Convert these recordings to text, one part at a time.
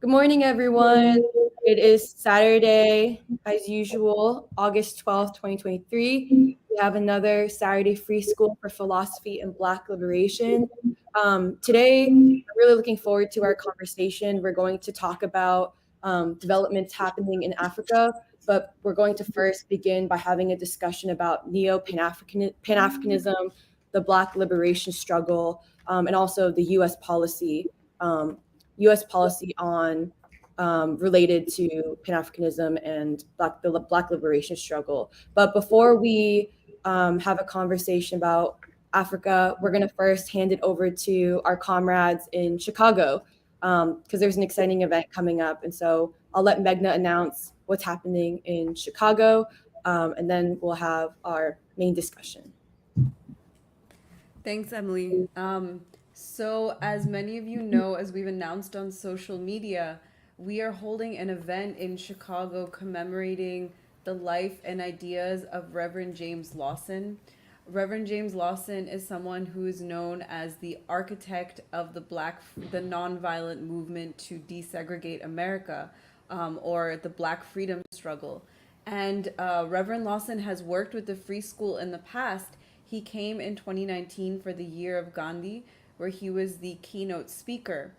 Good morning, everyone. It is Saturday, as usual, August 12th, 2023. We have another Saturday Free School for Philosophy and Black Liberation. Today, I'm really looking forward to our conversation. We're going to talk about developments happening in Africa, but we're going to first begin by having a discussion about Pan-Africanism, the Black liberation struggle, and also the U.S. policy on related to Pan-Africanism and the Black liberation struggle. But before we have a conversation about Africa, we're going to first hand it over to our comrades in Chicago because there's an exciting event coming up. And so I'll let Meghna announce what's happening in Chicago, and then we'll have our main discussion. Thanks, Emily. So, as many of you know, as we've announced on social media, we are holding an event in Chicago commemorating the life and ideas of Reverend James Lawson. Reverend James Lawson is someone who is known as the architect of the nonviolent movement to desegregate America, or the Black freedom struggle. And Reverend Lawson has worked with the Free School in the past. He came in 2019 for the Year of Gandhi, where he was the keynote speaker.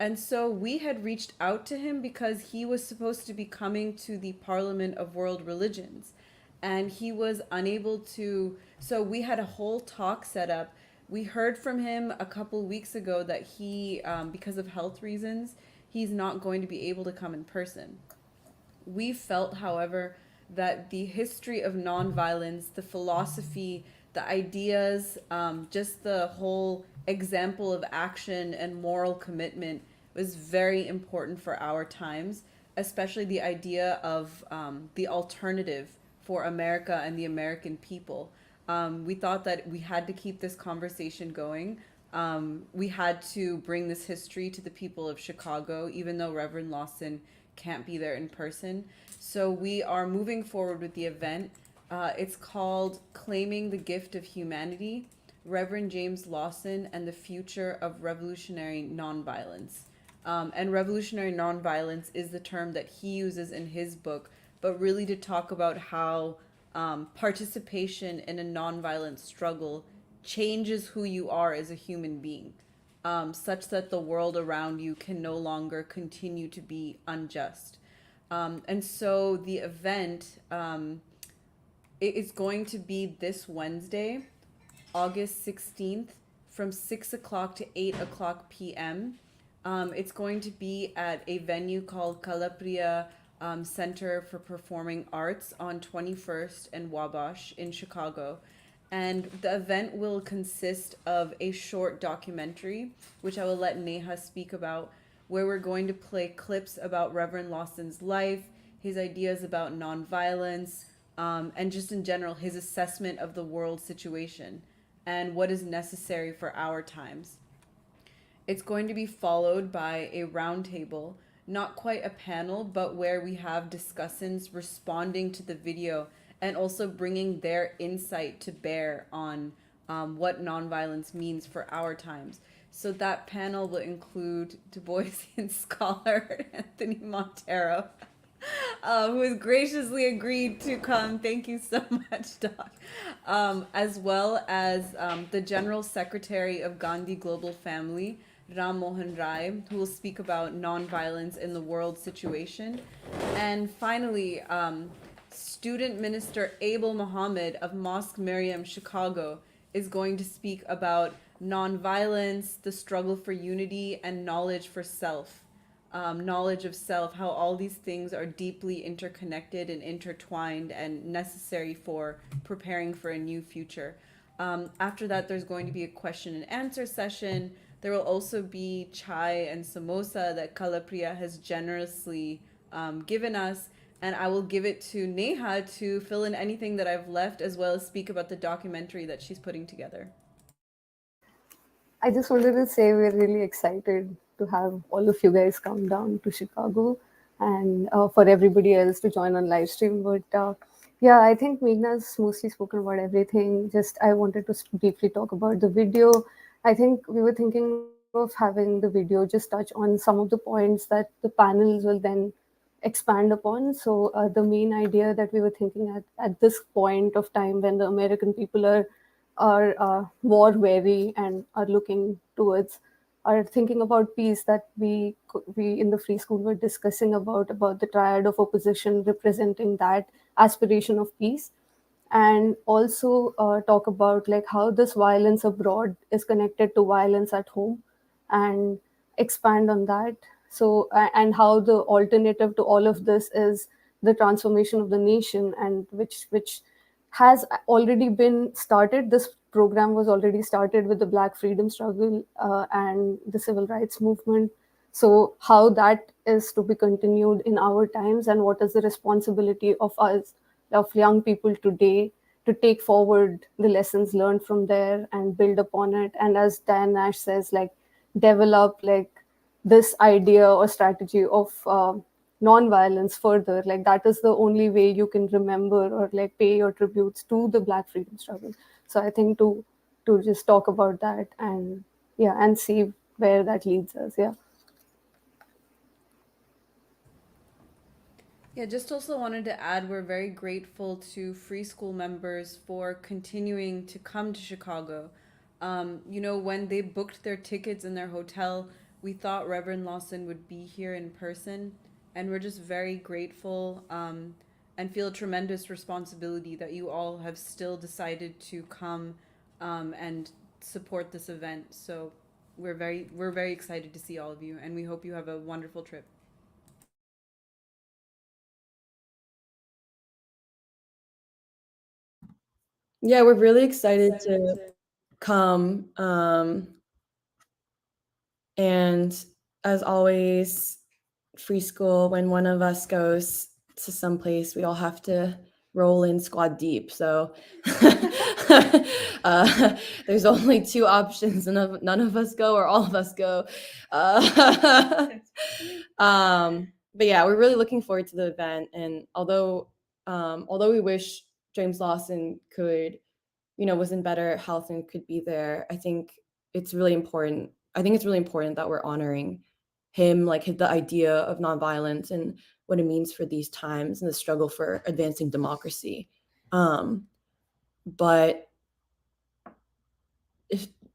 And so we had reached out to him because he was supposed to be coming to the Parliament of World Religions. And he was unable to. So we had a whole talk set up. We heard from him a couple weeks ago that he, because of health reasons, he's not going to be able to come in person. We felt, however, that the history of nonviolence, the philosophy, the ideas, just the whole example of action and moral commitment was very important for our times, especially the idea of the alternative for America and the American people. We thought that we had to keep this conversation going. We had to bring this history to the people of Chicago, even though Reverend Lawson can't be there in person. So we are moving forward with the event. It's called Claiming the Gift of Humanity, Reverend James Lawson and the Future of Revolutionary Nonviolence. And revolutionary nonviolence is the term that he uses in his book, but really to talk about how participation in a nonviolent struggle changes who you are as a human being, such that the world around you can no longer continue to be unjust. And so the event it is going to be this Wednesday, August 16th, from 6 o'clock to 8 o'clock p.m. It's going to be at a venue called Calabria Center for Performing Arts on 21st and Wabash in Chicago. And the event will consist of a short documentary, which I will let Neha speak about, where we're going to play clips about Reverend Lawson's life, his ideas about nonviolence, and just in general, his assessment of the world situation and what is necessary for our times. It's going to be followed by a roundtable, not quite a panel, but where we have discussants responding to the video and also bringing their insight to bear on what nonviolence means for our times. So that panel will include Du Boisian scholar Anthony Montero, who has graciously agreed to come. Thank you so much, Doc. As well as the General Secretary of Gandhi Global Family, Ram Mohan Rai, who will speak about nonviolence in the world situation. And finally, Student Minister Abel Mohammed of Mosque Miriam, Chicago, is going to speak about nonviolence, the struggle for unity, and knowledge for self. Knowledge of self, how all these things are deeply interconnected and intertwined and necessary for preparing for a new future. After that, there's going to be a question and answer session. There will also be chai and samosa that Kalapriya has generously given us. And I will give it to Neha to fill in anything that I've left, as well as speak about the documentary that she's putting together. I just wanted to say we're really excited to have all of you guys come down to Chicago and for everybody else to join on live stream. But yeah, I think Meghna's mostly spoken about everything. Just I wanted to briefly talk about the video. I think we were thinking of having the video just touch on some of the points that the panels will then expand upon. So the main idea that we were thinking at this point of time when the American people are war weary and are looking towards are thinking about peace, that we in the free school were discussing about the triad of opposition representing that aspiration of peace, and also talk about like how this violence abroad is connected to violence at home, and expand on that. So and how the alternative to all of this is the transformation of the nation, and which has already been started. This program was already started with the Black freedom struggle and the civil rights movement. So how that is to be continued in our times, and what is the responsibility of us, of young people today, to take forward the lessons learned from there and build upon it. And as Dan Nash says, like develop like this idea or strategy of non-violence further. Like that is the only way you can remember or like pay your tributes to the Black freedom struggle. So I think to just talk about that, and yeah, and see where that leads us. Yeah. Yeah, just also wanted to add we're very grateful to free school members for continuing to come to Chicago. When they booked their tickets in their hotel, we thought Reverend Lawson would be here in person, and we're just very grateful and feel a tremendous responsibility that you all have still decided to come and support this event. So we're very excited to see all of you, and we hope you have a wonderful trip. Yeah, we're really excited to come. And as always, free school, when one of us goes to some place, we all have to roll in squad deep. So there's only two options, and none of us go or all of us go. But yeah, we're really looking forward to the event. And although we wish James Lawson was in better health and could be there, I think it's really important. That we're honoring him, like the idea of nonviolence and what it means for these times and the struggle for advancing democracy. But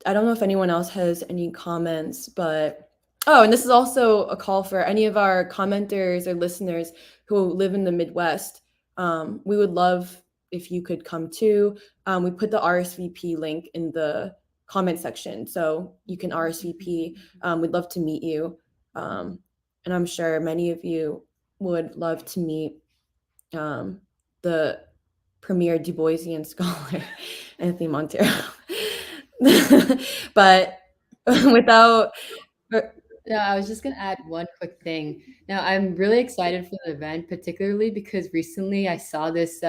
I don't know if anyone else has any comments, but and this is also a call for any of our commenters or listeners who live in the Midwest. We would love if you could come too. We put the RSVP link in the comment section, so you can RSVP. We'd love to meet you, and I'm sure many of you would love to meet the premier Du Boisian scholar, Anthony Montero. But without Yeah, I was just gonna add one quick thing. Now, I'm really excited for the event, particularly because recently I saw this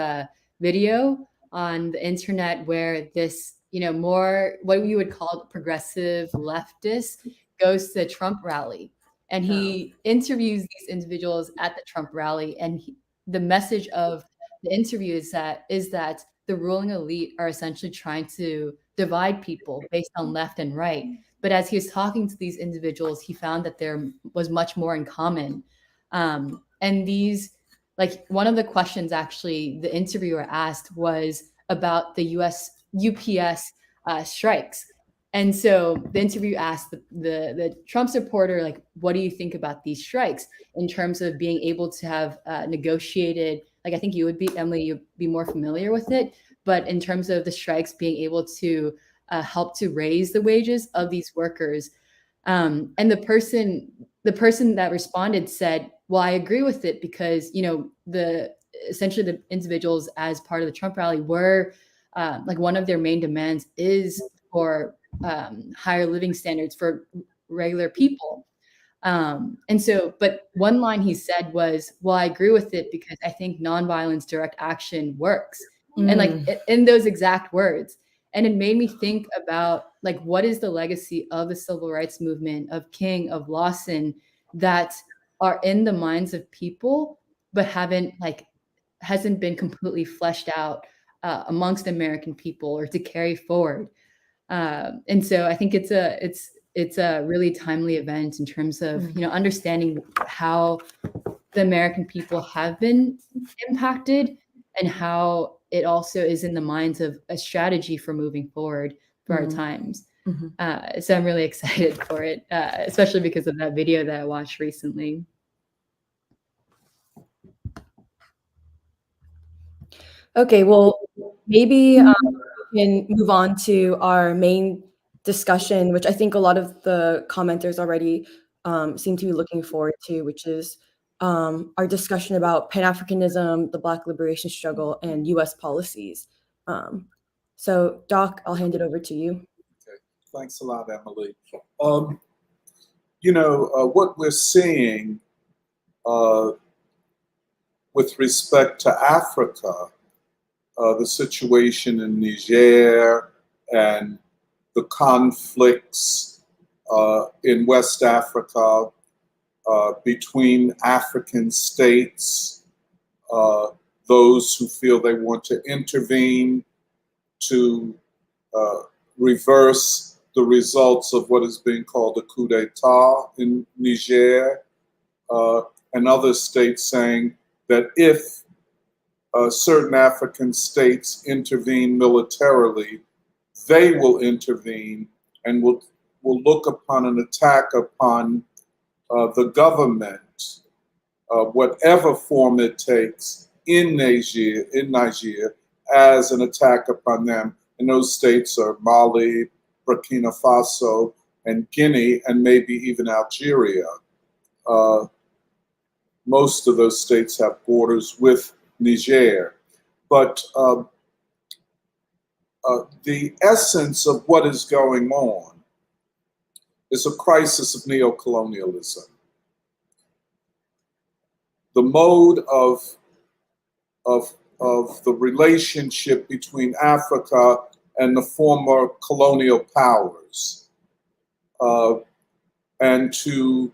video on the internet where this, more what you would call progressive leftist goes to the Trump rally, and he interviews these individuals at the Trump rally, and the message of the interview is that the ruling elite are essentially trying to divide people based on left and right. But as he was talking to these individuals, he found that there was much more in common. And these, like one of the questions actually the interviewer asked was about the UPS strikes. And so the interview asked the Trump supporter, like, what do you think about these strikes in terms of being able to have negotiated, like I think you would be, Emily, you'd be more familiar with it, but in terms of the strikes being able to help to raise the wages of these workers. And the person that responded said, well, I agree with it because, essentially the individuals as part of the Trump rally were like one of their main demands is for higher living standards for regular people. But one line he said was, well, I agree with it because I think nonviolence direct action works. And like in those exact words. And it made me think about like, what is the legacy of the civil rights movement, of King, of Lawson, that are in the minds of people, but hasn't been completely fleshed out amongst American people or to carry forward. And so I think it's it's a really timely event in terms of, you know, understanding how the American people have been impacted and how it also is in the minds of a strategy for moving forward for our times. So I'm really excited for it, especially because of that video that I watched recently. Okay, well, maybe we can move on to our main discussion, which I think a lot of the commenters already seem to be looking forward to, which is our discussion about Pan-Africanism, the Black liberation struggle, and U.S. policies. So, Doc, I'll hand it over to you. Okay, thanks a lot, Emily. You know, what we're seeing with respect to Africa, the situation in Niger and the conflicts in West Africa between African states, those who feel they want to intervene to reverse the results of what is being called a coup d'etat in Niger, and other states saying that if certain African states intervene militarily, they will intervene and will look upon an attack upon the government, whatever form it takes in Niger, as an attack upon them. And those states are Mali, Burkina Faso, and Guinea, and maybe even Algeria. Most of those states have borders with Niger. But the essence of what is going on is a crisis of neocolonialism. The mode of the relationship between Africa and the former colonial powers, and to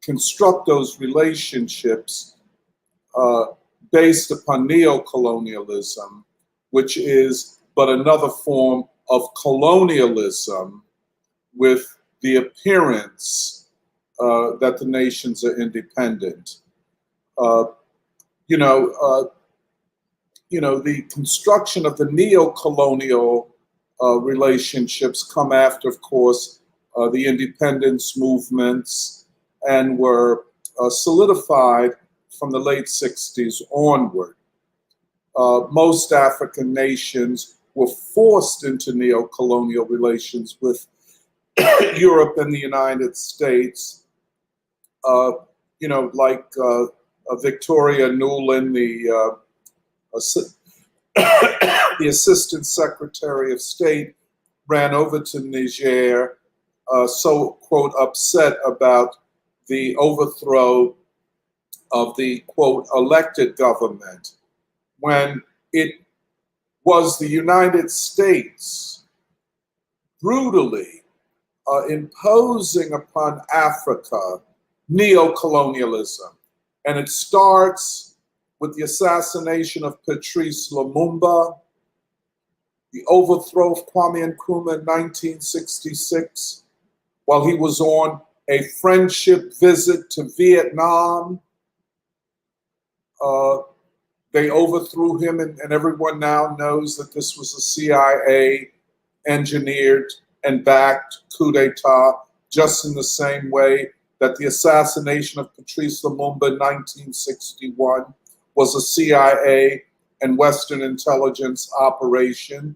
construct those relationships based upon neocolonialism, which is but another form of colonialism with the appearance that the nations are independent. The construction of the neo-colonial relationships come after, of course, the independence movements, and were solidified from the late 60s onward. Most African nations were forced into neo-colonial relations with Europe and the United States. Like Victoria Nuland, the Assistant Secretary of State, ran over to Niger, so, quote, upset about the overthrow of the, quote, elected government, when it was the United States brutally imposing upon Africa neo-colonialism. And it starts with the assassination of Patrice Lumumba, the overthrow of Kwame Nkrumah in 1966, while he was on a friendship visit to Vietnam. They overthrew him, and everyone now knows that this was a CIA engineered and backed coup d'etat, just in the same way that the assassination of Patrice Lumumba in 1961 was a CIA and Western intelligence operation.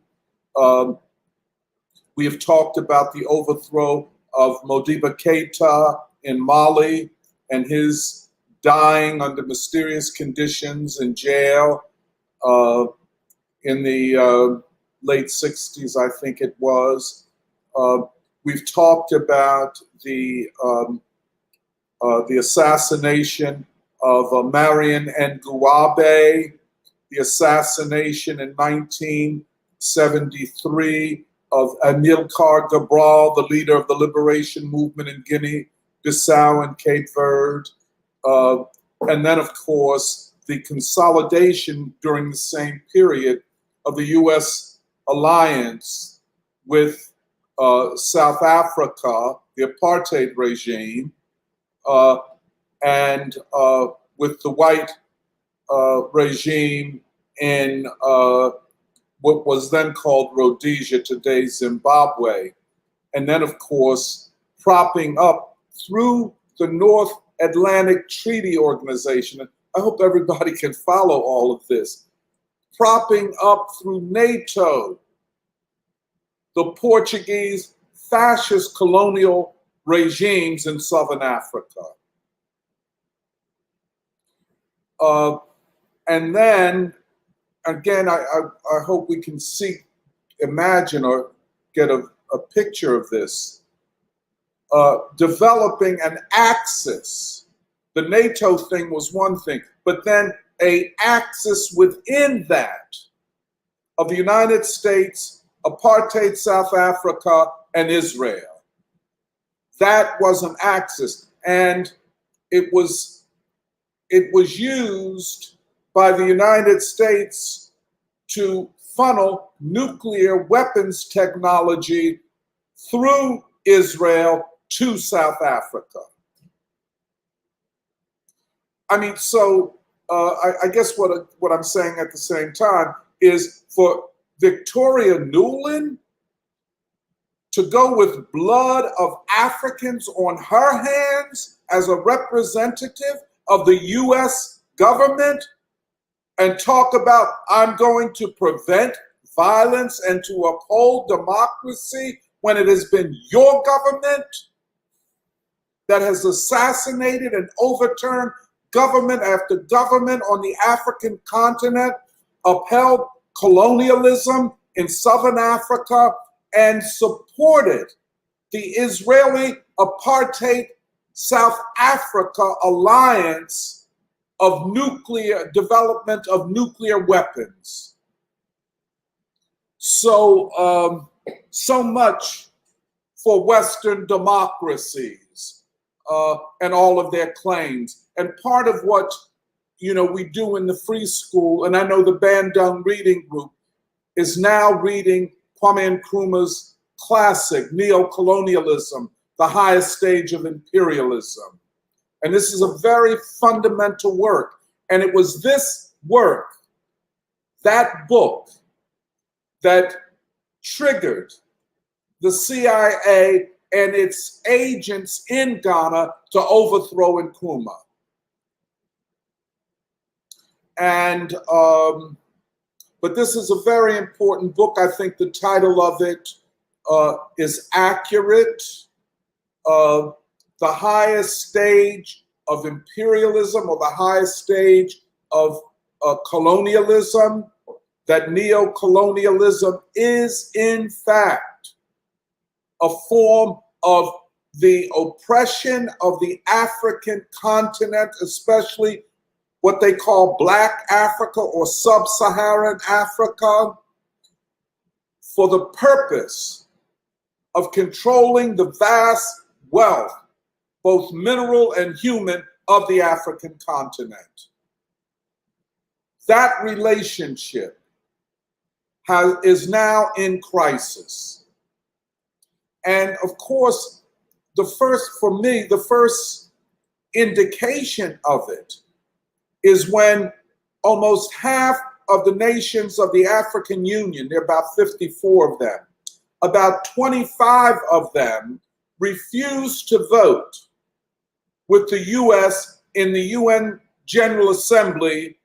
We have talked about the overthrow of Modibo Keita in Mali and his dying under mysterious conditions in jail in the late 60s, I think it was. We've talked about the assassination of Marion Ngouabe, the assassination in 1973 of Amilcar Cabral, the leader of the liberation movement in Guinea-Bissau and Cape Verde. And then, of course, the consolidation during the same period of the U.S. alliance with South Africa, the apartheid regime, and with the white regime in what was then called Rhodesia, today Zimbabwe. And then, of course, propping up through the North Atlantic Treaty Organization. I hope everybody can follow all of this. Propping up through NATO, the Portuguese fascist colonial regimes in Southern Africa. And then, again, I hope we can imagine or get a picture of this. Developing an axis. The NATO thing was one thing, but then an axis within that of the United States, apartheid South Africa, and Israel. That was an axis, and it was used by the United States to funnel nuclear weapons technology through Israel to South Africa. I mean, so I guess what I'm saying at the same time is for Victoria Nuland to go with blood of Africans on her hands as a representative of the US government and talk about, I'm going to prevent violence and to uphold democracy when it has been your government that has assassinated and overturned government after government on the African continent, upheld colonialism in Southern Africa, and supported the Israeli apartheid South Africa alliance of nuclear development of nuclear weapons. So, so much for Western democracies and all of their claims. And part of what we do in the free school, and I know the Bandung Reading Group is now reading Kwame Nkrumah's classic, Neo-Colonialism, The Highest Stage of Imperialism. And this is a very fundamental work. And it was this work, that book, that triggered the CIA and its agents in Ghana to overthrow Nkrumah. And but this is a very important book. I think the title of it is accurate. The highest stage of imperialism, or the highest stage of colonialism, that neo-colonialism is in fact a form of the oppression of the African continent, especially what they call Black Africa or Sub-Saharan Africa, for the purpose of controlling the vast wealth, both mineral and human, of the African continent. That relationship is now in crisis. And of course, for me, the first indication of it is when almost half of the nations of the African Union, there are about 54 of them, about 25 of them refused to vote with the US in the UN General Assembly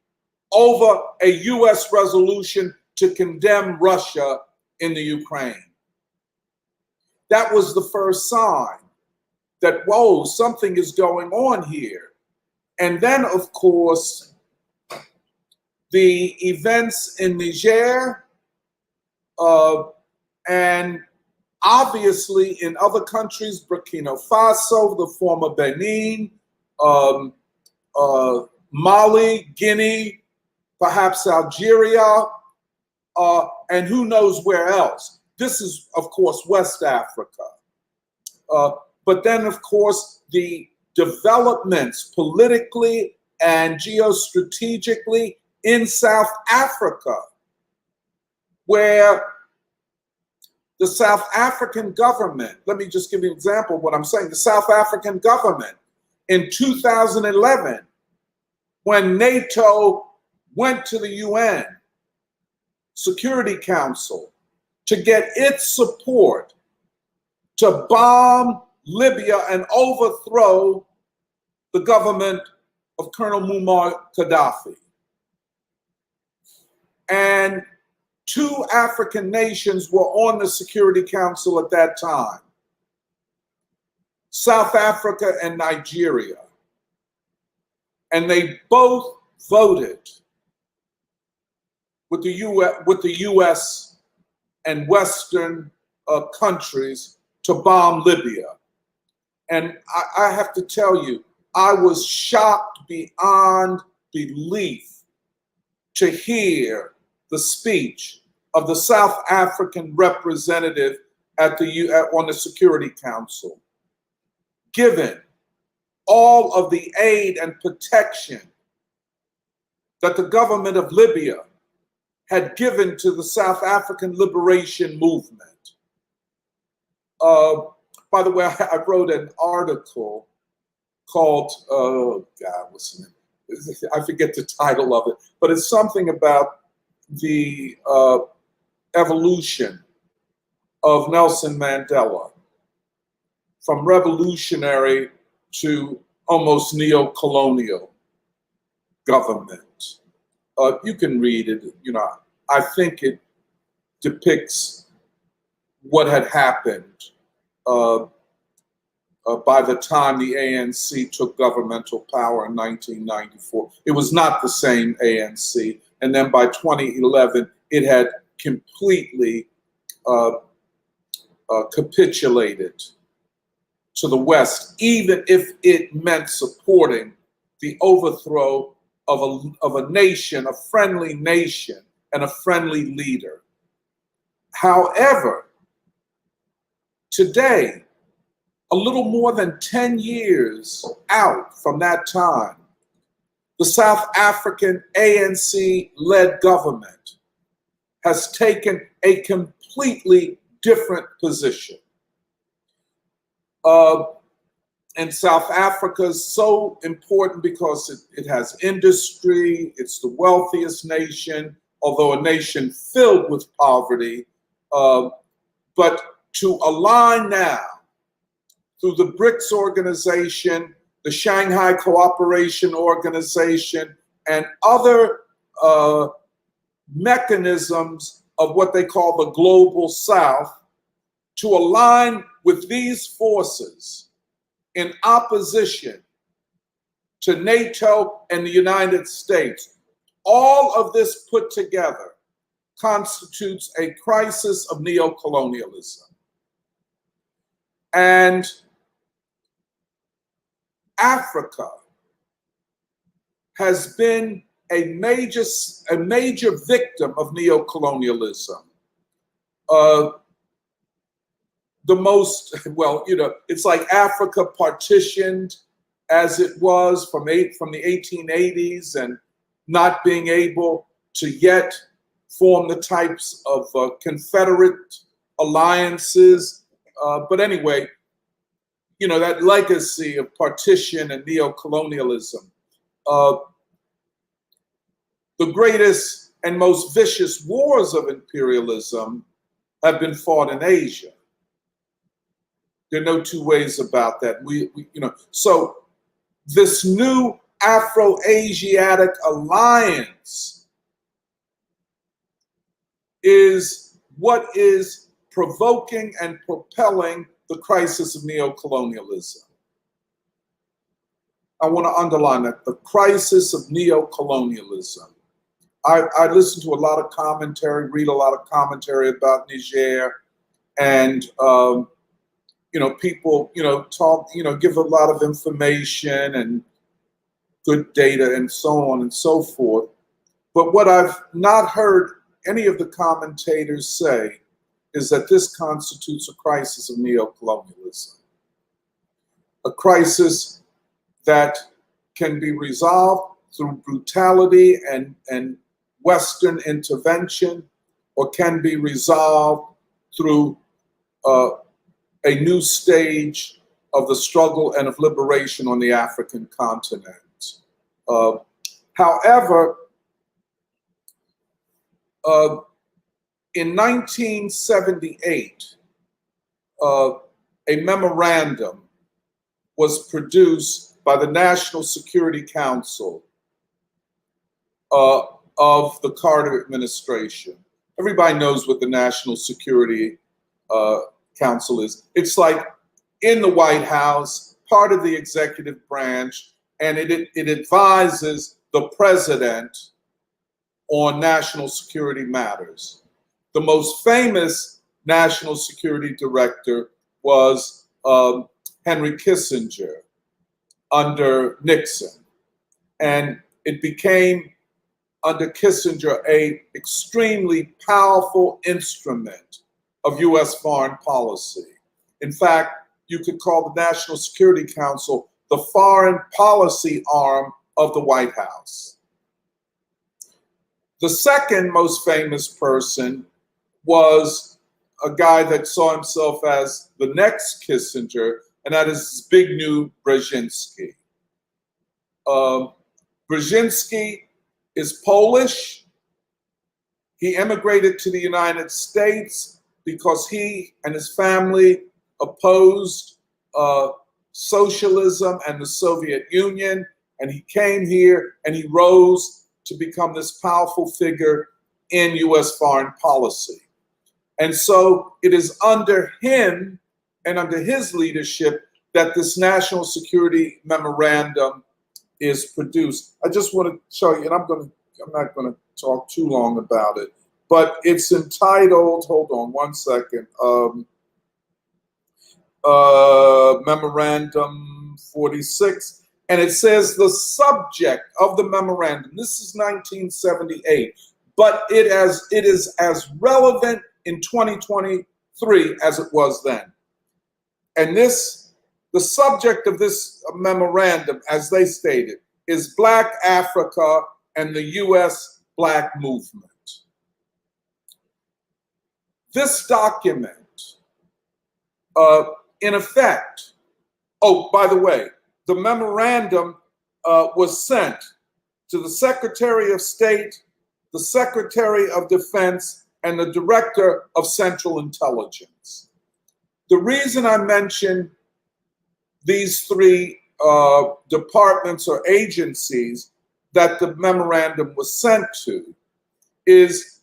over a US resolution to condemn Russia in the Ukraine. That was the first sign that, whoa, something is going on here. And then, of course, the events in Niger, and obviously in other countries, Burkina Faso, the former Benin, Mali, Guinea, perhaps Algeria, and who knows where else. This is, of course, West Africa. But then, of course, the developments politically and geostrategically in South Africa, where the South African government, let me just give you an example of what I'm saying. The South African government in 2011, when NATO went to the UN Security Council to get its support to bomb Libya and overthrow the government of Colonel Muammar Gaddafi. And 2 African nations were on the Security Council at that time, South Africa and Nigeria. And they both voted with the US and Western countries to bomb Libya. And I have to tell you, I was shocked beyond belief to hear the speech of the South African representative on the Security Council, given all of the aid and protection that the government of Libya had given to the South African liberation movement. By the way, I wrote an article called, oh God, what's the name? I forget the title of it, but it's something about the evolution of Nelson Mandela from revolutionary to almost neo-colonial government. You can read it. You know, I think it depicts what had happened by the time the ANC took governmental power in 1994. It was not the same ANC. And then by 2011, it had completely capitulated to the West, even if it meant supporting the overthrow of a nation, a friendly nation, and a friendly leader. However, today, a little more than 10 years out from that time, the South African ANC-led government has taken a completely different position. And South Africa is so important because it has industry, it's the wealthiest nation, although a nation filled with poverty. But to align now through the BRICS organization, the Shanghai Cooperation Organization, and other mechanisms of what they call the Global South, to align with these forces in opposition to NATO and the United States. All of this put together constitutes a crisis of neocolonialism. And Africa has been a major victim of neocolonialism. The most, well, you know, it's like Africa partitioned as it was from the 1880s and not being able to yet form the types of confederate alliances. But anyway, you know, that legacy of partition and neocolonialism. The greatest and most vicious wars of imperialism have been fought in Asia. There are no two ways about that. You know, so this new Afro-Asiatic alliance is what is provoking and propelling the crisis of neocolonialism. I want to underline that, the crisis of neocolonialism. I listen to a lot of commentary, read a lot of commentary about Niger, and you know, people, you know, talk, you know, give a lot of information and good data and so on and so forth. But what I've not heard any of the commentators say is that this constitutes a crisis of neocolonialism, a crisis that can be resolved through brutality and Western intervention, or can be resolved through a new stage of the struggle and of liberation on the African continent. However, in 1978, a memorandum was produced by the National Security Council of the Carter administration. Everybody knows what the National Security Council is. It's like in the White House, part of the executive branch, and it advises the president on national security matters. The most famous national security director was Henry Kissinger under Nixon. And it became, under Kissinger, an extremely powerful instrument of US foreign policy. In fact, you could call the National Security Council the foreign policy arm of the White House. The second most famous person was a guy that saw himself as the next Kissinger, and that is Zbigniew Brzezinski. Brzezinski is Polish. He emigrated to the United States because he and his family opposed socialism and the Soviet Union, and he came here and he rose to become this powerful figure in US foreign policy. And so it is under him and under his leadership that this National Security Memorandum is produced. I just want to show you, and I'm not going to talk too long about it, but it's entitled, hold on one second, Memorandum 46. And it says the subject of the memorandum, this is 1978, but it is as relevant in 2023 as it was then. And the subject of this memorandum, as they stated, is Black Africa and the US Black movement. This document, in effect, oh, by the way, the memorandum was sent to the Secretary of State, the Secretary of Defense, and the Director of Central Intelligence. The reason I mention these three departments or agencies that the memorandum was sent to is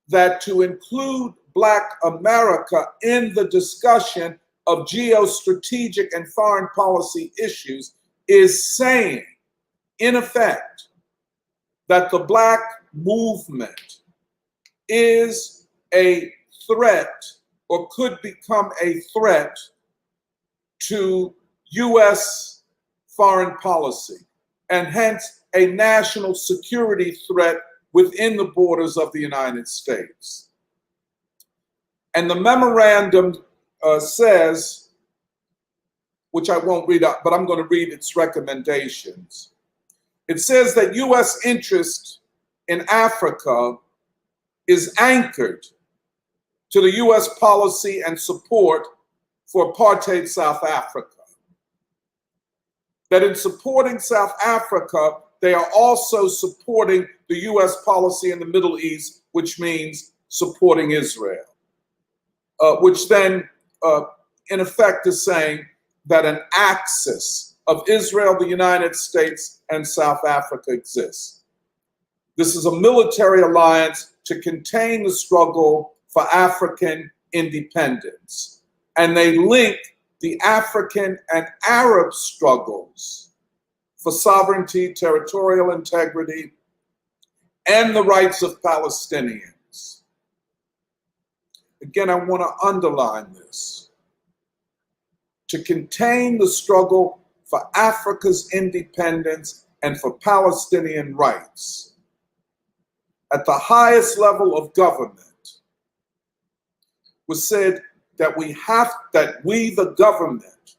that to include Black America in the discussion of geostrategic and foreign policy issues is saying, in effect, that the Black movement is a threat or could become a threat to US foreign policy, and hence a national security threat within the borders of the United States. And the memorandum says, which I won't read out, but I'm going to read its recommendations. It says that US interest in Africa is anchored to the US policy and support for apartheid South Africa. That in supporting South Africa, they are also supporting the US policy in the Middle East, which means supporting Israel. Which then, in effect, is saying that an axis of Israel, the United States, and South Africa exists. This is a military alliance to contain the struggle for African independence. And they link the African and Arab struggles for sovereignty, territorial integrity, and the rights of Palestinians. Again, I want to underline this. To contain the struggle for Africa's independence and for Palestinian rights at the highest level of government was said that we, the government,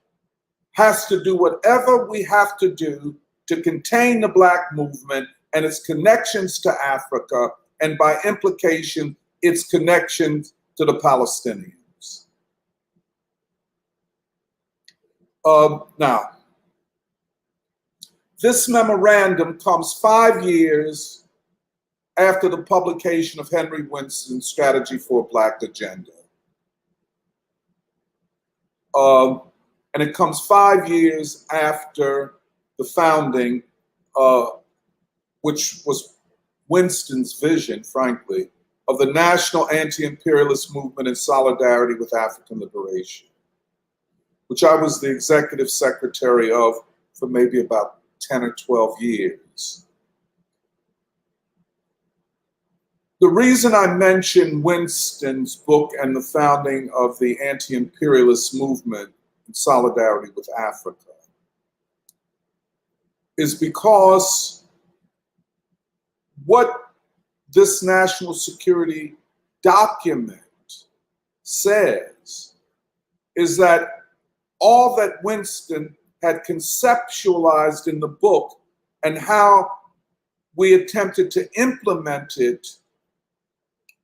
has to do whatever we have to do to contain the Black movement and its connections to Africa, and by implication, its connections to the Palestinians. Now, this memorandum comes 5 years after the publication of Henry Winston's Strategy for a Black Agenda. And it comes 5 years after the founding, which was Winston's vision, frankly, of the national anti-imperialist movement in solidarity with African liberation, which I was the executive secretary of for maybe about 10 or 12 years. The reason I mention Winston's book and the founding of the anti-imperialist movement in solidarity with Africa is because what this national security document says is that all that Winston had conceptualized in the book and how we attempted to implement it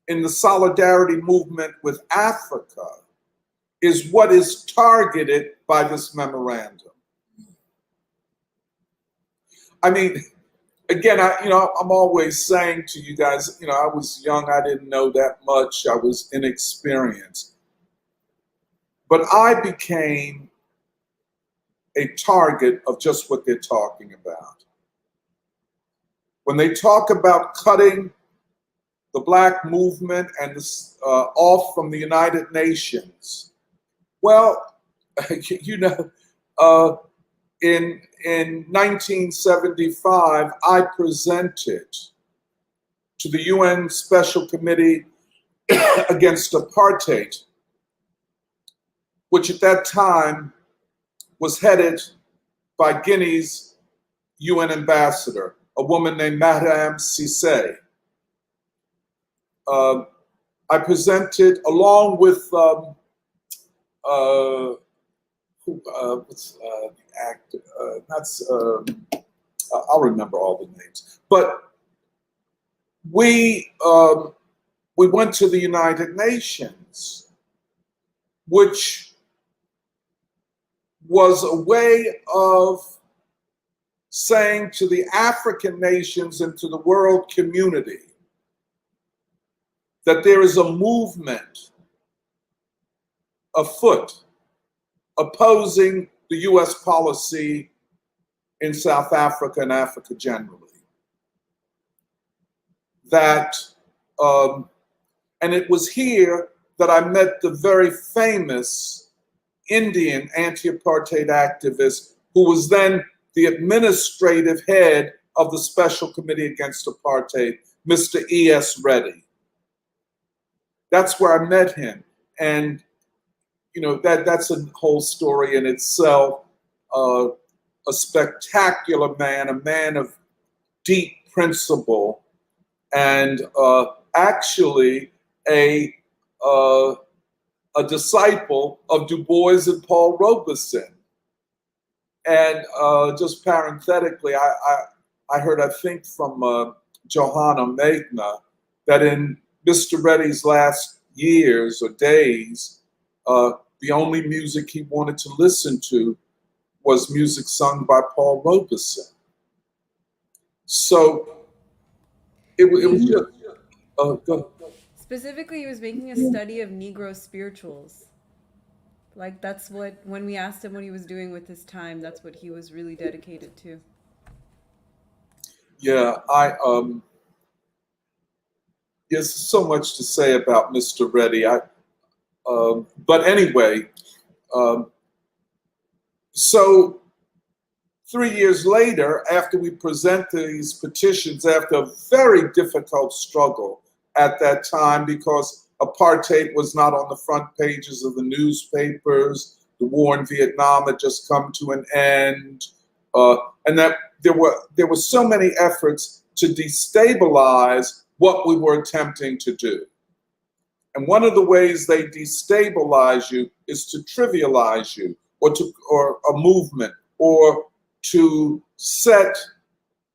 in the solidarity movement with Africa is what is targeted by this memorandum. I mean, again, I'm always saying to you guys, I was young, I didn't know that much, I was inexperienced. But I became a target of just what they're talking about. When they talk about cutting the Black movement and this off from the United Nations, well, in 1975, I presented to the UN Special Committee against Apartheid, which at that time was headed by Guinea's UN ambassador, a woman named Madame Cissé. I presented along with what's the actor? I'll remember all the names. But we went to the United Nations, which was a way of saying to the African nations and to the world community that there is a movement afoot opposing the US policy in South Africa and Africa generally. And it was here that I met the very famous Indian anti-apartheid activist who was then the administrative head of the Special Committee Against Apartheid, Mr. E.S. Reddy. That's where I met him. And that's a whole story in itself. A spectacular man, a man of deep principle, and actually a disciple of Du Bois and Paul Robeson. And just parenthetically, I heard, I think from Johanna Magna, that in Mr. Reddy's last years or days, the only music he wanted to listen to was music sung by Paul Robeson. So it was just, go. Specifically, he was making a study of Negro spirituals. Like, that's what, when we asked him what he was doing with his time, that's what he was really dedicated to. Yeah, there's so much to say about Mr. Reddy. But anyway, so 3 years later, after we present these petitions, after a very difficult struggle at that time, because apartheid was not on the front pages of the newspapers, the war in Vietnam had just come to an end, and that there were so many efforts to destabilize what we were attempting to do. And one of the ways they destabilize you is to trivialize you, or a movement, or to set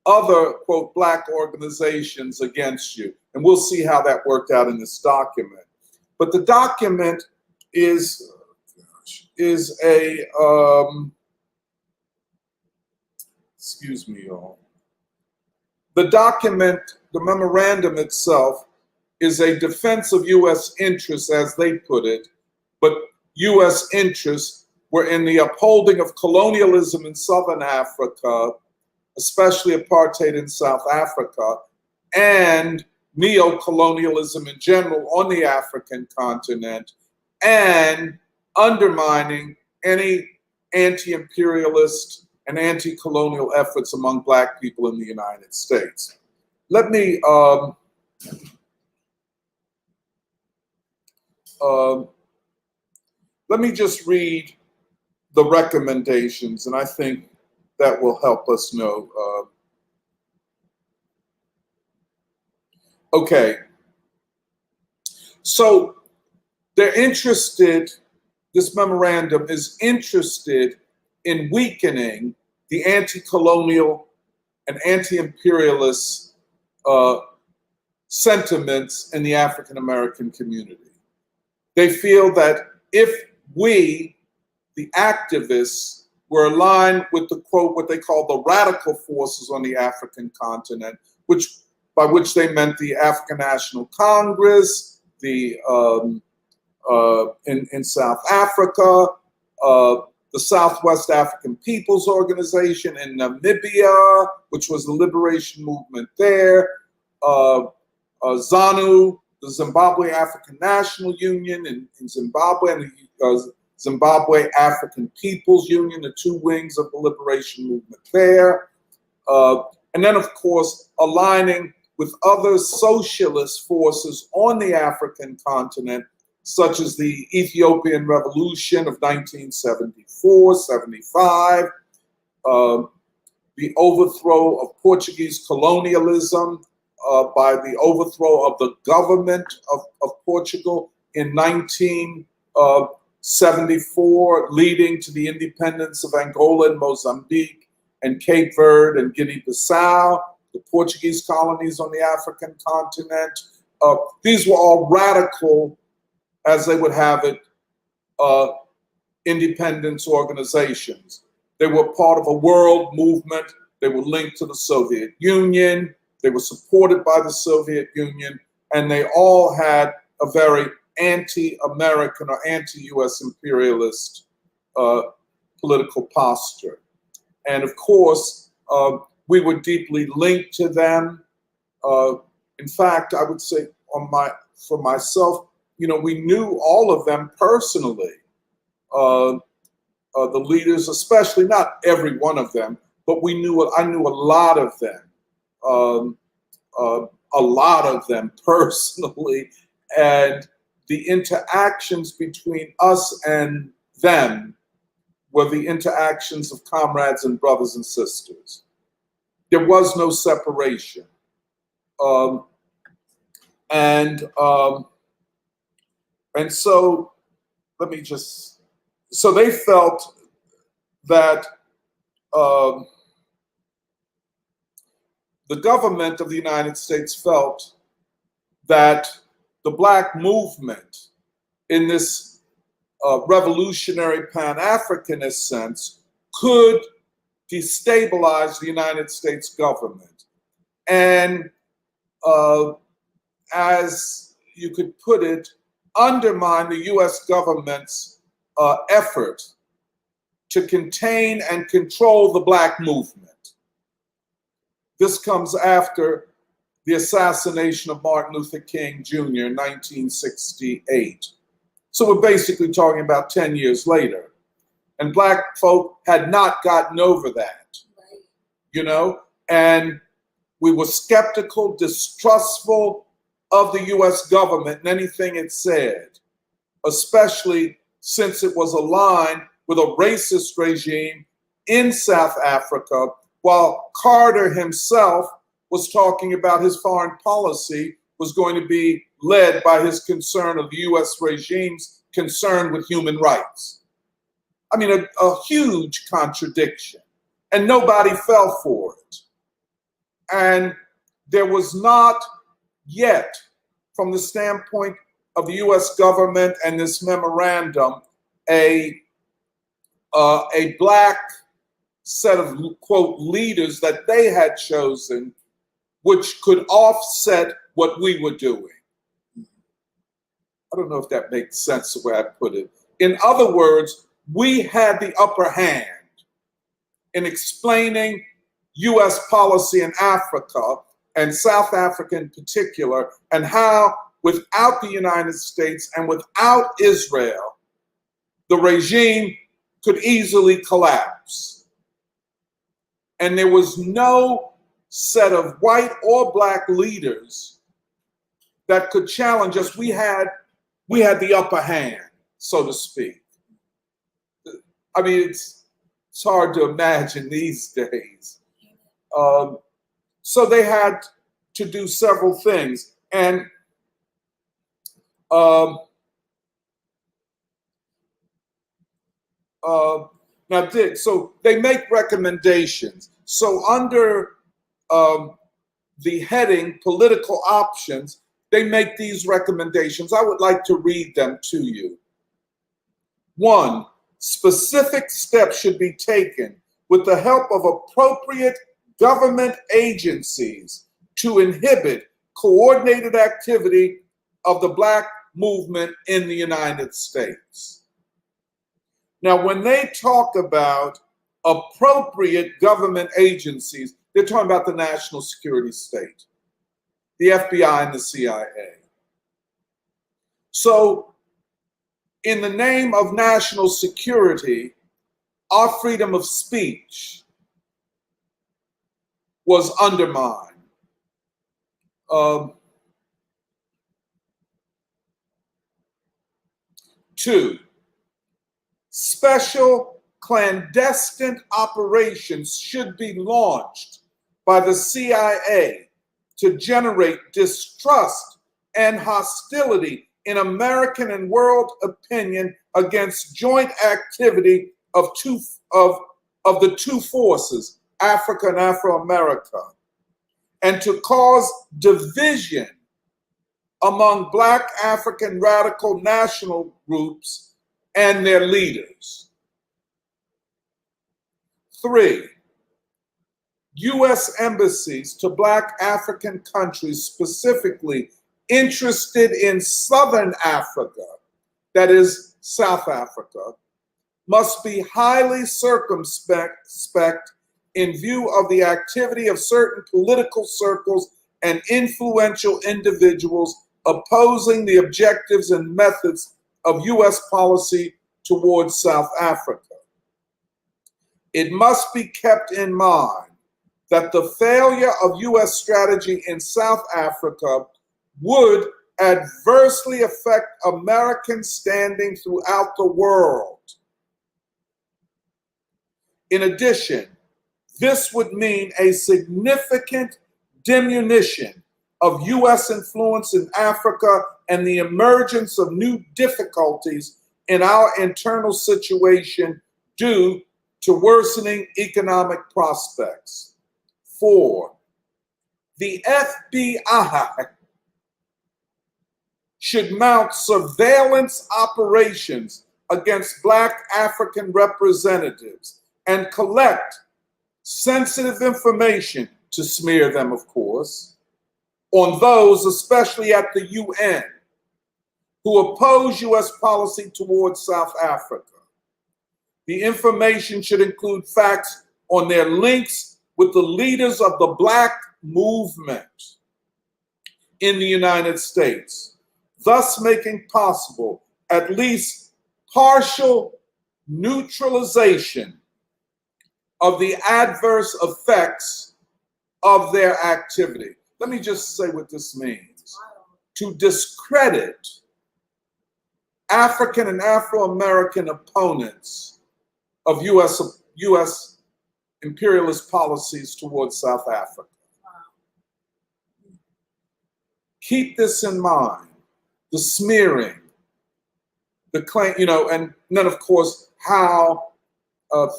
other, quote, Black organizations against you. And we'll see how that worked out in this document. But the document is is a, excuse me, y'all. The document, the memorandum itself, is a defense of U.S. interests, as they put it, but U.S. interests were in the upholding of colonialism in Southern Africa, especially apartheid in South Africa, and neo-colonialism in general on the African continent, and undermining any anti-imperialist and anti-colonial efforts among Black people in the United States. Let me just read the recommendations, and I think that will help us know. Okay, so they're interested, this memorandum is interested in weakening the anti-colonial and anti-imperialist sentiments in the African American community. They feel that if we, the activists, were aligned with the quote, what they call the radical forces on the African continent, by which they meant the African National Congress, in South Africa, the Southwest African People's Organization in Namibia, which was the liberation movement there, ZANU, the Zimbabwe African National Union in Zimbabwe, and the Zimbabwe African People's Union, the two wings of the liberation movement there. And then, of course, aligning with other socialist forces on the African continent, such as the Ethiopian Revolution of 1974-75, the overthrow of Portuguese colonialism by the overthrow of the government of Portugal in 1974, leading to the independence of Angola and Mozambique and Cape Verde and Guinea-Bissau, the Portuguese colonies on the African continent. These were all radical, as they would have it, independence organizations. They were part of a world movement. They were linked to the Soviet Union. They were supported by the Soviet Union, and they all had a very anti-American or anti-US imperialist political posture. And of course, we were deeply linked to them. In fact, I would say for myself, we knew all of them personally. The leaders, especially, not every one of them, but I knew a lot of them. A lot of them personally, and the interactions between us and them were the interactions of comrades and brothers and sisters. There was no separation. And so so they felt that the government of the United States felt that the Black movement, in this revolutionary Pan-Africanist sense, could destabilize the United States government. And as you could put it, undermine the US government's effort to contain and control the Black movement. This comes after the assassination of Martin Luther King Jr. in 1968. So we're basically talking about 10 years later. And Black folk had not gotten over that, and we were skeptical, distrustful of the US government and anything it said, especially since it was aligned with a racist regime in South Africa, while Carter himself was talking about his foreign policy was going to be led by his concern of the US regime's concern with human rights. I mean, a huge contradiction, and nobody fell for it. And there was not yet, from the standpoint of the US government and this memorandum, a a black set of, quote, leaders that they had chosen, which could offset what we were doing. I don't know if that makes sense the way I put it. In other words, we had the upper hand in explaining US policy in Africa, and South Africa in particular, and how without the United States and without Israel, the regime could easily collapse. And there was no set of white or black leaders that could challenge us. We had the upper hand, so to speak. I mean, it's hard to imagine these days. So they had to do several things. And so they make recommendations. So under the heading political options, they make these recommendations. I would like to read them to you. 1, specific steps should be taken with the help of appropriate government agencies to inhibit coordinated activity of the Black movement in the United States. Now, when they talk about appropriate government agencies, they're talking about the national security state, the FBI and the CIA. So, in the name of national security, our freedom of speech was undermined. 2, special clandestine operations should be launched by the CIA to generate distrust and hostility in American and world opinion against joint activity of the two forces, Africa and Afro-America, and to cause division among Black African radical national groups and their leaders. 3, U.S. embassies to Black African countries, specifically interested in Southern Africa, that is South Africa, must be highly circumspect in view of the activity of certain political circles and influential individuals opposing the objectives and methods of U.S. policy towards South Africa. It must be kept in mind that the failure of U.S. strategy in South Africa would adversely affect American standing throughout the world. In addition, this would mean a significant diminution of U.S. influence in Africa and the emergence of new difficulties in our internal situation due to worsening economic prospects. 4, the FBI should mount surveillance operations against Black African representatives and collect sensitive information, to smear them, of course, on those, especially at the UN, who oppose U.S. policy towards South Africa. The information should include facts on their links with the leaders of the Black movement in the United States, thus making possible at least partial neutralization of the adverse effects of their activity. Let me just say what this means. To discredit African and Afro-American opponents of U.S. imperialist policies towards South Africa. Keep this in mind. The smearing, the claim, and then of course how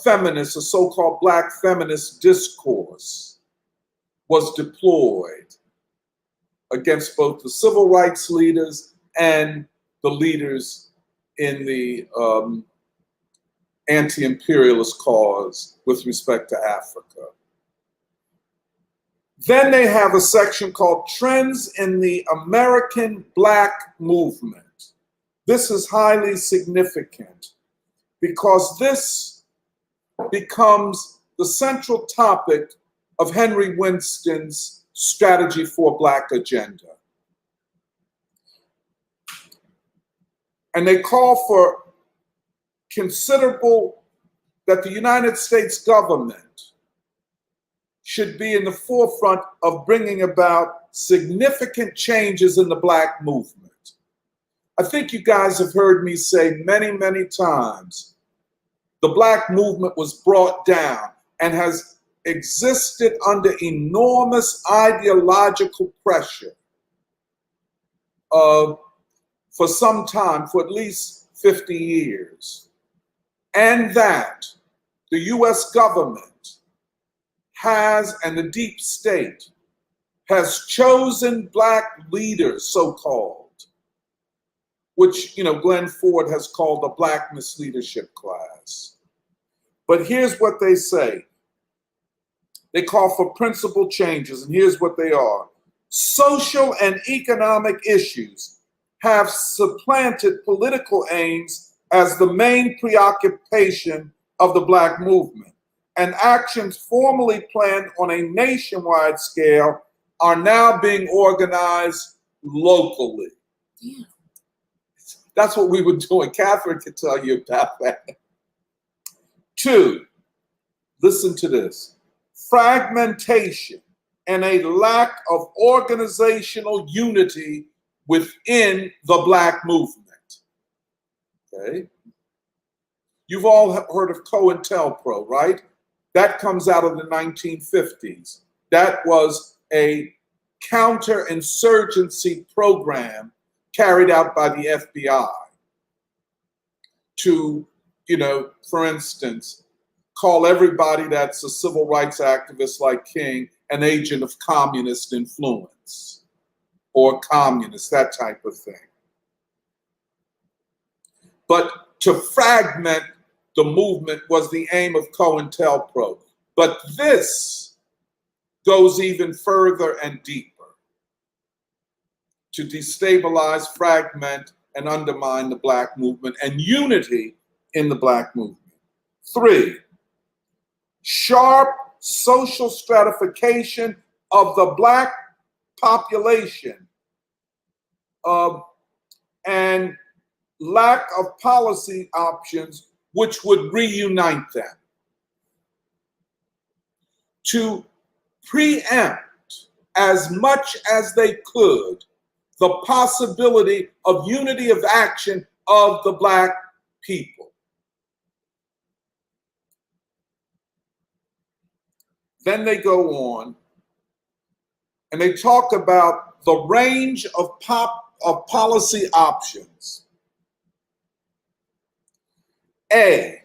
feminist, a so-called Black feminist discourse was deployed against both the civil rights leaders and the leaders in the anti-imperialist cause with respect to Africa. Then they have a section called Trends in the American Black Movement. This is highly significant because this becomes the central topic of Henry Winston's Strategy for Black Agenda. And they call for considerable, that the United States government should be in the forefront of bringing about significant changes in the Black movement. I think you guys have heard me say many, many times, the Black movement was brought down and has existed under enormous ideological pressure for some time, for at least 50 years. And that the US government has, and the deep state, has chosen Black leaders, so-called, which, Glenn Ford has called the Blackness leadership class. But here's what they say. They call for principal changes, and here's what they are. Social and economic issues have supplanted political aims as the main preoccupation of the Black movement, and actions formerly planned on a nationwide scale are now being organized locally. Yeah. That's what we were doing. Catherine could tell you about that. 2, listen to this. Fragmentation and a lack of organizational unity within the Black movement. Okay? You've all heard of COINTELPRO, right? That comes out of the 1950s. That was a counterinsurgency program carried out by the FBI to, for instance, call everybody that's a civil rights activist like King an agent of communist influence or communist, that type of thing. But to fragment the movement was the aim of COINTELPRO. But this goes even further and deeper to destabilize, fragment, and undermine the Black movement and unity in the Black movement. 3, sharp social stratification of the Black population and lack of policy options which would reunite them. To preempt as much as they could the possibility of unity of action of the Black people. Then they go on and they talk about the range of policy options. A,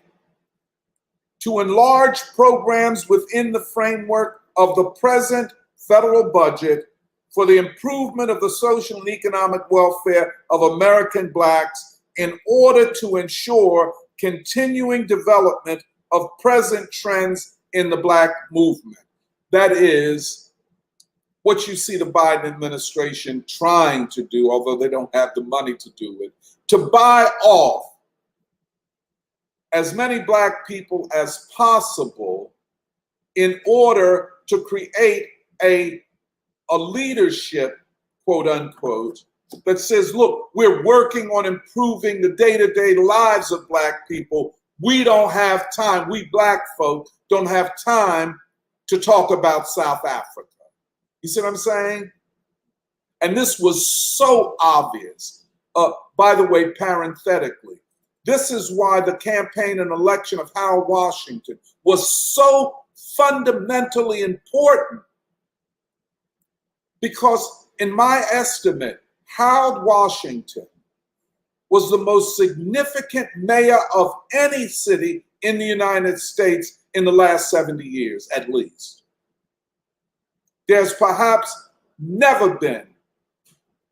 to enlarge programs within the framework of the present federal budget for the improvement of the social and economic welfare of American Blacks in order to ensure continuing development of present trends in the Black movement. That is what you see the Biden administration trying to do, although they don't have the money to do it, to buy off as many Black people as possible in order to create a leadership, quote unquote, that says, look, we're working on improving the day-to-day lives of Black people. We don't have time, we Black folk don't have time to talk about South Africa. You see what I'm saying? And this was so obvious. By the way, parenthetically, this is why the campaign and election of Harold Washington was so fundamentally important. Because in my estimate, Harold Washington was the most significant mayor of any city in the United States in the last 70 years, at least. There's perhaps never been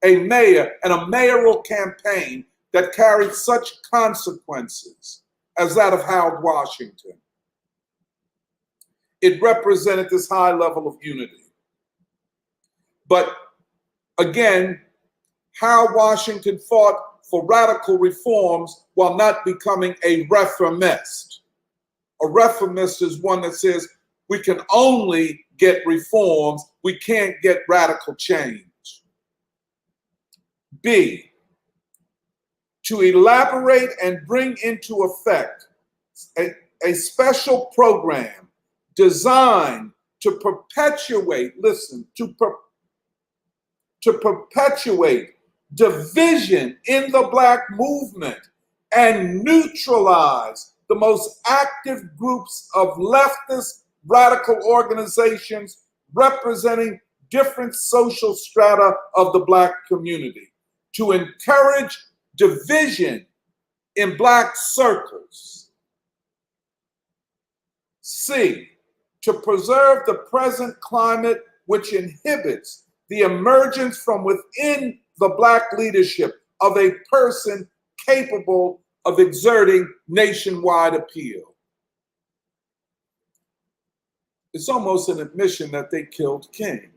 a mayor and a mayoral campaign that carried such consequences as that of Harold Washington. It represented this high level of unity. But again, Harold Washington fought for radical reforms while not becoming a reformist. A reformist is one that says we can only get reforms, we can't get radical change. B, to elaborate and bring into effect a special program designed to perpetuate, listen, to perpetuate division in the Black movement and neutralize the most active groups of leftist radical organizations representing different social strata of the Black community, to encourage division in Black circles. C, to preserve the present climate which inhibits the emergence from within the Black leadership of a person capable of exerting nationwide appeal. It's almost an admission that they killed King.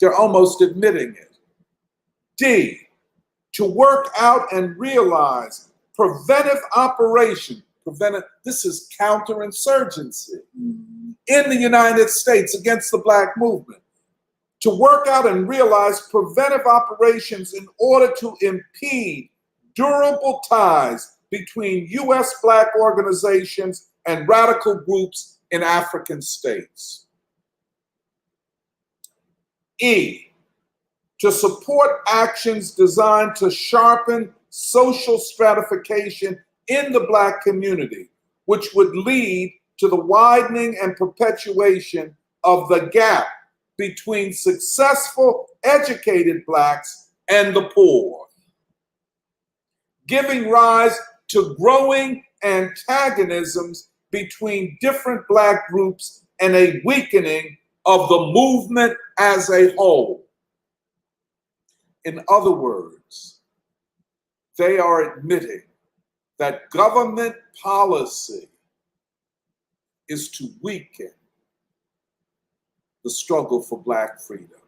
They're almost admitting it. D, to work out and realize preventive operation, this is counterinsurgency in the United States against the Black movement. To work out and realize preventive operations in order to impede durable ties between U.S. Black organizations and radical groups in African states. E, to support actions designed to sharpen social stratification in the Black community, which would lead to the widening and perpetuation of the gap between successful, educated Blacks and the poor, giving rise to growing antagonisms between different Black groups and a weakening of the movement as a whole. In other words, they are admitting that government policy is to weaken the struggle for Black freedom.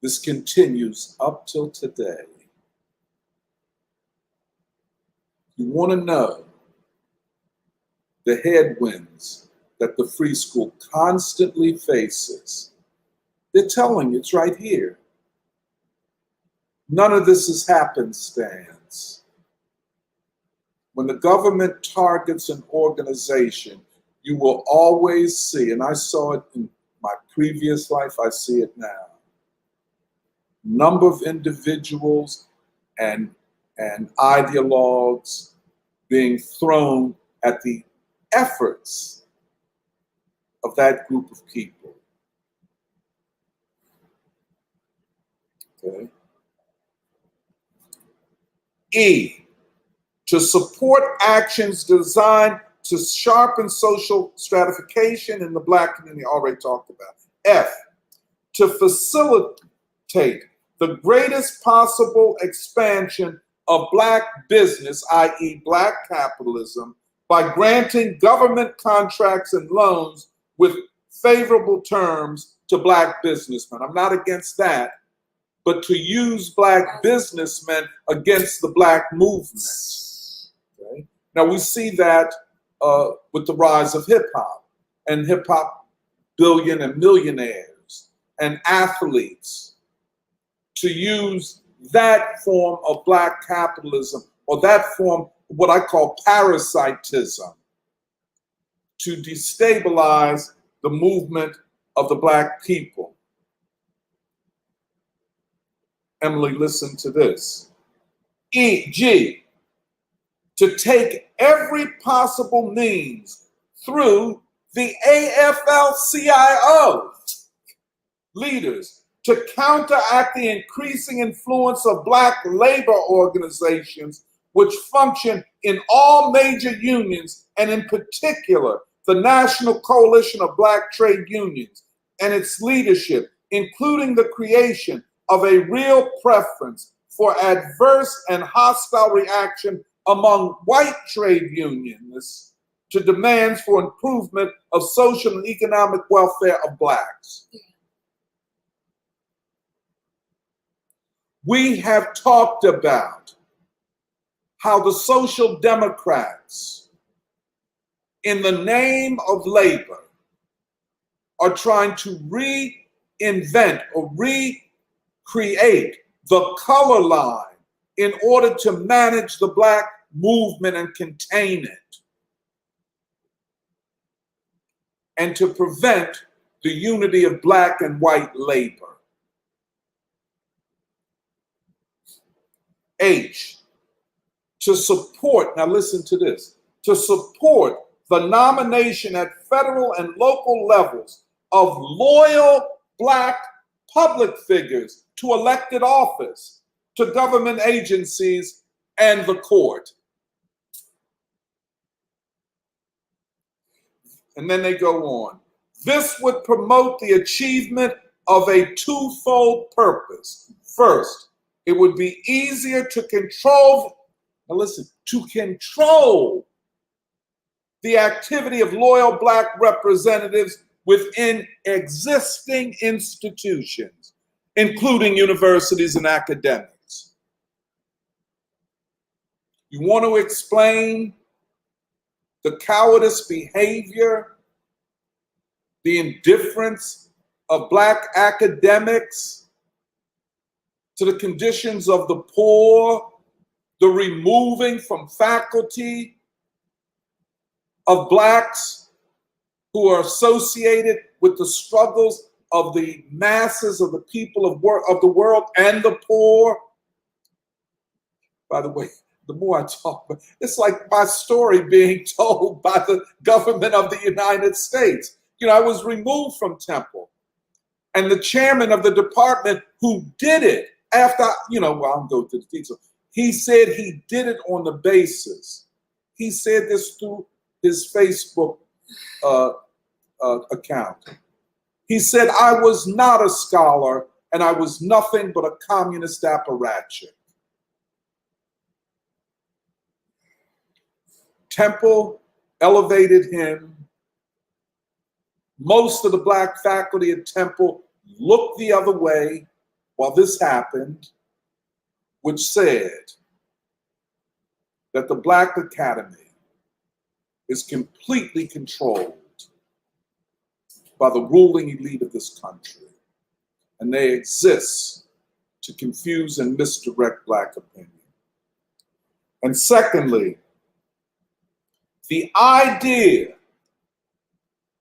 This continues up till today. You want to know the headwinds that the free school constantly faces. They're telling you it's right here. None of this is happenstance. When the government targets an organization, you will always see, and I saw it in my previous life, I see it now, number of individuals and ideologues being thrown at the efforts of that group of people. Okay. E, to support actions designed to sharpen social stratification in the Black community, already talked about. F, to facilitate the greatest possible expansion of Black business, i.e. Black capitalism, by granting government contracts and loans with favorable terms to Black businessmen. I'm not against that, but to use Black businessmen against the Black movement. Okay? Now we see that with the rise of hip hop and hip hop billion and millionaires and athletes, to use that form of Black capitalism, or that form, what I call parasitism, to destabilize the movement of the Black people. Emily, listen to this. G, to take every possible means through the AFL-CIO leaders to counteract the increasing influence of Black labor organizations which function in all major unions, and in particular, the National Coalition of Black Trade Unions and its leadership, including the creation of a real preference for adverse and hostile reaction among white trade unionists to demands for improvement of social and economic welfare of blacks. We have talked about how the social democrats, in the name of labor, are trying to reinvent or recreate the color line in order to manage the black movement and contain it, and to prevent the unity of black and white labor. H, to support, now listen to this, to support the nomination at federal and local levels of loyal black public figures to elected office, to government agencies and the court. And then they go on. This would promote the achievement of a twofold purpose. First, it would be easier to control, now listen, to control the activity of loyal black representatives within existing institutions, including universities and academics. You want to explain the cowardice behavior, the indifference of black academics to the conditions of the poor, the removing from faculty of blacks who are associated with the struggles of the masses of the people of the world and the poor. By the way, the more I talk, it's like my story being told by the government of the United States. You know, I was removed from Temple, and the chairman of the department who did it after, you know, well, I'll go to the details. He said he did it on the basis. He said this through his Facebook account. He said, I was not a scholar and I was nothing but a communist apparatchik. Temple elevated him. Most of the black faculty at Temple looked the other way while this happened, which said that the Black Academy is completely controlled by the ruling elite of this country, and they exist to confuse and misdirect black opinion. And secondly, the idea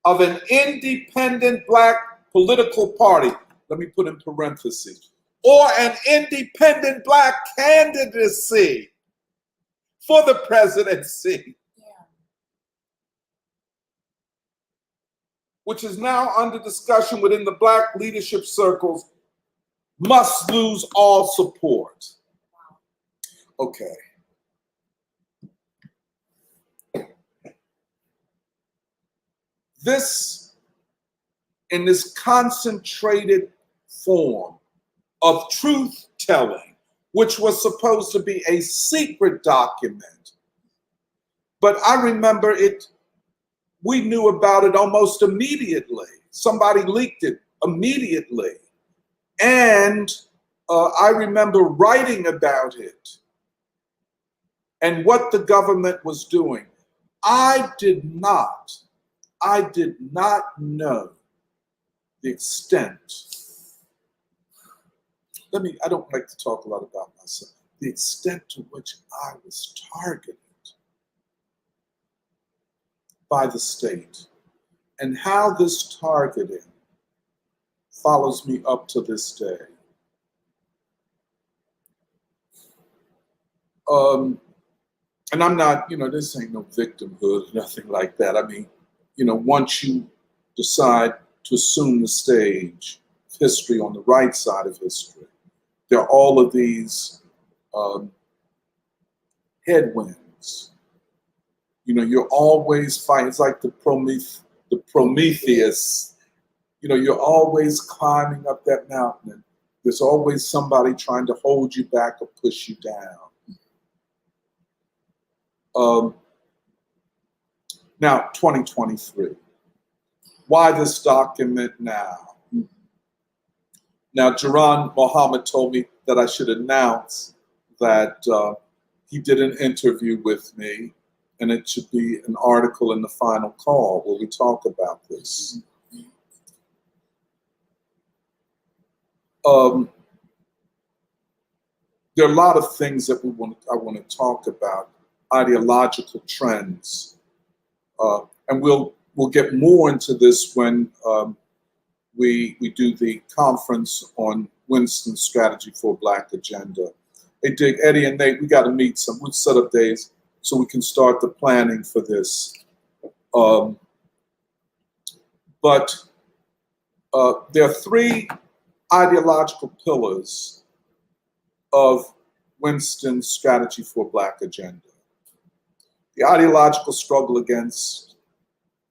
of an independent black political party, let me put in parentheses, or an independent black candidacy for the presidency, which is now under discussion within the black leadership circles, must lose all support. Okay. This, in this concentrated form of truth-telling, which was supposed to be a secret document, but I remember it, we knew about it almost immediately. Somebody leaked it immediately. And I remember writing about it and what the government was doing. I did not know the extent. I don't like to talk a lot about myself. The extent to which I was targeted by the state, and how this targeting follows me up to this day. And I'm not, this ain't no victimhood, nothing like that. I mean, once you decide to assume the stage of history on the right side of history, there are all of these headwinds. You're always fighting. It's like the Prometheus. You're always climbing up that mountain. And there's always somebody trying to hold you back or push you down. Um, Now, 2023. Why this document now? Now, Jaron Mohammed told me that I should announce that he did an interview with me, and it should be an article in the final call where we talk about this. There are a lot of things that I want to talk about, ideological trends, and we'll get more into this when we do the conference on Winston's strategy for a Black agenda. Hey, Dick, Eddie, and Nate, we got to meet some. We'll set up days so we can start the planning for this. But there are three ideological pillars of Winston's strategy for a Black agenda. The ideological struggle against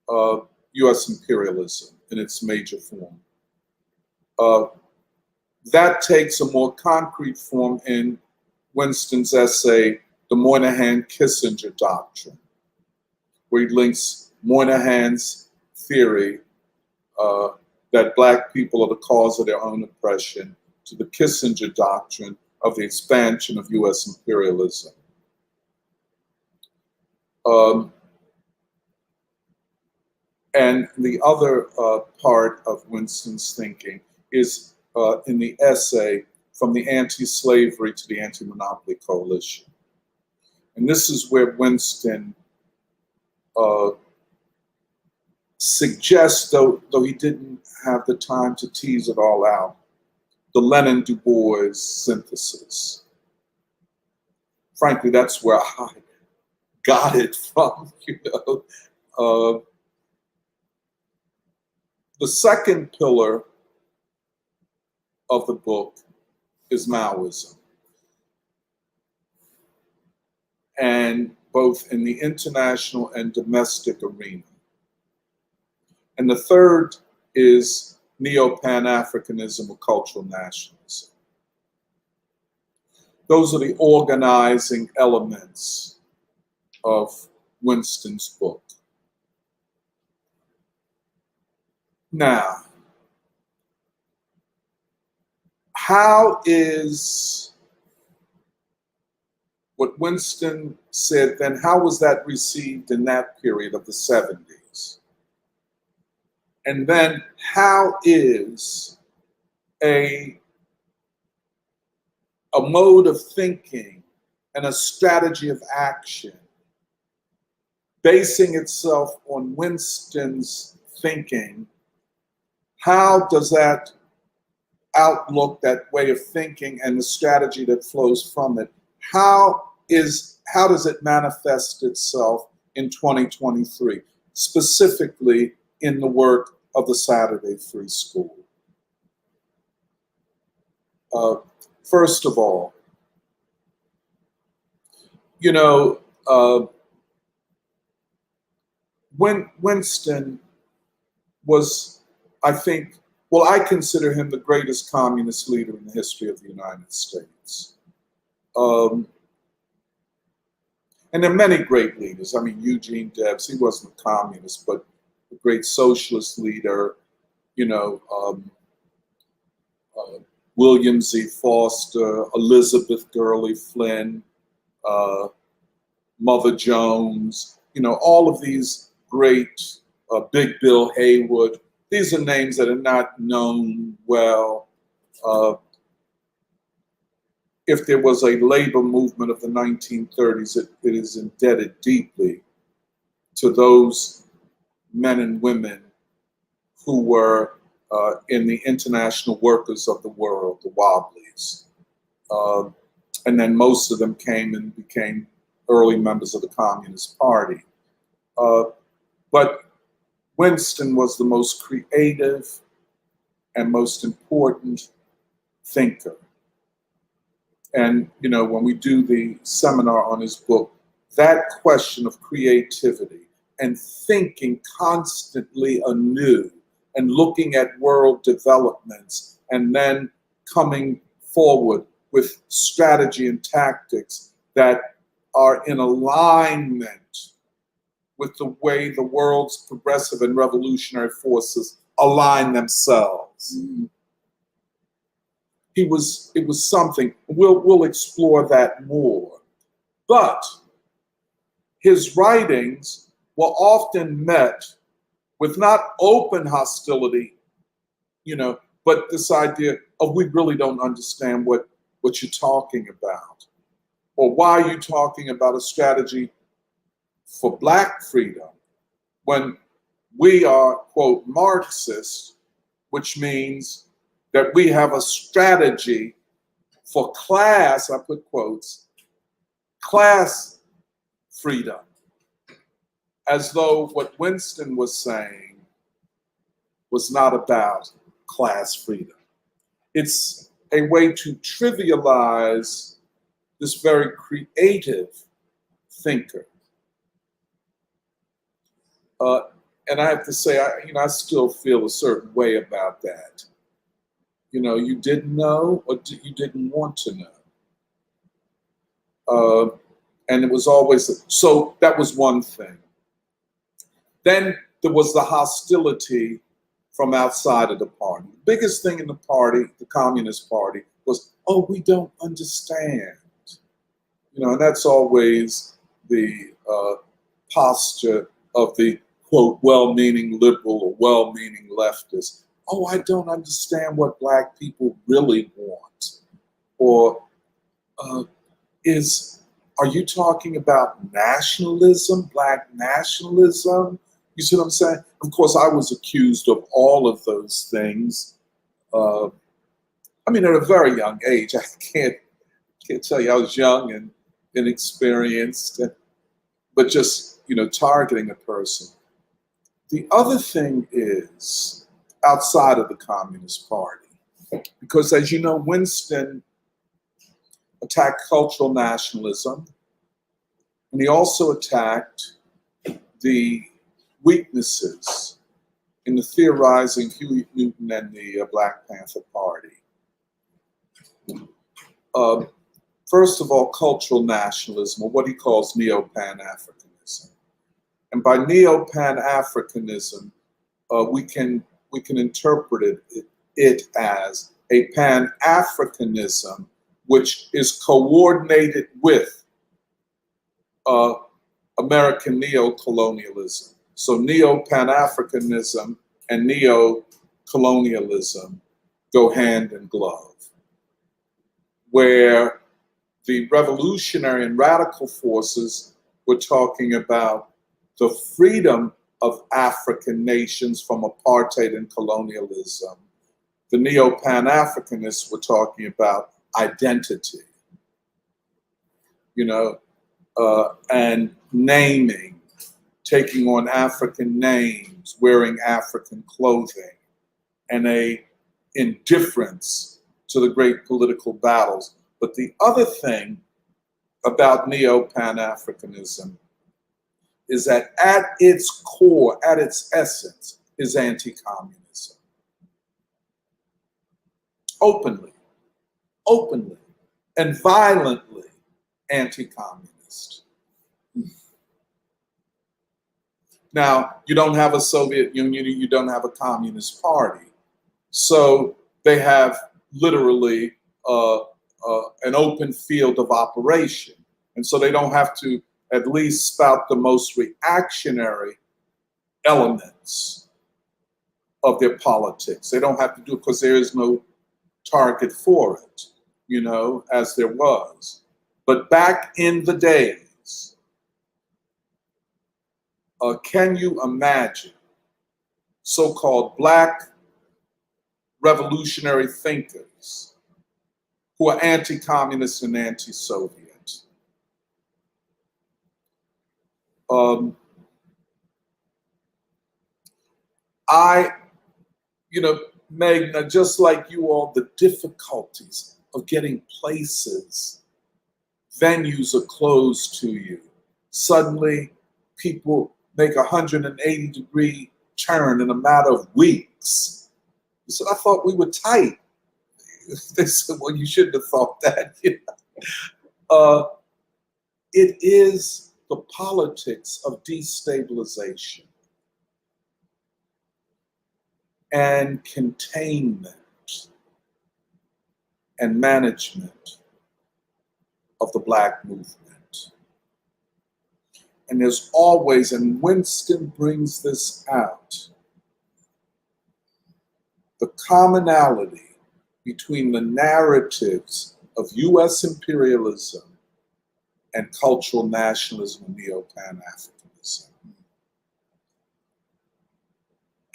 U.S. imperialism in its major form. That takes a more concrete form in Winston's essay, The Moynihan-Kissinger Doctrine, where he links Moynihan's theory that Black people are the cause of their own oppression to the Kissinger Doctrine of the expansion of U.S. imperialism. And the other part of Winston's thinking is in the essay, From the Anti-Slavery to the Anti-Monopoly Coalition. And this is where Winston suggests, though he didn't have the time to tease it all out, the Lenin-Du Bois synthesis. Frankly, that's where I got it from, you know. The second pillar of the book is Maoism. And both in the international and domestic arena. And the third is neo-Pan-Africanism or cultural nationalism. Those are the organizing elements of Winston's book. Now, how is what Winston said then, how was that received in that period of the 70s? And then how is a mode of thinking and a strategy of action basing itself on Winston's thinking, how does that outlook, that way of thinking and the strategy that flows from it, how does it manifest itself in 2023, specifically in the work of the Saturday Free School? First of all, you know, when Winston was, I think, well, I consider him the greatest communist leader in the history of the United States. And there are many great leaders. I mean, Eugene Debs, he wasn't a communist, but a great socialist leader, you know, William Z. Foster, Elizabeth Gurley Flynn, Mother Jones, you know, all of these great, Big Bill Haywood. These are names that are not known well. If there was a labor movement of the 1930s, it is indebted deeply to those men and women who were in the international workers of the world, the Wobblies. And then most of them came and became early members of the Communist Party. But Winston was the most creative and most important thinker. And, you know, when we do the seminar on his book, that question of creativity and thinking constantly anew and looking at world developments and then coming forward with strategy and tactics that are in alignment with the way the world's progressive and revolutionary forces align themselves. It was something. We'll explore that more. But his writings were often met with not open hostility, but this idea of we really don't understand what you're talking about. Or why are you talking about a strategy for Black freedom when we are, quote, Marxist, which means that we have a strategy for class, I put quotes, class freedom, as though what Winston was saying was not about class freedom. It's a way to trivialize this very creative thinker. And I have to say, I still feel a certain way about that. You didn't know or you didn't want to know. And it was always, so that was one thing. Then there was the hostility from outside of the party. The biggest thing in the party, the Communist Party, was, oh, we don't understand. And that's always the posture of the, quote, well-meaning liberal or well-meaning leftist. Oh, I don't understand what Black people really want. Or are you talking about nationalism, Black nationalism? You see what I'm saying? Of course, I was accused of all of those things. At a very young age. I can't tell you I was young and inexperienced, but just, targeting a person. The other thing is outside of the Communist Party, because as you know, Winston attacked cultural nationalism, and he also attacked the weaknesses in the theorizing Huey Newton and the Black Panther Party. First of all, cultural nationalism, or what he calls neo-Pan-Africanism. And by neo-Pan-Africanism, we can interpret it as a Pan-Africanism which is coordinated with American neo-colonialism. So neo-Pan-Africanism and neo-colonialism go hand in glove, where the revolutionary and radical forces were talking about the freedom of African nations from apartheid and colonialism. The neo-Pan-Africanists were talking about identity, and naming, taking on African names, wearing African clothing, and a indifference to the great political battles. But the other thing about neo-Pan-Africanism is that at its core, at its essence, is anti-communism. Openly, and violently anti-communist. Now, you don't have a Soviet Union, you don't have a Communist Party. So they have literally an open field of operation. And so they don't have to at least spout the most reactionary elements of their politics. They don't have to do it because there is no target for it, as there was. But back in the days, can you imagine so-called Black revolutionary thinkers who are anti-communist and anti-Soviet? Magna, just like you all, the difficulties of getting places, venues are closed to you. Suddenly, people make a 180-degree turn in a matter of weeks. He said, I thought we were tight. They said, well, you shouldn't have thought that. it is the politics of destabilization and containment and management of the Black movement. And there's always, and Winston brings this out, the commonality between the narratives of US imperialism and cultural nationalism and neo-Pan-Africanism.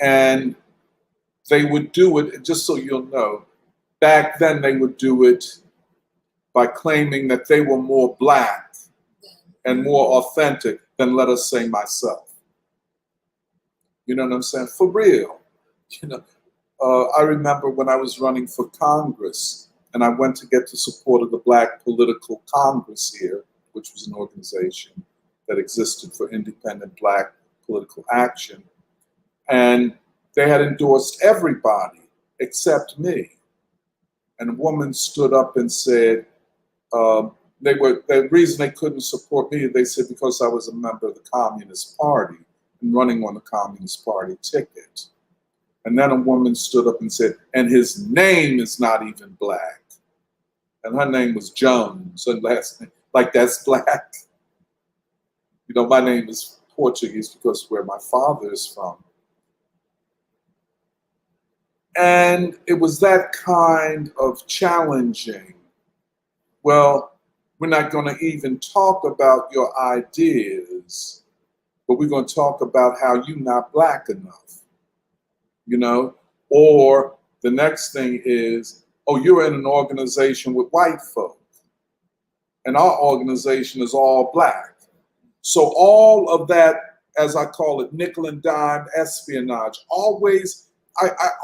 And they would do it, just so you'll know, back then they would do it by claiming that they were more Black and more authentic than, let us say, myself. You know what I'm saying? For real. You know, I remember when I was running for Congress and I went to get the support of the Black Political Congress here, which was an organization that existed for independent Black political action. And they had endorsed everybody except me. And a woman stood up and said, the reason they couldn't support me, they said, because I was a member of the Communist Party and running on the Communist Party ticket. And then a woman stood up and said, and his name is not even Black. And her name was Jones, and last name, like that's Black. You know, my name is Portuguese because where my father is from. And it was that kind of challenging. Well, we're not going to even talk about your ideas, but we're going to talk about how you're not Black enough, you know? Or the next thing is, oh, you're in an organization with white folk, and our organization is all Black. So all of that, as I call it, nickel and dime espionage, I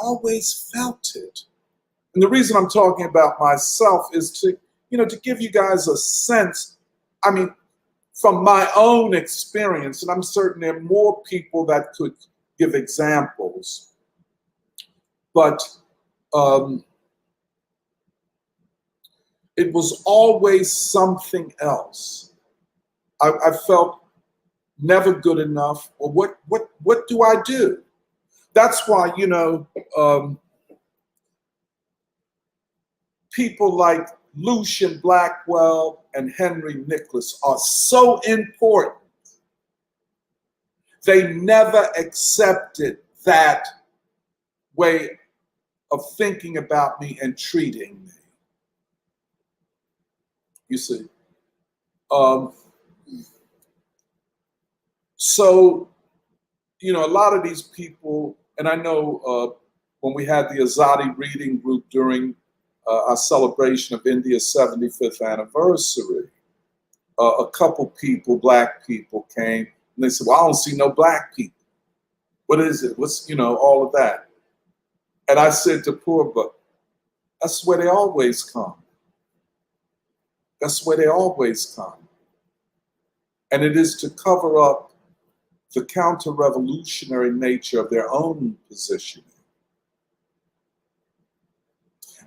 always felt it. And the reason I'm talking about myself is to give you guys a sense, I mean, from my own experience, and I'm certain there are more people that could give examples, but it was always something else. I felt never good enough, or what do I do? That's why, people like Lucian Blackwell and Henry Nicholas are so important. They never accepted that way of thinking about me and treating me. You see? So, a lot of these people, and I know when we had the Azadi reading group during our celebration of India's 75th anniversary, a couple people, Black people, came and they said, well, I don't see no Black people. What is it? What's, all of that. And I said to Purba, that's where they always come. That's where they always come. And it is to cover up the counter-revolutionary nature of their own positioning.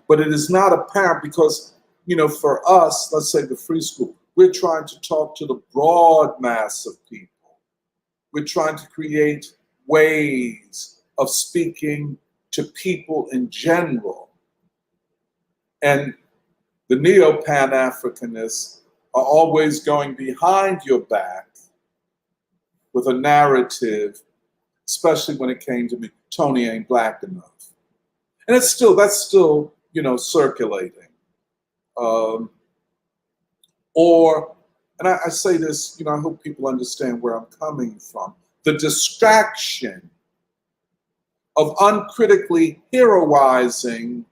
But it is not apparent because, for us, let's say the Free School, we're trying to talk to the broad mass of people. We're trying to create ways of speaking to people in general. And the neo-Pan-Africanists are always going behind your back with a narrative, especially when it came to me, Tony ain't Black enough. And that's still, circulating. And I say this, I hope people understand where I'm coming from. The distraction of uncritically heroizing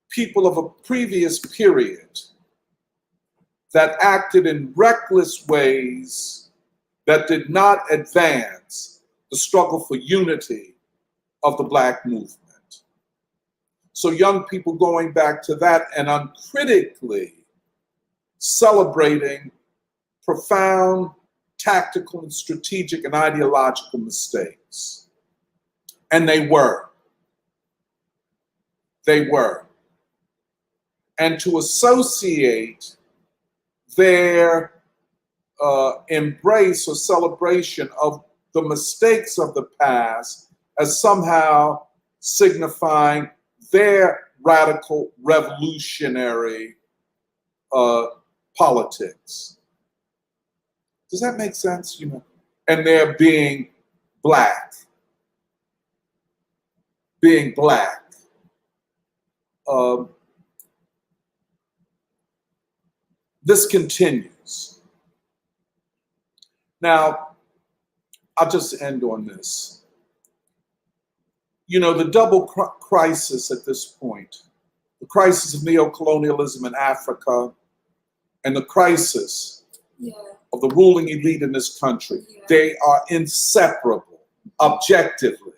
people of a previous period that acted in reckless ways that did not advance the struggle for unity of the Black movement. So young people going back to that and uncritically celebrating profound tactical and strategic and ideological mistakes. And they were. They were. And to associate their embrace or celebration of the mistakes of the past as somehow signifying their radical revolutionary politics. Does that make sense? You know, and they're being black. This continues. Now, I'll just end on this. You know, the double crisis at this point, the crisis of neocolonialism in Africa and the crisis of the ruling elite in this country, they are inseparable, objectively.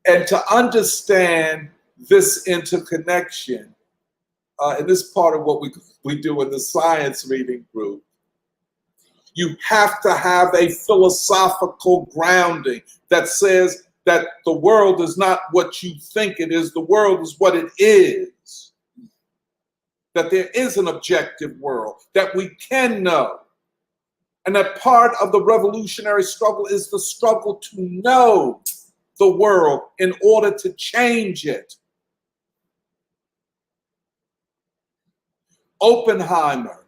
And to understand this interconnection, and this is part of what we do in the science reading group, you have to have a philosophical grounding that says that the world is not what you think it is, the world is what it is. That there is an objective world that we can know. And that part of the revolutionary struggle is the struggle to know the world in order to change it. Oppenheimer,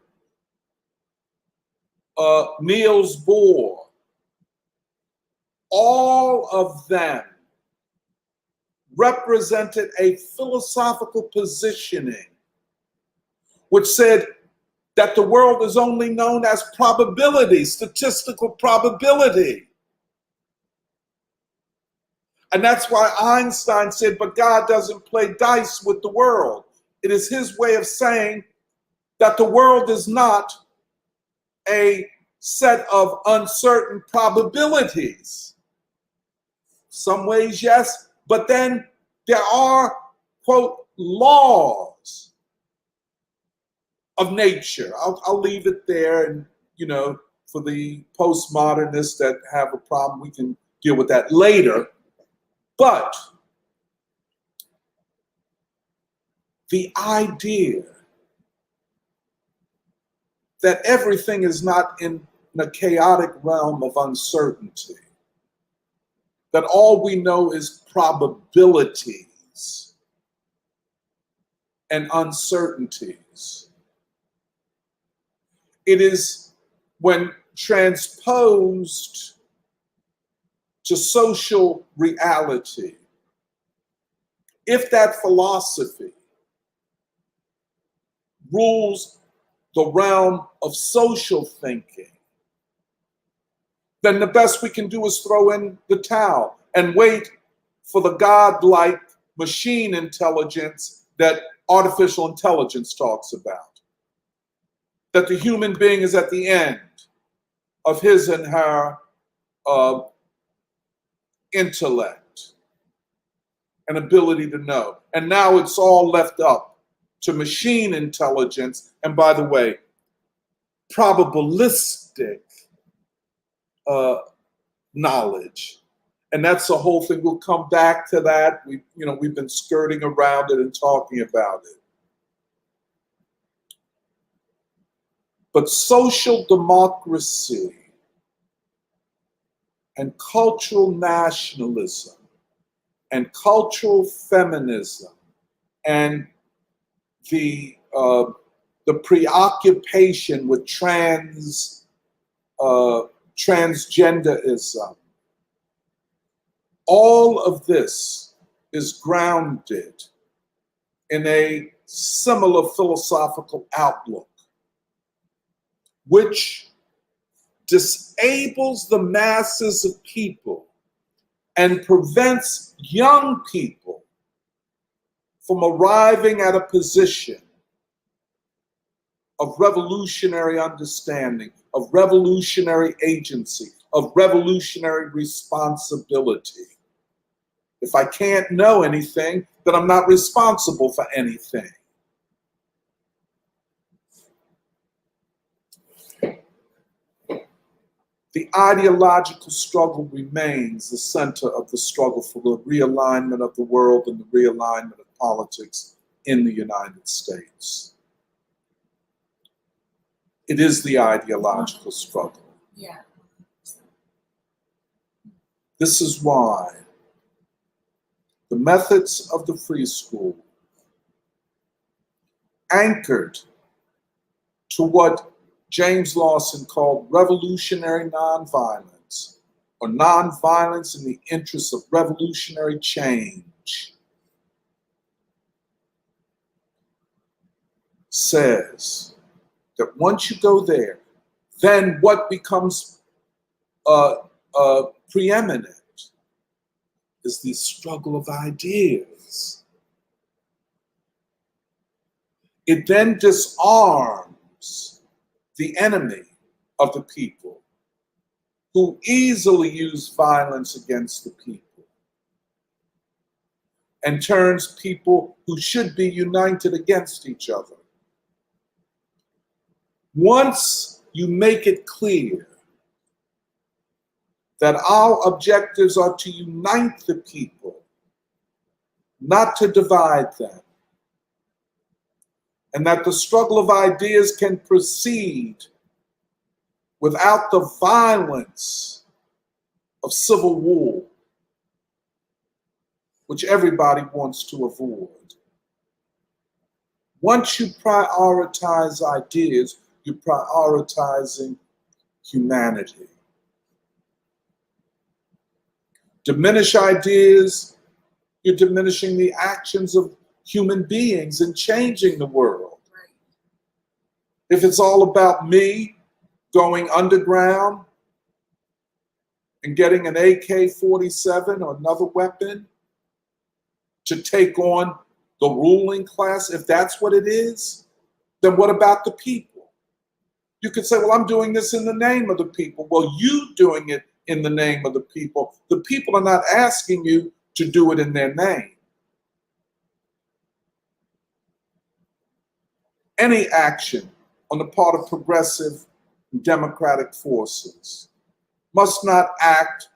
Niels Bohr, all of them represented a philosophical positioning which said that the world is only known as probability, statistical probability. And that's why Einstein said, but God doesn't play dice with the world. It is his way of saying that the world is not a set of uncertain probabilities. Some ways, yes, but then there are, quote, laws of nature. I'll leave it there, and, you know, for the postmodernists that have a problem, we can deal with that later. But the idea that everything is not in a chaotic realm of uncertainty, that all we know is probabilities and uncertainties. It is, when transposed to social reality, if that philosophy rules the realm of social thinking, then the best we can do is throw in the towel and wait for the godlike machine intelligence that artificial intelligence talks about. That the human being is at the end of his and her intellect and ability to know. And now it's all left up to machine intelligence, and by the way, probabilistic knowledge. And that's the whole thing. We'll come back to that. We've been skirting around it and talking about it. But social democracy and cultural nationalism and cultural feminism and the preoccupation with transgenderism, all of this is grounded in a similar philosophical outlook, which disables the masses of people and prevents young people from arriving at a position of revolutionary understanding, of revolutionary agency, of revolutionary responsibility. If I can't know anything, then I'm not responsible for anything. The ideological struggle remains the center of the struggle for the realignment of the world and the realignment of politics in the United States. It is the ideological struggle. Yeah. This is why the methods of the free school, anchored to what James Lawson called revolutionary nonviolence, or nonviolence in the interest of revolutionary change, says that once you go there, then what becomes preeminent is the struggle of ideas. It then disarms the enemy of the people, who easily use violence against the people, and turns people who should be united against each other. Once you make it clear that our objectives are to unite the people, not to divide them, and that the struggle of ideas can proceed without the violence of civil war, which everybody wants to avoid. Once you prioritize ideas, you're prioritizing humanity. Diminish ideas, you're diminishing the actions of human beings in changing the world. If it's all about me going underground and getting an AK-47 or another weapon to take on the ruling class, if that's what it is, then what about the people? You could say, well, I'm doing this in the name of the people. Well, you doing it in the name of the people. The people are not asking you to do it in their name. Any action on the part of progressive and democratic forces must not act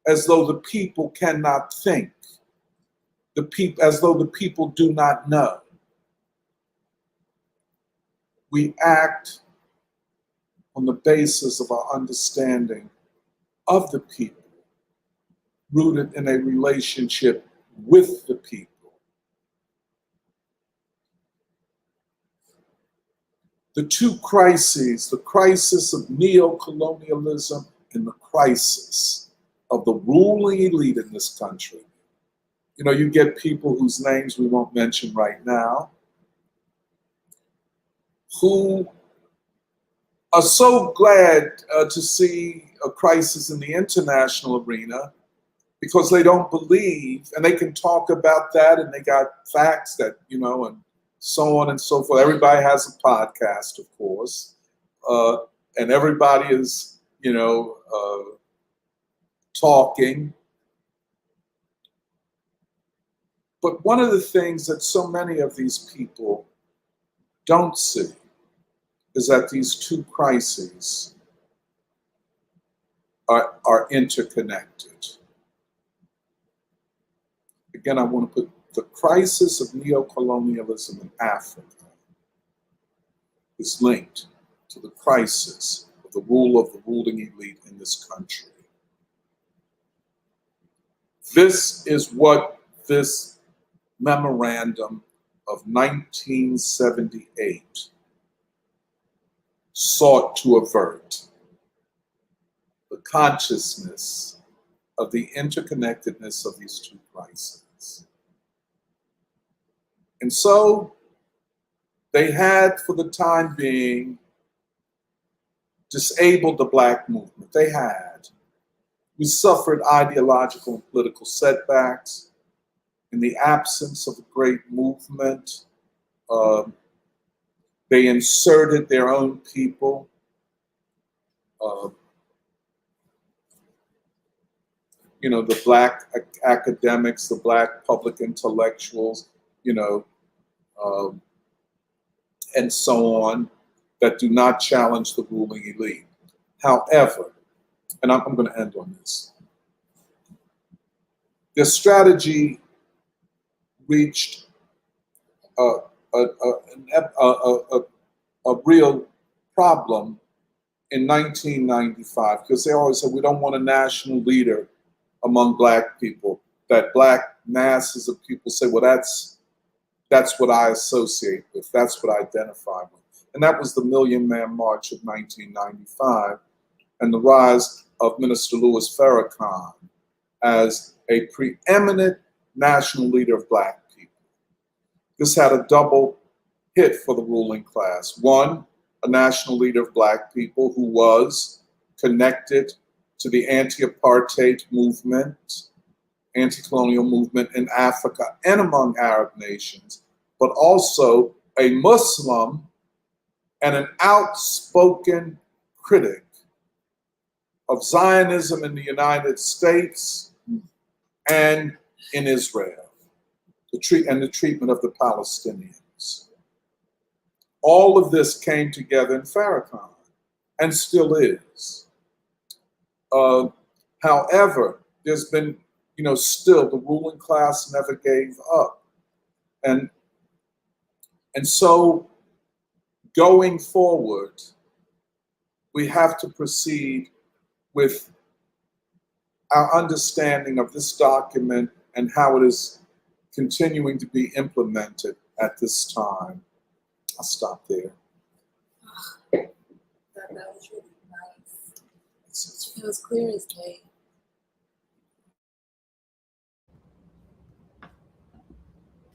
as though the people cannot think, as though the people do not know. We act on the basis of our understanding of the people, rooted in a relationship with the people. The two crises, the crisis of neo-colonialism and the crisis of the ruling elite in this country. You know, you get people whose names we won't mention right now, who are so glad to see a crisis in the international arena because they don't believe, and they can talk about that, and they got facts that, you know, and so on and so forth. Everybody has a podcast, of course, and everybody is, you know, talking. But one of the things that so many of these people don't see is that these two crises are interconnected. Again, I want to put the crisis of neo-colonialism in Africa is linked to the crisis of the rule of the ruling elite in this country. This is what this memorandum of 1978 sought to avert: the consciousness of the interconnectedness of these two crises. And so they had, for the time being, disabled the Black movement. They had. We suffered ideological and political setbacks in the absence of a great movement. They inserted their own people. You know, the Black academics, the Black public intellectuals, you know, and so on, that do not challenge the ruling elite. However, and I'm going to end on this, their strategy reached a, a, a real problem in 1995, because they always said we don't want a national leader among Black people. That Black masses of people say, well, that's what I associate with. That's what I identify with. And that was the Million Man March of 1995 and the rise of Minister Louis Farrakhan as a preeminent national leader of Black people. This had a double hit for the ruling class. One, a national leader of Black people who was connected to the anti-apartheid movement, anti-colonial movement in Africa and among Arab nations, but also a Muslim and an outspoken critic of Zionism in the United States and in Israel, the treatment of the Palestinians. All of this came together in Farrakhan and still is. However, there's been, still the ruling class never gave up. And so going forward, we have to proceed with our understanding of this document and how it is continuing to be implemented at this time. I'll stop there. That was really nice. It was clear as day.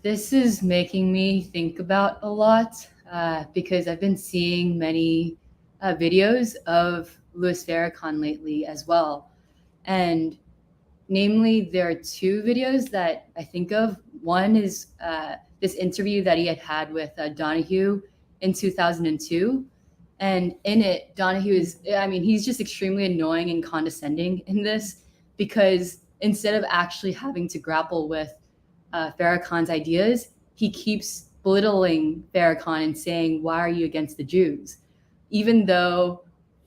This is making me think about a lot because I've been seeing many videos of Louis Farrakhan lately as well. And namely, there are two videos that I think of. One is this interview that he had with Donahue in 2002. And in it, Donahue he's just extremely annoying and condescending in this, because instead of actually having to grapple with Farrakhan's ideas, he keeps belittling Farrakhan and saying, why are you against the Jews? Even though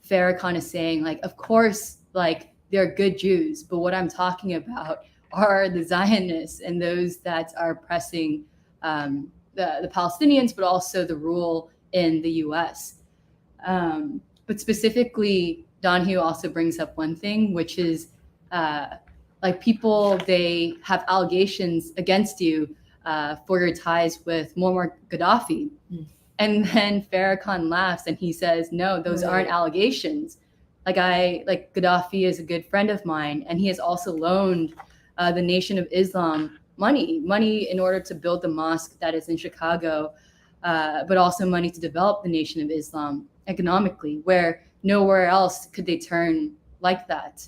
Farrakhan is saying, like, of course, like, they're good Jews, but what I'm talking about are the Zionists and those that are oppressing the Palestinians, but also the rule in the US. But specifically, Donahue also brings up one thing, which is like people, they have allegations against you for your ties with Muammar Gaddafi. And then Farrakhan laughs and he says, no, those aren't allegations. Like Gaddafi is a good friend of mine, and he has also loaned the Nation of Islam money in order to build the mosque that is in Chicago, but also money to develop the Nation of Islam economically, where nowhere else could they turn like that.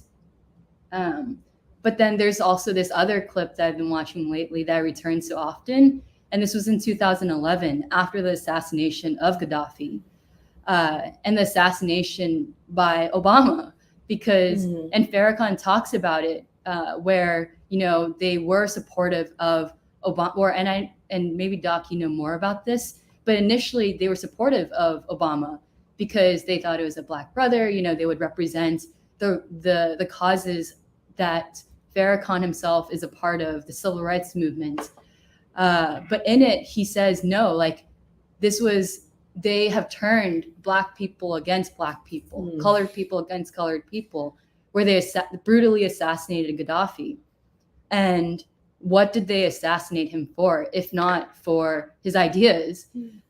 But then there's also this other clip that I've been watching lately that returns so often, and this was in 2011 after the assassination of Gaddafi. And the assassination by Obama, because and Farrakhan talks about it, where they were supportive of Obama, and maybe Doc, you know more about this, but initially they were supportive of Obama because they thought it was a Black brother. They would represent the causes that Farrakhan himself is a part of, the civil rights movement. But in it, he says no, like they have turned Black people against Black people, colored people against colored people, where they brutally assassinated Gaddafi. And what did they assassinate him for, if not for his ideas?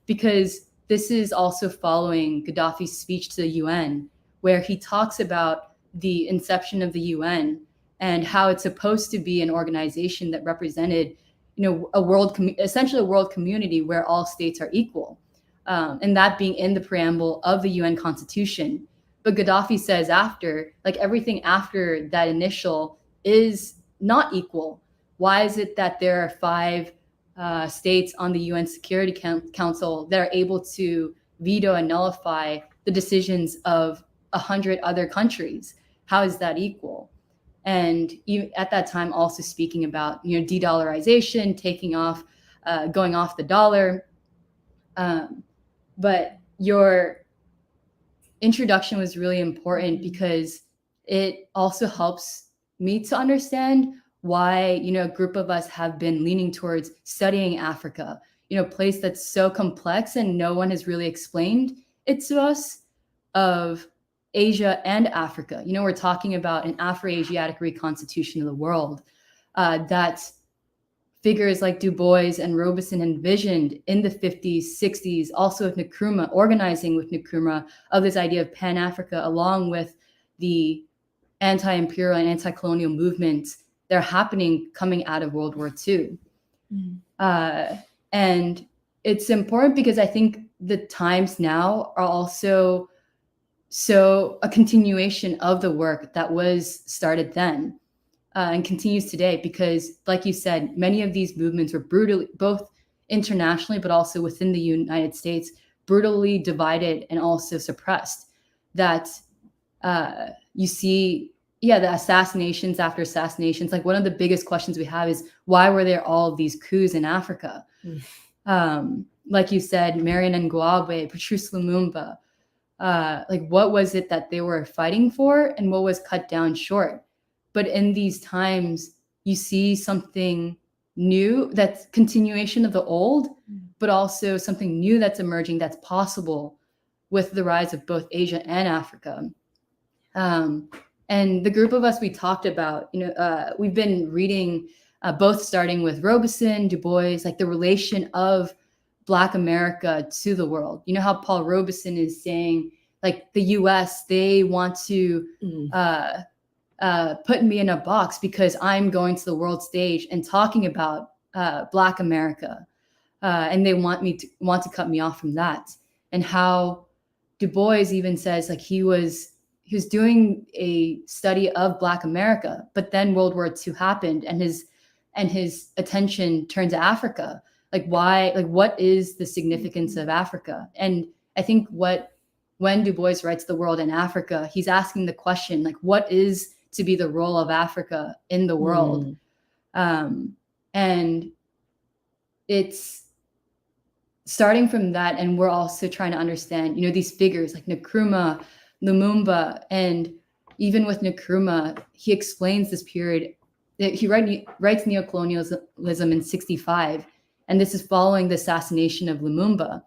Because this is also following Gaddafi's speech to the UN, where he talks about the inception of the UN and how it's supposed to be an organization that represented, essentially a world community where all states are equal. And that being in the preamble of the UN Constitution. But Gaddafi says everything after that initial is not equal. Why is it that there are 5 states on the UN Security Council that are able to veto and nullify the decisions of 100 other countries? How is that equal? And even at that time, also speaking about de-dollarization, going off the dollar. But your introduction was really important because it also helps me to understand why, a group of us have been leaning towards studying Africa, place that's so complex and no one has really explained it to us, of Asia and Africa. We're talking about an Afro-Asiatic reconstitution of the world that figures like Du Bois and Robeson envisioned in the 50s, 60s, also with Nkrumah, organizing with Nkrumah, of this idea of Pan-Africa, along with the anti-imperial and anti-colonial movements that are happening coming out of World War II. And it's important because I think the times now are also a continuation of the work that was started then and continues today, because like you said, many of these movements were brutally, both internationally but also within the United States, brutally divided and also suppressed. That you see, the assassinations after assassinations. Like, one of the biggest questions we have is, why were there all of these coups in Africa? Like you said, Marion Ngouabe, Patrice Lumumba, like, what was it that they were fighting for and what was cut down short? But in these times, you see something new, that's continuation of the old, but also something new that's emerging, that's possible with the rise of both Asia and Africa. And the group of us we talked about, we've been reading, both starting with Robeson, Du Bois, like the relation of Black America to the world. You know how Paul Robeson is saying, like, the US, they want to put me in a box because I'm going to the world stage and talking about Black America. And they want to cut me off from that. And how Du Bois even says, like, he was doing a study of Black America, but then World War II happened and his attention turned to Africa. Like, why? Like, what is the significance of Africa? And I think when Du Bois writes The World in Africa, he's asking the question, like, what is to be the role of Africa in the world? And it's starting from that, and we're also trying to understand, these figures like Nkrumah, Lumumba, and even with Nkrumah, he explains this period. He writes Neocolonialism in 65, and this is following the assassination of Lumumba,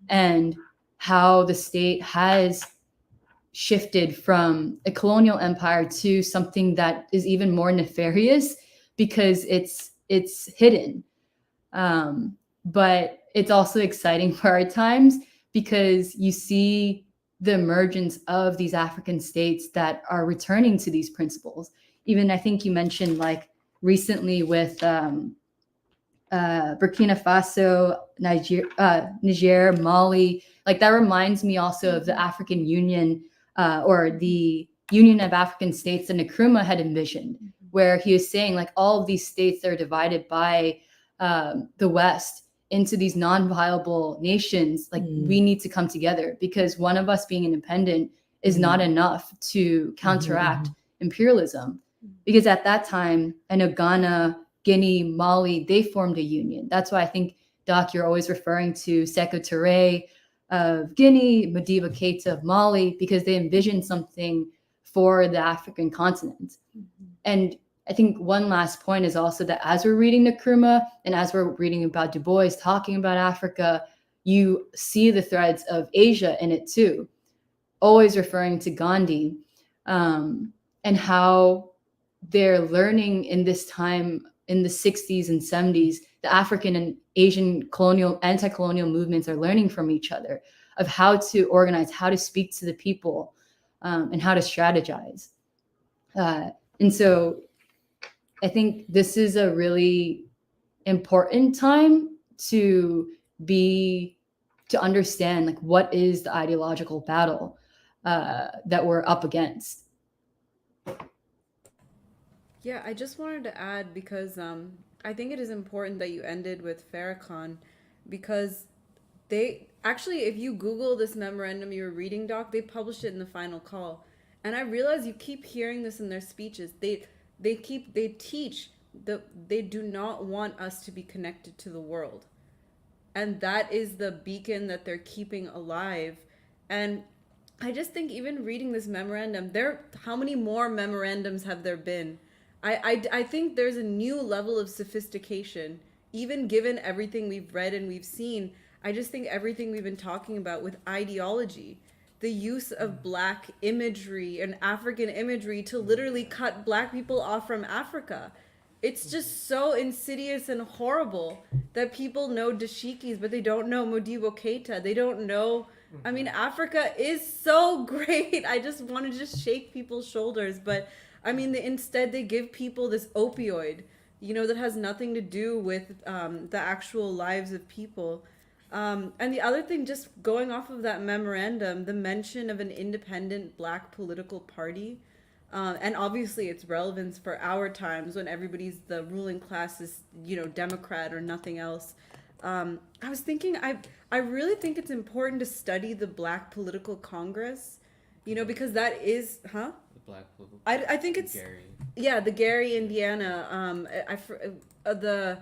and how the state has shifted from a colonial empire to something that is even more nefarious because it's hidden. But it's also exciting for our times because you see the emergence of these African states that are returning to these principles. Even I think you mentioned, like, recently with Burkina Faso, Niger, Mali. Like, that reminds me also of the African Union, or the Union of African States that Nkrumah had envisioned, where he was saying, like, all of these states that are divided by the West into these non-viable nations, like, we need to come together because one of us being independent is not enough to counteract imperialism. Because at that time, I know Ghana, Guinea, Mali, they formed a union. That's why I think, Doc, you're always referring to Sekou Touré of Guinea, Madiba Keita of Mali, because they envisioned something for the African continent. And I think one last point is also that as we're reading Nkrumah and as we're reading about Du Bois talking about Africa, you see the threads of Asia in it too, always referring to Gandhi, and how they're learning in this time in the 60s and 70s, the African and Asian anti-colonial movements are learning from each other of how to organize, how to speak to the people, and how to strategize. And so I think this is a really important time to understand, like, what is the ideological battle that we're up against. Yeah, I just wanted to add because I think it is important that you ended with Farrakhan, because they actually, if you Google this memorandum you were reading, Doc, they published it in the final call. And I realize you keep hearing this in their speeches. They teach that they do not want us to be connected to the world. And that is the beacon that they're keeping alive. And I just think even reading this memorandum, how many more memorandums have there been? I think there's a new level of sophistication even given everything we've read and we've seen, I just think everything we've been talking about with ideology, the use of black imagery and African imagery to literally cut black people off from Africa. It's just so insidious and horrible that people know dashikis, but they don't know Modibo Keita. They don't know. I mean, Africa is so great. I just want to just shake people's shoulders. But I mean, instead they give people this opioid, that has nothing to do with the actual lives of people. And the other thing, just going off of that memorandum, the mention of an independent black political party, and obviously its relevance for our times when everybody's the ruling class is, Democrat or nothing else. I was thinking, I really think it's important to study the Black Political Congress, because that is, The Black Political. I think it's Gary. yeah, the Gary, Indiana, the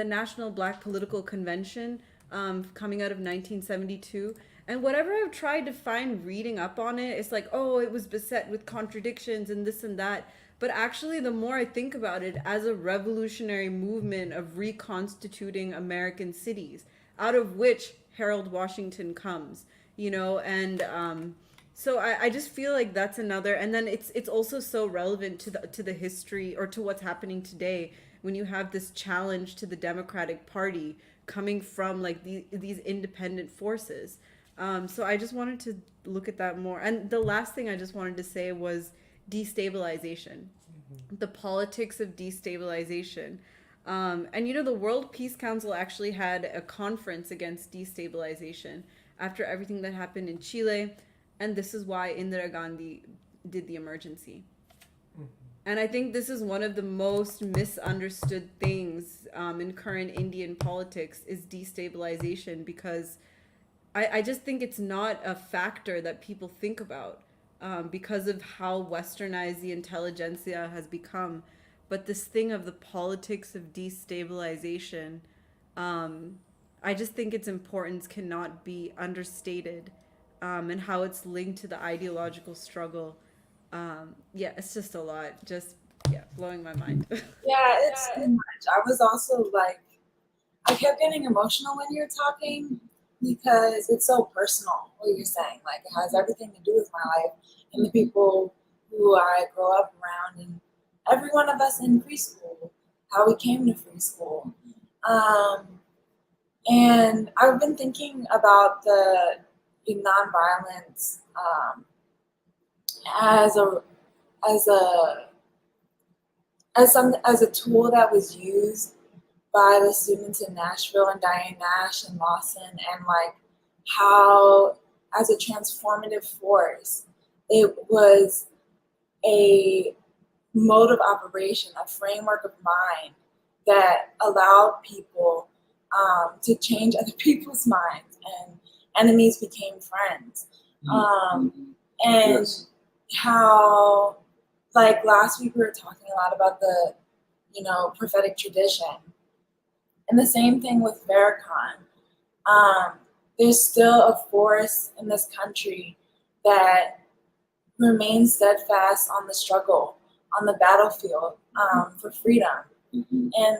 National Black Political Convention, coming out of 1972. And whatever I've tried to find reading up on it, it's like, oh, it was beset with contradictions and this and that. But actually, the more I think about it, as a revolutionary movement of reconstituting American cities, out of which Harold Washington comes, and so I just feel like that's another, and then it's also so relevant to the history, or to what's happening today, when you have this challenge to the Democratic Party coming from like these independent forces. So I just wanted to look at that more. And the last thing I just wanted to say was destabilization, the politics of destabilization. And the World Peace Council actually had a conference against destabilization after everything that happened in Chile. And this is why Indira Gandhi did the emergency. And I think this is one of the most misunderstood things in current Indian politics is destabilization, because I just think it's not a factor that people think about because of how westernized the intelligentsia has become. But this thing of the politics of destabilization, I just think its importance cannot be understated, and how it's linked to the ideological struggle. It's just a lot. Just, blowing my mind. Yeah, it's too much. I was also like, I kept getting emotional when you're talking because it's so personal what you're saying. Like, it has everything to do with my life and the people who I grow up around, and every one of us in preschool, how we came to free school. And I've been thinking about the nonviolence as a tool that was used by the students in Nashville and Diane Nash and Lawson, and like how as a transformative force it was a mode of operation, a framework of mind that allowed people to change other people's minds, and enemies became friends. And Yes. how, like last week we were talking a lot about the, prophetic tradition. And the same thing with Farrakhan. There's still a force in this country that remains steadfast on the struggle, on the battlefield for freedom. And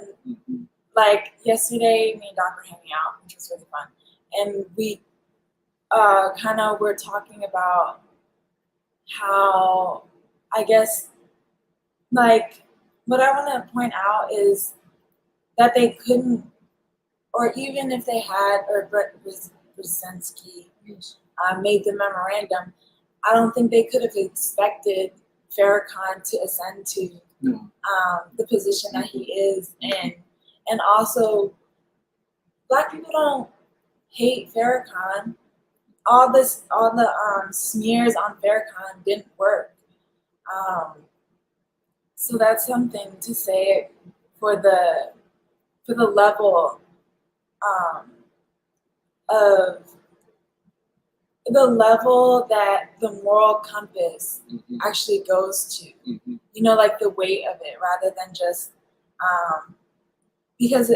like yesterday, me and Doc were hanging out, which was really fun. And we kind of were talking about how, I guess, like, what I want to point out is that they couldn't, or even if they had, or Brzezinski made the memorandum, I don't think they could have expected Farrakhan to ascend to the position that he is in. And also, Black people don't hate Farrakhan. All the smears on Farrakhan didn't work. So that's something to say for the level of the level that the moral compass actually goes to. Like the weight of it, rather than just because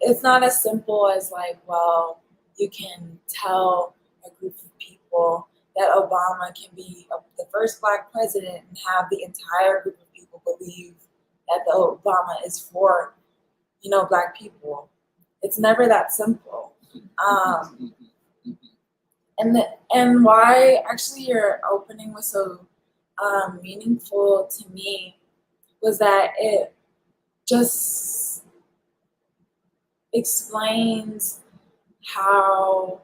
it's not as simple as like, well, you can tell a group of people that Obama can be the first Black president and have the entire group of people believe that the Obama is for, Black people. It's never that simple. And why actually your opening was so meaningful to me was that it just explains how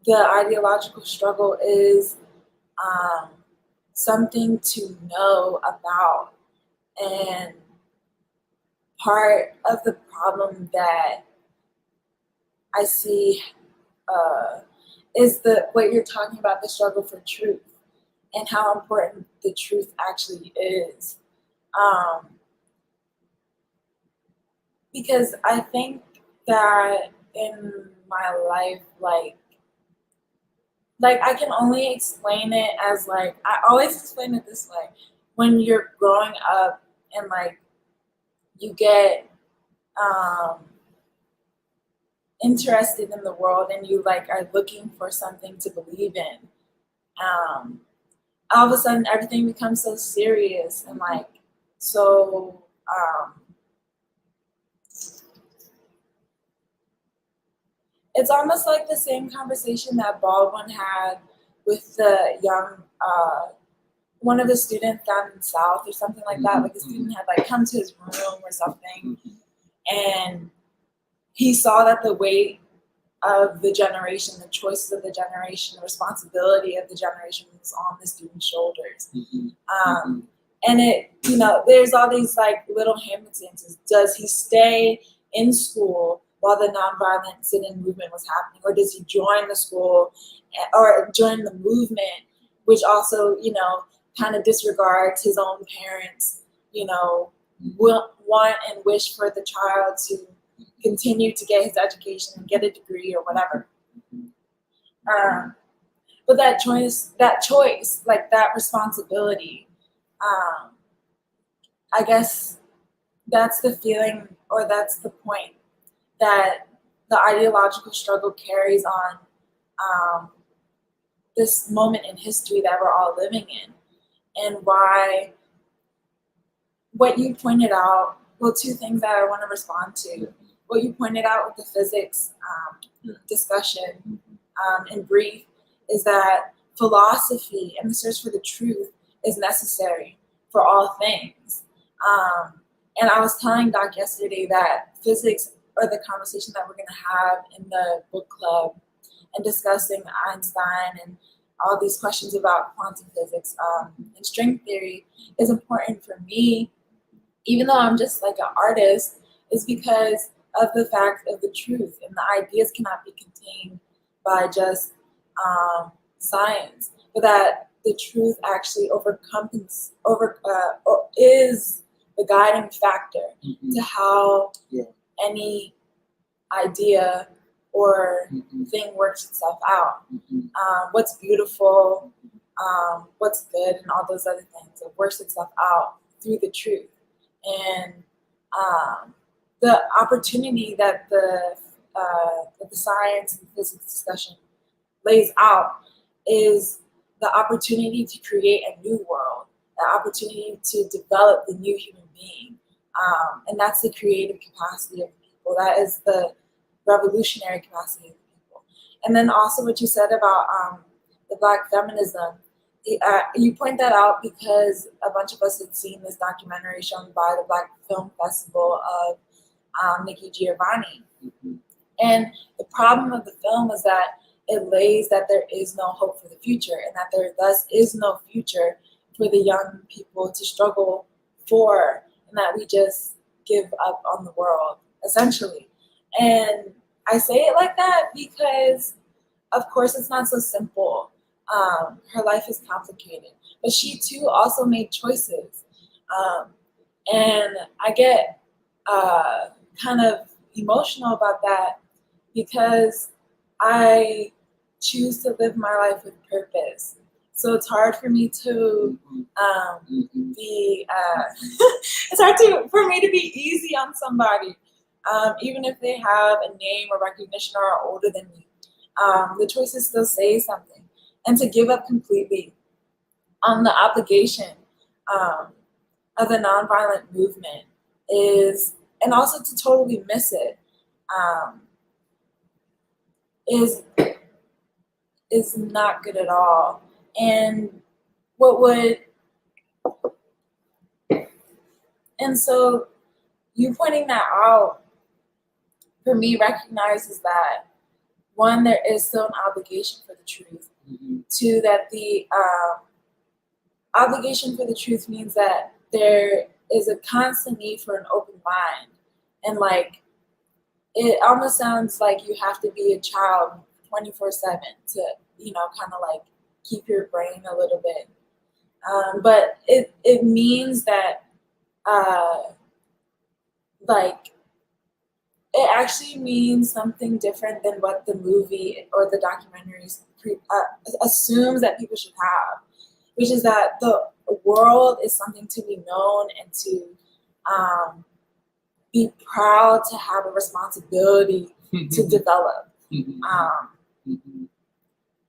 the ideological struggle is something to know about, and part of the problem that I see is what you're talking about, the struggle for truth, and how important the truth actually is. Because I think that in my life, like I can only explain it as I always explain it this way: when you're growing up and you get interested in the world and you are looking for something to believe in, all of a sudden everything becomes so serious and so it's almost like the same conversation that Baldwin had with the young one of the students down in the South or something like that. Like a student had come to his room or something, and he saw that the weight of the generation, the choices of the generation, the responsibility of the generation was on the student's shoulders. And it, there's all these little hesitances. Does he stay in school while the nonviolent sit-in movement was happening, or does he join the school or join the movement, which also, kind of disregards his own parents, will want and wish for the child to continue to get his education and get a degree or whatever. But that choice, that responsibility, I guess that's the feeling, or that's the point that the ideological struggle carries on this moment in history that we're all living in. And why, what you pointed out, well, two things that I want to respond to. What you pointed out with the physics discussion in brief is that philosophy and the search for the truth is necessary for all things. And I was telling Doc yesterday that physics, or the conversation that we're going to have in the book club and discussing Einstein and all these questions about quantum physics and string theory, is important for me, even though I'm just an artist, is because of the fact of the truth, and the ideas cannot be contained by just science, but that the truth actually is the guiding factor to how any idea or thing works itself out. What's beautiful, what's good, and all those other things. It works itself out through the truth. And the opportunity that the science and physics discussion lays out is the opportunity to create a new world, the opportunity to develop the new human being. And that's the creative capacity of the people. That is the revolutionary capacity of the people. And then also what you said about the Black feminism, you point that out because a bunch of us had seen this documentary shown by the Black Film Festival of Nikki Giovanni. And the problem of the film is that it lays that there is no hope for the future, and that there thus is no future for the young people to struggle for, and that we just give up on the world, essentially. And I say it like that because, of course, it's not so simple. Her life is complicated, but she too also made choices. And I get kind of emotional about that because I choose to live my life with purpose. So it's hard for me to be, it's hard for me to be easy on somebody, even if they have a name or recognition or are older than me. The choices still say something. And to give up completely on the obligation of the nonviolent movement is, and also to totally miss it, is not good at all. And what would, and so you pointing that out for me recognizes that, one, there is still an obligation for the truth. Two, that the obligation for the truth means that there is a constant need for an open mind. And like, it almost sounds like you have to be a child 24/7 to, kind of like keep your brain a little bit. But it means that, like, it actually means something different than what the movie or the documentaries assumes that people should have, which is that the world is something to be known and to be proud to have a responsibility to develop.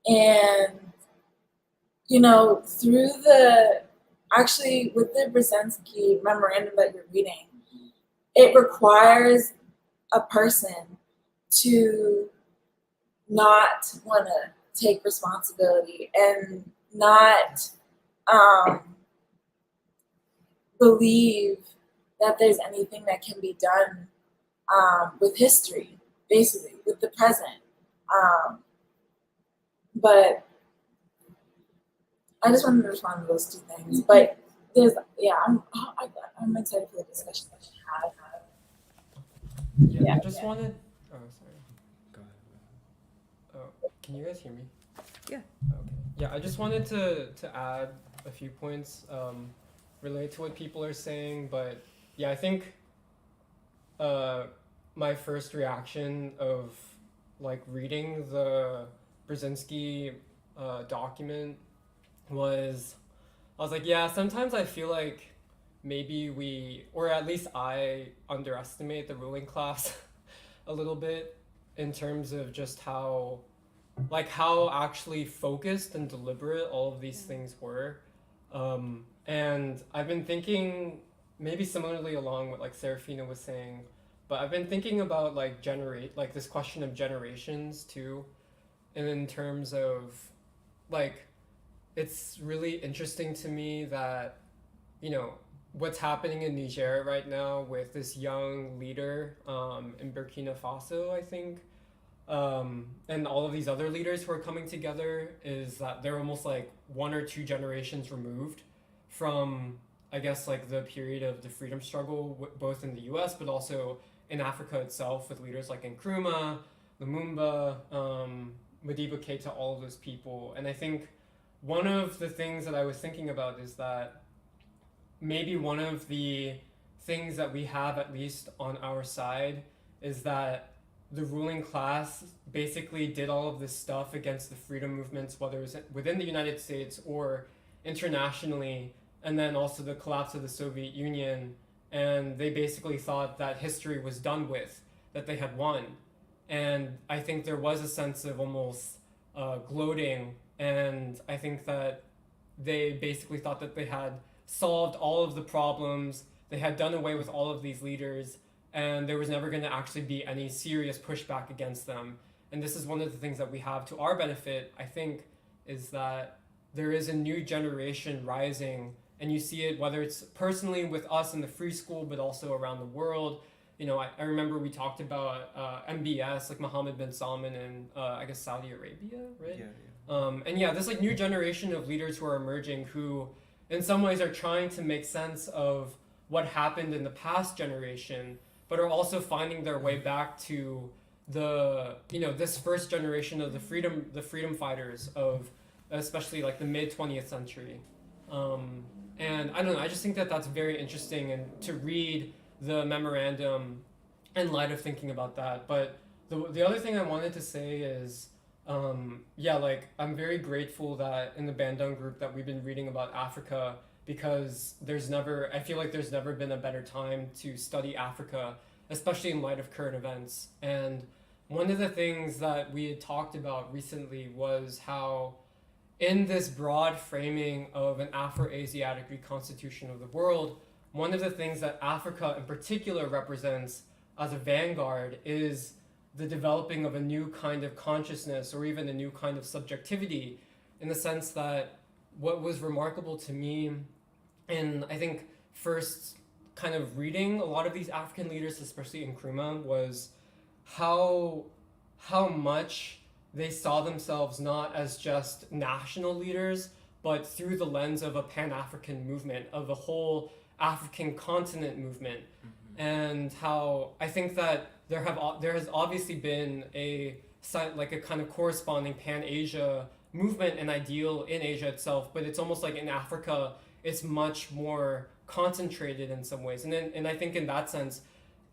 And, through actually with the Brzezinski memorandum that you're reading, it requires a person to not want to take responsibility and not believe that there's anything that can be done with history, basically, with the present. But I just wanted to respond to those two things. But there's, I'm excited for the discussion that we have. Yeah, I just wanted. Oh, sorry. Go ahead. Oh, can you guys hear me? Yeah. Okay. Yeah, I just wanted to add a few points related to what people are saying, but yeah, I think my first reaction of like reading the Brzezinski document was, I was like, yeah, sometimes I feel like maybe we, or at least I, underestimate the ruling class a little bit in terms of just how actually focused and deliberate all of these things were. And I've been thinking, maybe similarly along what like Serafina was saying, but I've been thinking about like this question of generations too, and in terms of like, it's really interesting to me that, what's happening in Niger right now with this young leader in Burkina Faso, I think, and all of these other leaders who are coming together, is that they're almost like one or two generations removed from, I guess, like the period of the freedom struggle, both in the US, but also in Africa itself, with leaders like Nkrumah, Lumumba, Modibo Keita, all of those people. And I think one of the things that I was thinking about is that maybe one of the things that we have, at least on our side, is that the ruling class basically did all of this stuff against the freedom movements, whether it was within the United States or internationally, and then also the collapse of the Soviet Union. And they basically thought that history was done with, that they had won. And I think there was a sense of almost gloating, and I think that they basically thought that they had solved all of the problems, they had done away with all of these leaders, and there was never going to actually be any serious pushback against them. And this is one of the things that we have to our benefit, I think, is that there is a new generation rising, and you see it whether it's personally with us in the free school, but also around the world. I remember we talked about MBS, like Mohammed bin Salman in, I guess, Saudi Arabia, right? Yeah. And yeah, this like new generation of leaders who are emerging, who in some ways are trying to make sense of what happened in the past generation, but are also finding their way back to the, this first generation of the freedom fighters of especially like the mid 20th century. And I don't know, I just think that that's very interesting, and to read the memorandum in light of thinking about that. But the other thing I wanted to say is, I'm very grateful that in the Bandung group that we've been reading about Africa, because I feel like there's never been a better time to study Africa, especially in light of current events. And one of the things that we had talked about recently was how, in this broad framing of an Afro-Asiatic reconstitution of the world, one of the things that Africa in particular represents as a vanguard is the developing of a new kind of consciousness or even a new kind of subjectivity, in the sense that what was remarkable to me, and I think first kind of reading a lot of these African leaders, especially Nkrumah, was how much they saw themselves not as just national leaders, but through the lens of a Pan-African movement, of a whole African continent movement. And how I think that there has obviously been a kind of corresponding Pan-Asia movement and ideal in Asia itself, but it's almost like in Africa it's much more concentrated in some ways. And I think in that sense,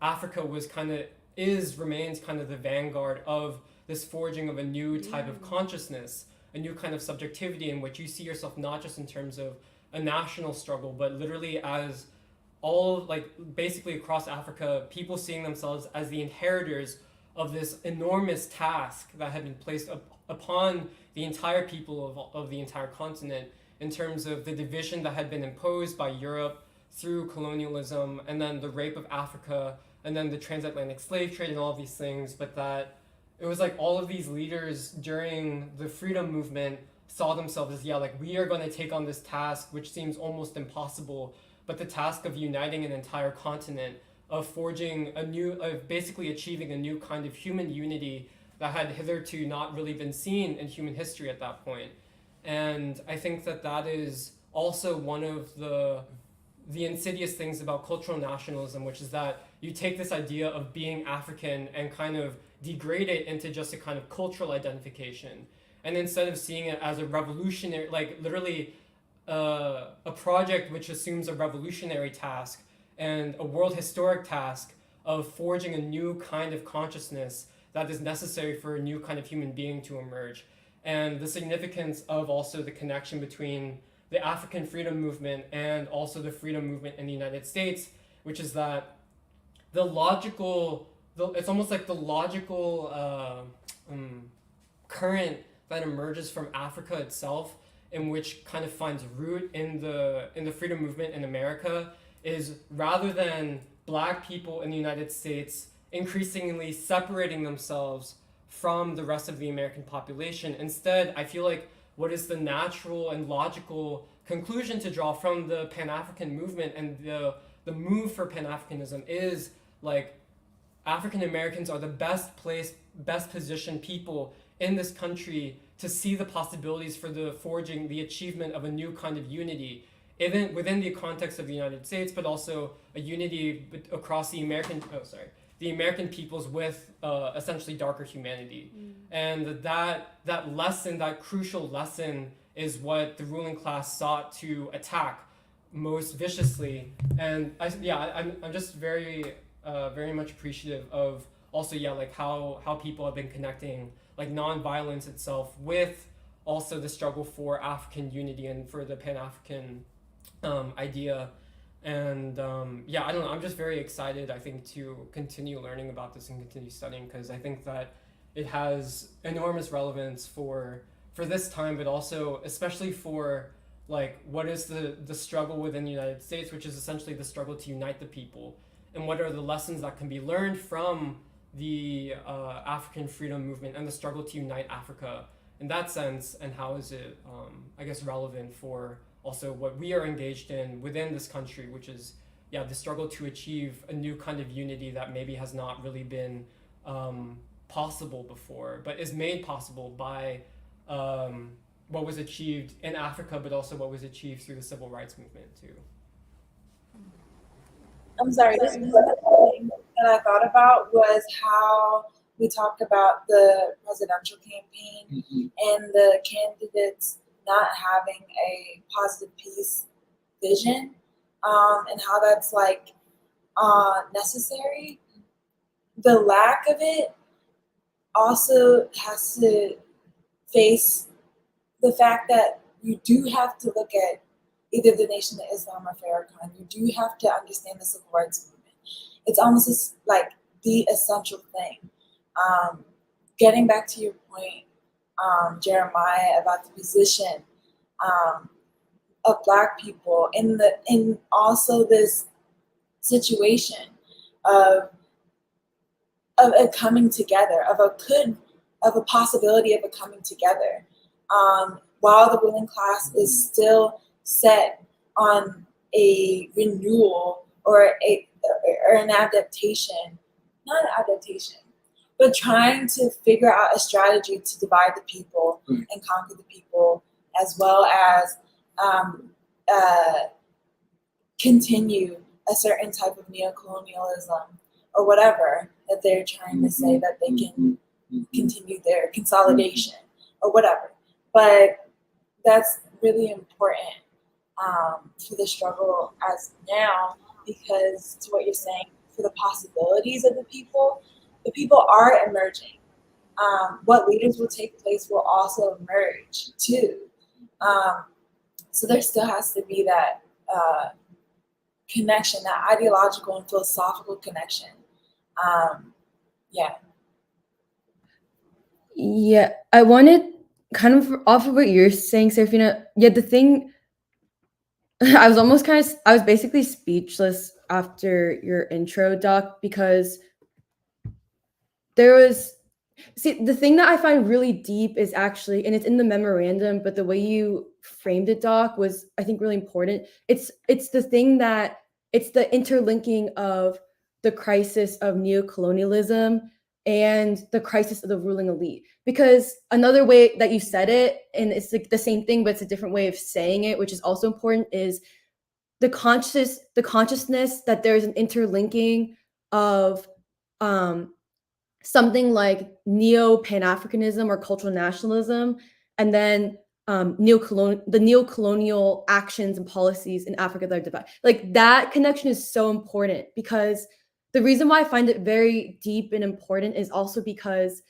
Africa remains kind of the vanguard of this forging of a new type of consciousness, a new kind of subjectivity in which you see yourself not just in terms of a national struggle, but literally as basically across Africa, people seeing themselves as the inheritors of this enormous task that had been placed upon the entire people of the entire continent, in terms of the division that had been imposed by Europe through colonialism, and then the rape of Africa, and then the transatlantic slave trade and all of these things. But that it was like all of these leaders during the freedom movement saw themselves as, we are going to take on this task, which seems almost impossible, but the task of uniting an entire continent, of forging of basically achieving a new kind of human unity that had hitherto not really been seen in human history at that point. And I think that is also one of the insidious things about cultural nationalism, which is that you take this idea of being African and kind of degrade it into just a kind of cultural identification. And instead of seeing it as a revolutionary, literally a project which assumes a revolutionary task and a world historic task of forging a new kind of consciousness that is necessary for a new kind of human being to emerge. And the significance of also the connection between the African freedom movement and also the freedom movement in the United States, which is that it's almost like the logical current that emerges from Africa itself, in which kind of finds root in the freedom movement in America, is rather than Black people in the United States increasingly separating themselves from the rest of the American population. Instead, I feel like what is the natural and logical conclusion to draw from the Pan-African movement and the move for Pan-Africanism is African Americans are the best positioned people in this country to see the possibilities for the achievement of a new kind of unity, even within the context of the United States, but also a unity across the American peoples with essentially darker humanity. And that lesson, that crucial lesson, is what the ruling class sought to attack most viciously. And I'm just very much appreciative of also how people have been connecting nonviolence itself with also the struggle for African unity and for the Pan-African idea. And I don't know, I'm just very excited, I think, to continue learning about this and continue studying, because I think that it has enormous relevance for this time, but also especially for what is the struggle within the United States, which is essentially the struggle to unite the people, and what are the lessons that can be learned from the African freedom movement and the struggle to unite Africa in that sense, and how is it relevant for also what we are engaged in within this country, which is the struggle to achieve a new kind of unity that maybe has not really been possible before, but is made possible by what was achieved in Africa, but also what was achieved through the civil rights movement too. I'm sorry, this is another thing that I thought about was how we talked about the presidential campaign and the candidates not having a positive peace vision, and how that's necessary. The lack of it also has to face the fact that you do have to look at either the Nation of Islam or Farrakhan. You do have to understand the civil rights movement. It's almost like the essential thing. Getting back to your point, Jeremiah, about the position of Black people in also this situation of a coming together, of a possibility of a coming together, while the ruling class is still set on a renewal or an adaptation, not an adaptation, but trying to figure out a strategy to divide the people and conquer the people, as well as continue a certain type of neocolonialism or whatever that they're trying to say that they can continue their consolidation or whatever. But that's really important for the struggle as now, because to what you're saying, for the possibilities of the people are emerging. What leaders will take place will also emerge too. So there still has to be that connection, that ideological and philosophical connection. Yeah, I wanted kind of off of what you're saying, Serafina. Yeah, the thing, I was basically speechless after your intro, Doc, because the thing that I find really deep is actually, and it's in the memorandum, but the way you framed it, Doc, was, I think, really important. It's the interlinking of the crisis of neocolonialism and the crisis of the ruling elite. Because another way that you said it, and it's like the same thing, but it's a different way of saying it, which is also important, is the consciousness that there's an interlinking of something like neo-Pan-Africanism or cultural nationalism, and then the neo-colonial actions and policies in Africa that are divided. Like, that connection is so important, because the reason why I find it very deep and important is also because,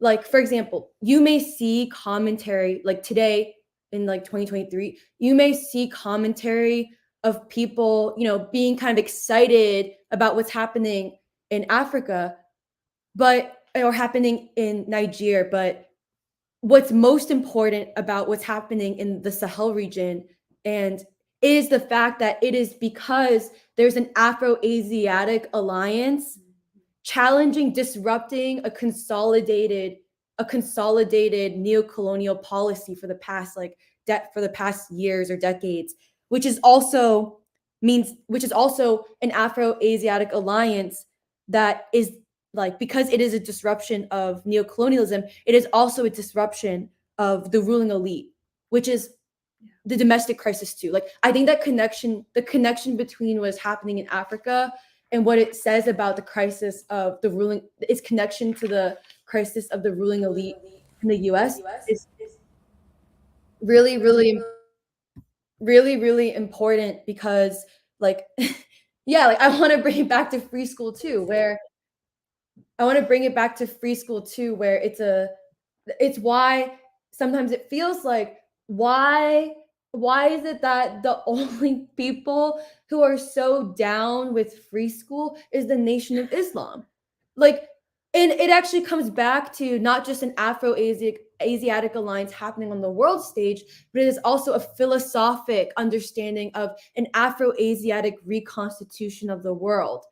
like, for example, you may see commentary, like today in like 2023, you may see commentary of people, being kind of excited about what's happening in Africa, or happening in Niger. But what's most important about what's happening in the Sahel region and is the fact that it is because there's an Afro-Asiatic alliance challenging, disrupting a consolidated neo-colonial policy for the past years or decades, which is also an Afro-Asiatic alliance that is, like, because it is a disruption of neocolonialism, it is also a disruption of the ruling elite, which is the domestic crisis too. Like, I think that the connection between what's happening in Africa and what it says about the crisis of the ruling, its connection to the crisis of the ruling elite in the US is really, really, really, really important, because, like, yeah, like, I want to bring it back to free school too, where it's why sometimes it feels like, why is it that the only people who are so down with free school is the Nation of Islam? Like, and it actually comes back to not just an Afro-Asiatic alliance happening on the world stage, but it is also a philosophic understanding of an Afro-Asiatic reconstitution of the world,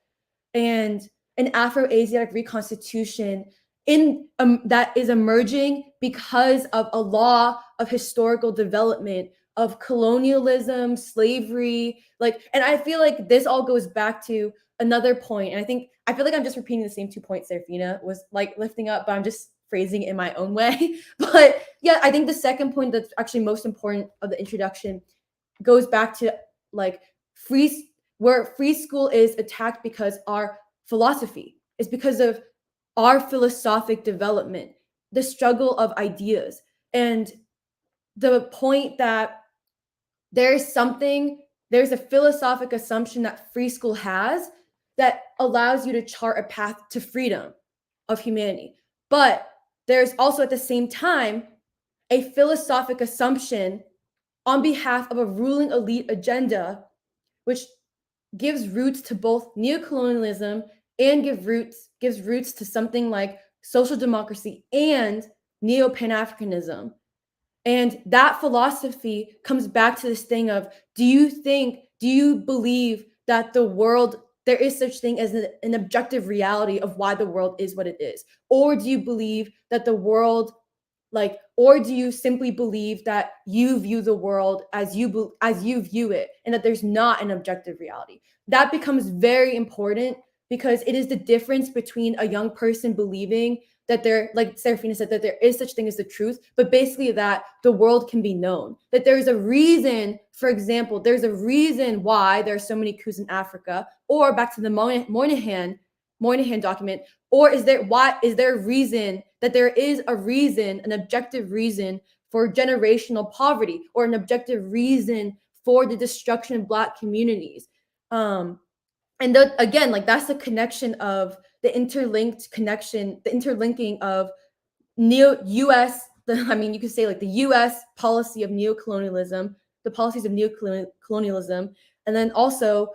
and an Afro-Asiatic reconstitution that is emerging because of a law of historical development of colonialism, slavery, and I feel like this all goes back to another point. And I feel like I'm just repeating the same 2 points Serafina was, like, lifting up, but I'm just phrasing it in my own way. But yeah, I think the second point that's actually most important of the introduction goes back to, like, where free school is attacked because our philosophy is because of our philosophic development, the struggle of ideas, and the point that there's a philosophic assumption that free school has that allows you to chart a path to freedom of humanity. But there's also, at the same time, a philosophic assumption on behalf of a ruling elite agenda, which gives roots to both neocolonialism and gives roots to something like social democracy and neo-Pan-Africanism. And that philosophy comes back to this thing of, do you believe that the world, there is such thing as an objective reality of why the world is what it is? Or do you believe that the world, like, or do you simply believe that you view the world as you view it, and that there's not an objective reality? That becomes very important, because it is the difference between a young person believing that there, like Serafina said, that there is such thing as the truth, but basically that the world can be known, that there's a reason. For example, there's a reason why there are so many coups in Africa, or back to the Moynihan document, or is there a reason that there is a reason, an objective reason for generational poverty, or an objective reason for the destruction of Black communities? And again, like, that's the connection of the interlinking of U.S. I mean, you could say like the U.S. policy of neocolonialism, the policies of neocolonialism, and then also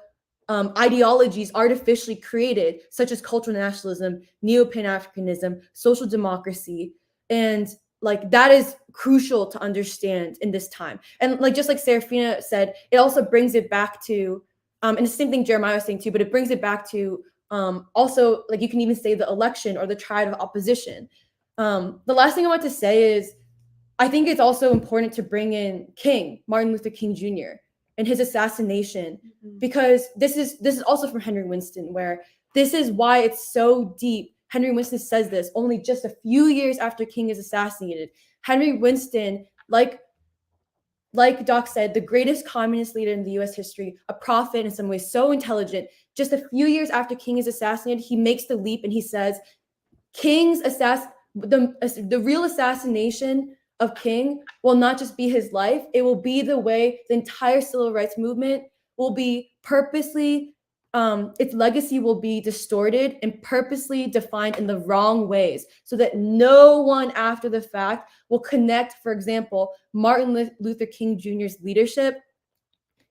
ideologies artificially created, such as cultural nationalism, neo-Pan-Africanism, social democracy. And like, that is crucial to understand in this time. And like, just like Serafina said, it also brings it back to, and the same thing Jeremiah was saying too, but it brings it back to also, like, you can even say the election or the triad of opposition. The last thing I want to say is, I think it's also important to bring in Martin Luther King Jr. and his assassination, because this is also from Henry Winston, where this is why it's so deep. Henry Winston says this only just a few years after King is assassinated. Henry Winston, like Doc said, the greatest communist leader in the U.S. history, a prophet in some ways, so intelligent. Just a few years after King is assassinated, he makes the leap and he says, the real assassination of King will not just be his life, it will be the way the entire civil rights movement will be purposely, its legacy will be distorted and purposely defined in the wrong ways, so that no one after the fact will connect, for example, Martin Luther King Jr.'s leadership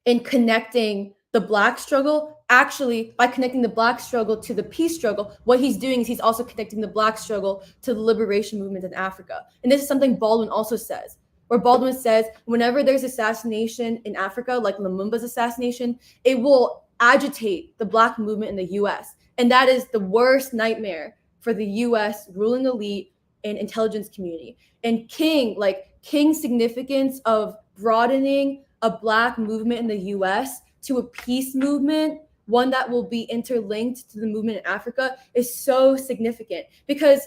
in connecting the Black struggle. Actually, by connecting the Black struggle to the peace struggle, what he's doing is he's also connecting the Black struggle to the liberation movement in Africa. And this is something Baldwin also says, where Baldwin says, whenever there's assassination in Africa, like Lumumba's assassination, it will agitate the Black movement in the US. And that is the worst nightmare for the US ruling elite and intelligence community. And King's significance of broadening a Black movement in the US to a peace movement, one that will be interlinked to the movement in Africa, is so significant, because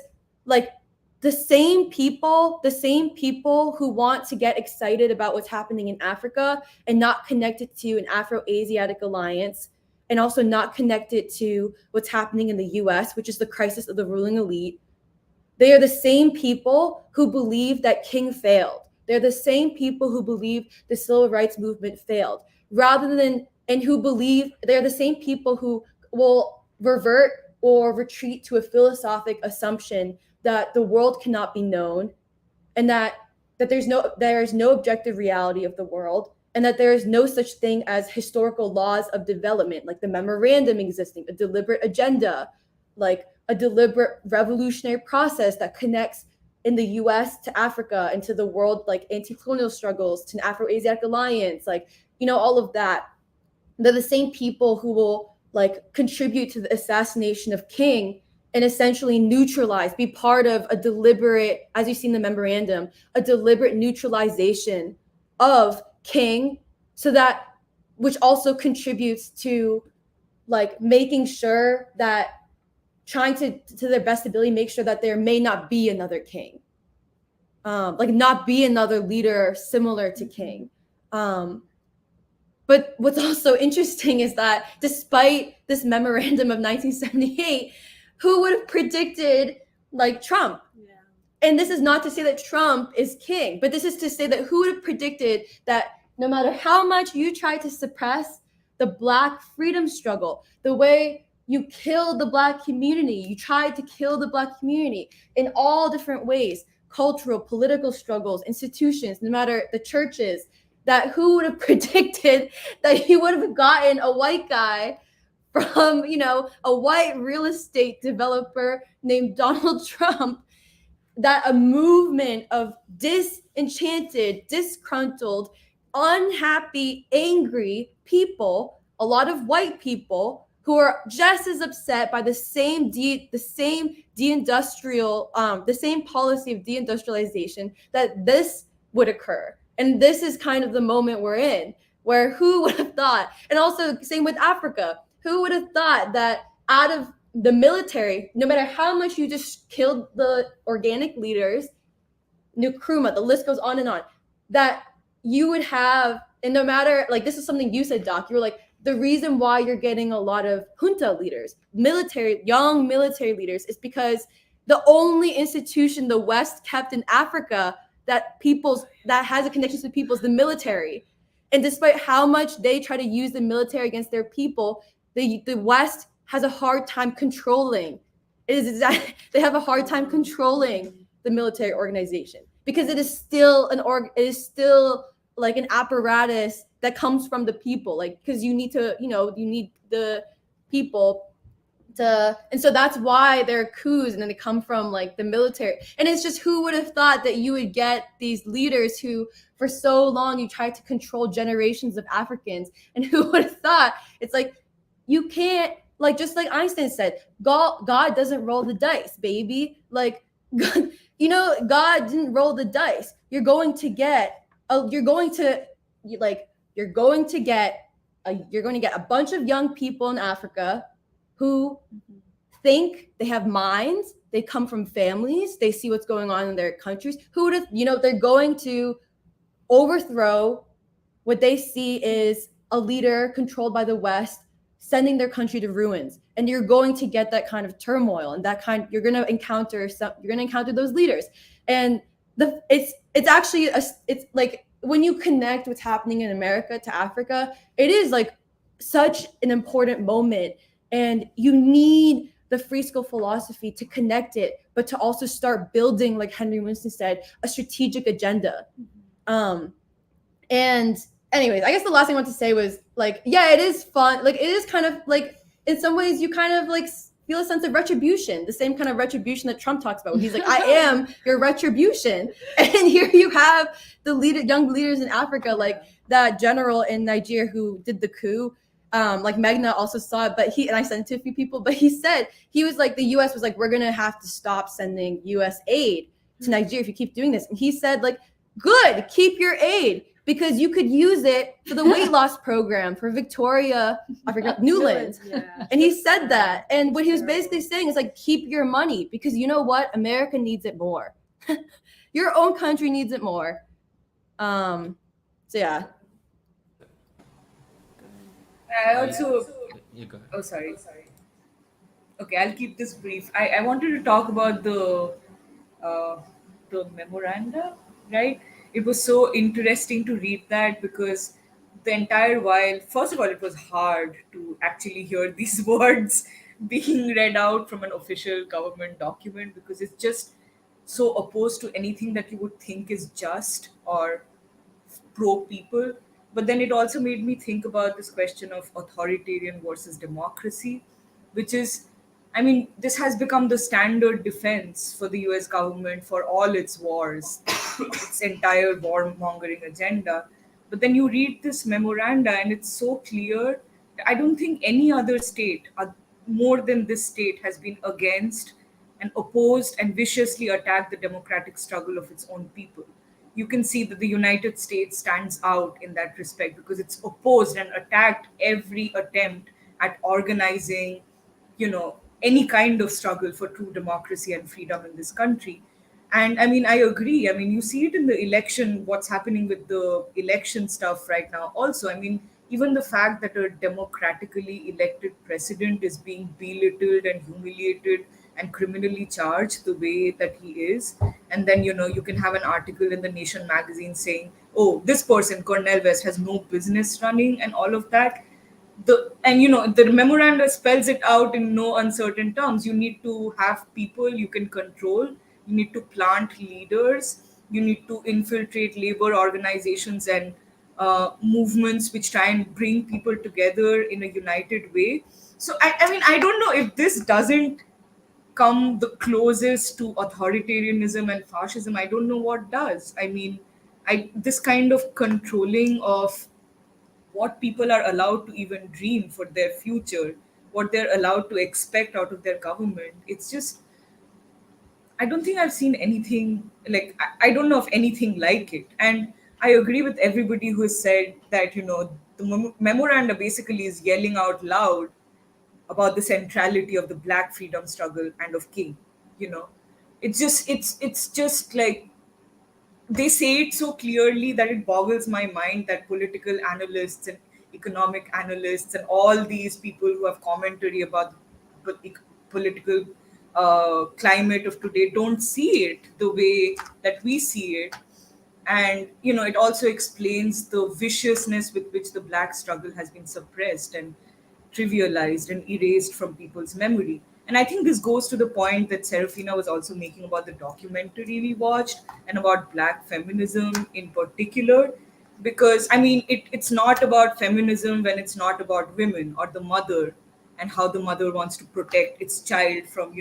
like the same people who want to get excited about what's happening in Africa and not connected to an Afro-Asiatic alliance, and also not connected to what's happening in the US, which is the crisis of the ruling elite, they are the same people who believe that King failed. They're the same people who believe the civil rights movement failed, and who believe they're the same people who will revert or retreat to a philosophic assumption that the world cannot be known, and that there is no objective reality of the world, and that there is no such thing as historical laws of development, like the memorandum existing, a deliberate agenda, like a deliberate revolutionary process that connects in the US to Africa and to the world, like anti-colonial struggles, to an Afro-Asiatic alliance, like, all of that. They're the same people who will like contribute to the assassination of King and essentially be part of a deliberate, as you see in the memorandum, a deliberate neutralization of King, so that, which also contributes to like making sure that, trying to their best ability, make sure that there may not be another King, like not be another leader similar to King. But what's also interesting is that despite this memorandum of 1978, who would have predicted like Trump? Yeah. And this is not to say that Trump is King, but this is to say that who would have predicted that no matter how much you try to suppress the Black freedom struggle, the way you killed the Black community, you tried to kill the Black community in all different ways, cultural, political struggles, institutions, no matter the churches, that who would have predicted that you would have gotten a white guy from, a white real estate developer named Donald Trump, that a movement of disenchanted, disgruntled, unhappy, angry people a lot of white people who are just as upset by the same deindustrial, the same policy of deindustrialization, that this would occur. And this is kind of the moment we're in, where who would have thought? And also same with Africa. Who would have thought that out of the military, no matter how much you just killed the organic leaders, Nkrumah, the list goes on, that you would have, and no matter, like, this is something you said, Doc, you were like, the reason why you're getting a lot of junta leaders, young military leaders, is because the only institution the West kept in Africa that has a connection to people's the military. And despite how much they try to use the military against their people, the West has a hard time controlling. They have a hard time controlling the military organization because it is still like an apparatus that comes from the people, like, because you need the people to, and so that's why there are coups, and then they come from like the military. And it's just, who would have thought that you would get these leaders who for so long you tried to control generations of Africans, and who would have thought, it's like, you can't, like, just like Einstein said, God doesn't roll the dice, baby. Like, God, God didn't roll the dice. You're going to get a bunch of young people in Africa who think they have minds, they come from families, they see what's going on in their countries. Who would have, they're going to overthrow what they see is a leader controlled by the West, sending their country to ruins. And you're going to get that kind of turmoil, and you're going to encounter those leaders. And it's actually it's like, when you connect what's happening in America to Africa, it is like such an important moment, and you need the free school philosophy to connect it, but to also start building, like Henry Winston said, a strategic agenda. And anyways, I guess the last thing I want to say was, like, yeah, it is fun. Like, it is kind of like, in some ways, you kind of like feel a sense of retribution, the same kind of retribution that Trump talks about. He's like, I am your retribution. And here you have the young leaders in Africa, like that general in Niger who did the coup. Like Megna also saw it, but I sent it to a few people, but he said, he was like, the US was like, we're going to have to stop sending US aid to Nigeria if you keep doing this. And he said, like, good, keep your aid, because you could use it for the weight loss program for Victoria, I forgot, Newland. Yeah. And he said that. And what he was basically saying is, like, keep your money, because you know what? America needs it more. Your own country needs it more. So yeah. I also, You go ahead. oh, sorry. Okay, I'll keep this brief. I wanted to talk about the memoranda, right? It was so interesting to read that, because the entire while, first of all, it was hard to actually hear these words being read out from an official government document, because it's just so opposed to anything that you would think is just or pro people. But then it also made me think about this question of authoritarian versus democracy, which is, I mean, this has become the standard defense for the US government for all its wars, its entire warmongering agenda. But then you read this memoranda and it's so clear. I don't think any other state, more than this state, has been against and opposed and viciously attacked the democratic struggle of its own people. You can see that the United States stands out in that respect, because it's opposed and attacked every attempt at organizing, any kind of struggle for true democracy and freedom in this country. And I mean, I agree. I mean, you see it in the election, what's happening with the election stuff right now. Also, I mean, even the fact that a democratically elected president is being belittled and humiliated and criminally charged the way that he is. And then, you can have an article in the Nation magazine saying, oh, this person, Cornel West, has no business running, and all of that. The memoranda spells it out in no uncertain terms. You need to have people you can control. You need to plant leaders. You need to infiltrate labor organizations and movements which try and bring people together in a united way. So, I mean, I don't know if this doesn't come the closest to authoritarianism and fascism. I don't know what does. I mean, this kind of controlling of what people are allowed to even dream for their future, what they're allowed to expect out of their government. It's just, I don't think I've seen anything like, I don't know of anything like it. And I agree with everybody who has said that, the memoranda basically is yelling out loud about the centrality of the black freedom struggle and of King. You know, it's just like they say it so clearly that it boggles my mind that political analysts and economic analysts and all these people who have commentary about the political climate of today don't see it the way that we see it. And it also explains the viciousness with which the black struggle has been suppressed and trivialized and erased from people's memory. And I think this goes to the point that Serafina was also making about the documentary we watched and about black feminism in particular. Because, I mean, it's not about feminism when it's not about women or the mother and how the mother wants to protect its child from,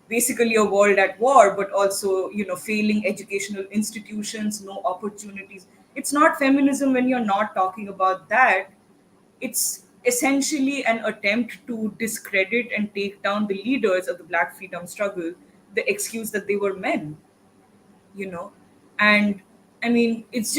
basically a world at war, but also, failing educational institutions, no opportunities. It's not feminism when you're not talking about that. It's essentially an attempt to discredit and take down the leaders of the black freedom struggle, the excuse that they were men, you know. And I mean, it's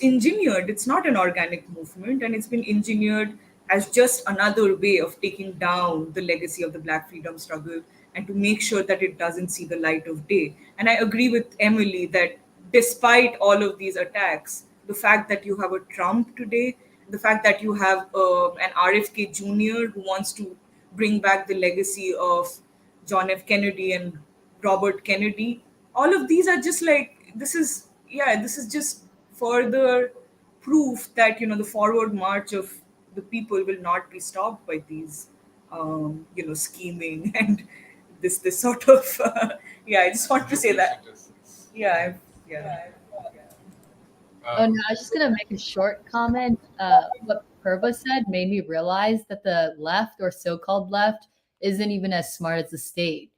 engineered. It's not an organic movement, and it's been engineered as just another way of taking down the legacy of the black freedom struggle and to make sure that it doesn't see the light of day. And I agree with Emily that despite all of these attacks, the fact that you have a Trump today, the fact that you have an RFK Jr. who wants to bring back the legacy of John F. Kennedy and Robert Kennedy, all of these are just like, this is just further proof that the forward march of the people will not be stopped by these scheming and this sort of yeah, I just want to say that. Yeah, yeah. Oh no, I was just gonna make a short comment. What Purva said made me realize that the left or so-called left isn't even as smart as the state,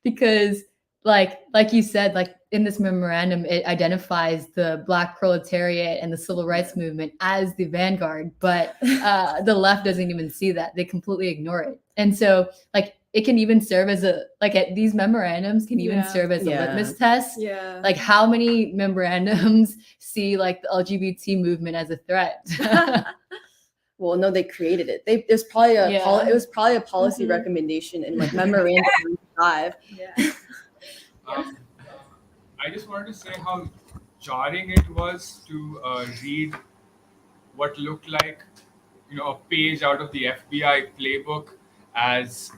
because like you said, like in this memorandum, it identifies the Black proletariat and the civil rights movement as the vanguard, but the left doesn't even see that; they completely ignore it, and so like it can even serve as these memorandums can even serve as a litmus test. Yeah. Like how many memorandums see like the LGBT movement as a threat? Well, no, they created it. There's probably Yeah. it was probably a policy recommendation in like memorandum 5. Yeah. I just wanted to say how jarring it was to read what looked like, a page out of the FBI playbook as,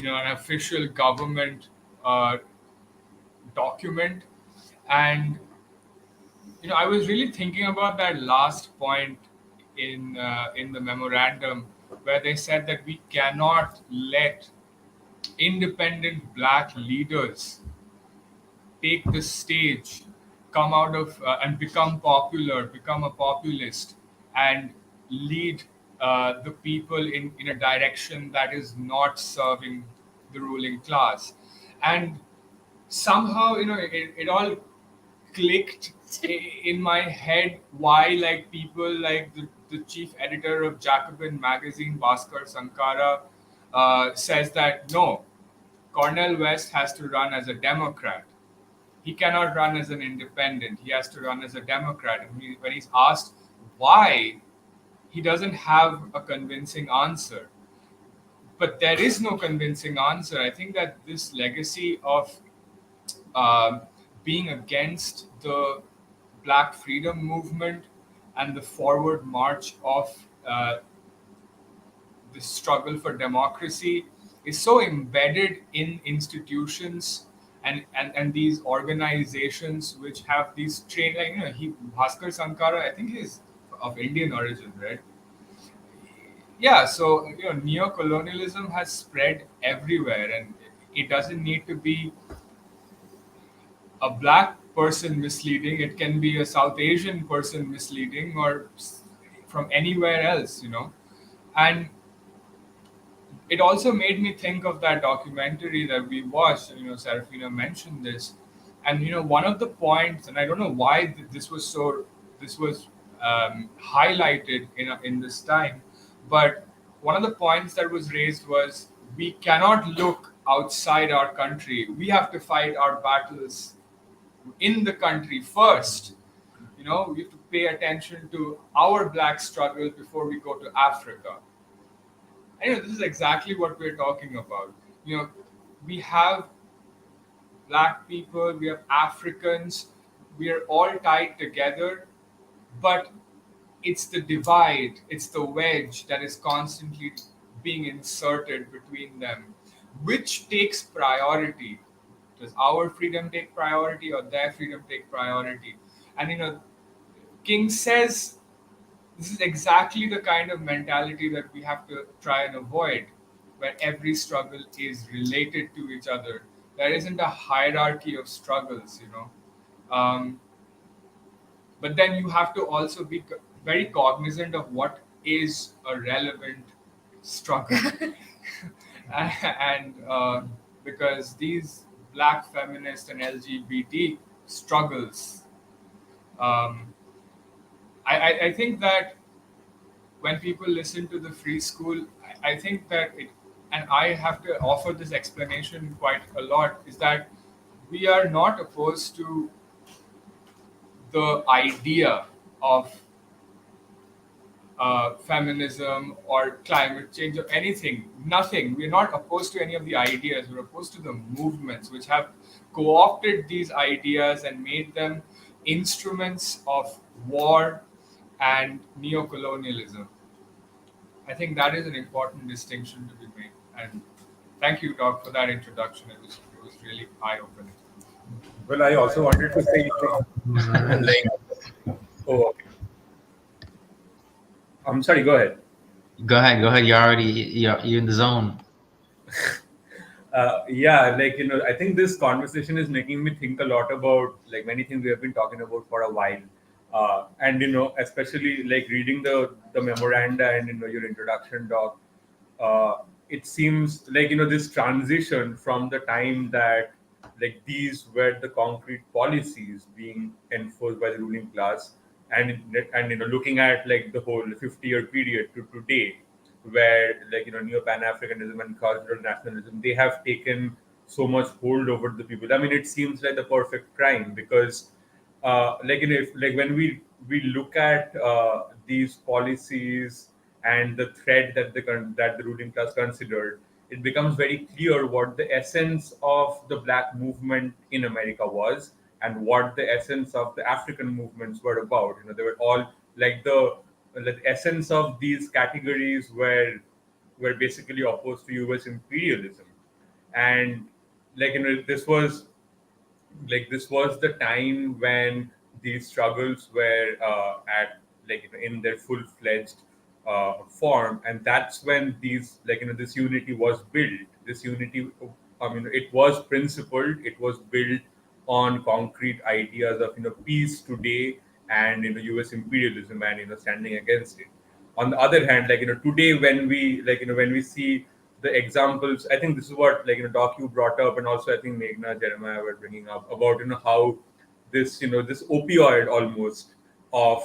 an official government document. And, I was really thinking about that last point in the memorandum where they said that we cannot let independent Black leaders take the stage, come out of and become popular, become a populist, and lead the people in a direction that is not serving the ruling class. And somehow, it all clicked in my head why like people like the chief editor of Jacobin magazine, Bhaskar Sankara, says that no, Cornel West has to run as a Democrat. He cannot run as an independent. He has to run as a Democrat. And when he's asked why, he doesn't have a convincing answer. But there is no convincing answer. I think that this legacy of being against the Black freedom movement and the forward march of the struggle for democracy is so embedded in institutions and these organizations which have these trained, like Bhaskar Sankara, I think he's of Indian origin, right? Yeah, so neo-colonialism has spread everywhere, and it doesn't need to be a Black person misleading. It can be a South Asian person misleading, or from anywhere else, And it also made me think of that documentary that we watched. Serafina mentioned this, and one of the points, and I don't know why this was highlighted in this time. But one of the points that was raised was we cannot look outside our country. We have to fight our battles in the country first. We have to pay attention to our black struggle before we go to Africa. And this is exactly what we're talking about. We have black people, we have Africans, we are all tied together, but it's the divide, it's the wedge that is constantly being inserted between them. Which takes priority? Does our freedom take priority or their freedom take priority? And King says this is exactly the kind of mentality that we have to try and avoid, where every struggle is related to each other. There isn't a hierarchy of struggles. Um, but then you have to also be very cognizant of what is a relevant struggle. And because these black feminist and LGBT struggles, um, I think that when people listen to the free school, I think that and I have to offer this explanation quite a lot, is that we are not opposed to the idea of feminism or climate change or anything. Nothing. We're not opposed to any of the ideas. We're opposed to the movements which have co opted these ideas and made them instruments of war and neocolonialism. I think that is an important distinction to be made. And thank you, Doc, for that introduction. It was really eye opening. Well, I also wanted to say, like, oh, okay. I'm sorry, go ahead. Go ahead. You're in the zone. Yeah, I think this conversation is making me think a lot about like many things we have been talking about for a while. And especially like reading the memoranda and your introduction, Doc, it seems like this transition from the time that like these were the concrete policies being enforced by the ruling class, and looking at like the whole 50-year period to today, where like neo Pan-Africanism and cultural nationalism, they have taken so much hold over the people. I mean, it seems like the perfect crime because if like when we look at these policies and the threat that the ruling class considered, it becomes very clear what the essence of the black movement in America was and what the essence of the African movements were about. They were all like the essence of these categories were basically opposed to U.S. imperialism, and this was the time when these struggles were at in their full-fledged form, and that's when these this unity was built. This unity, I mean, it was principled, it was built on concrete ideas of peace today and U.S. imperialism and standing against it. On the other hand, today when we when we see the examples, I think this is what Doc you brought up, and also I think Meghna, Jeremiah were bringing up about how this this opioid almost of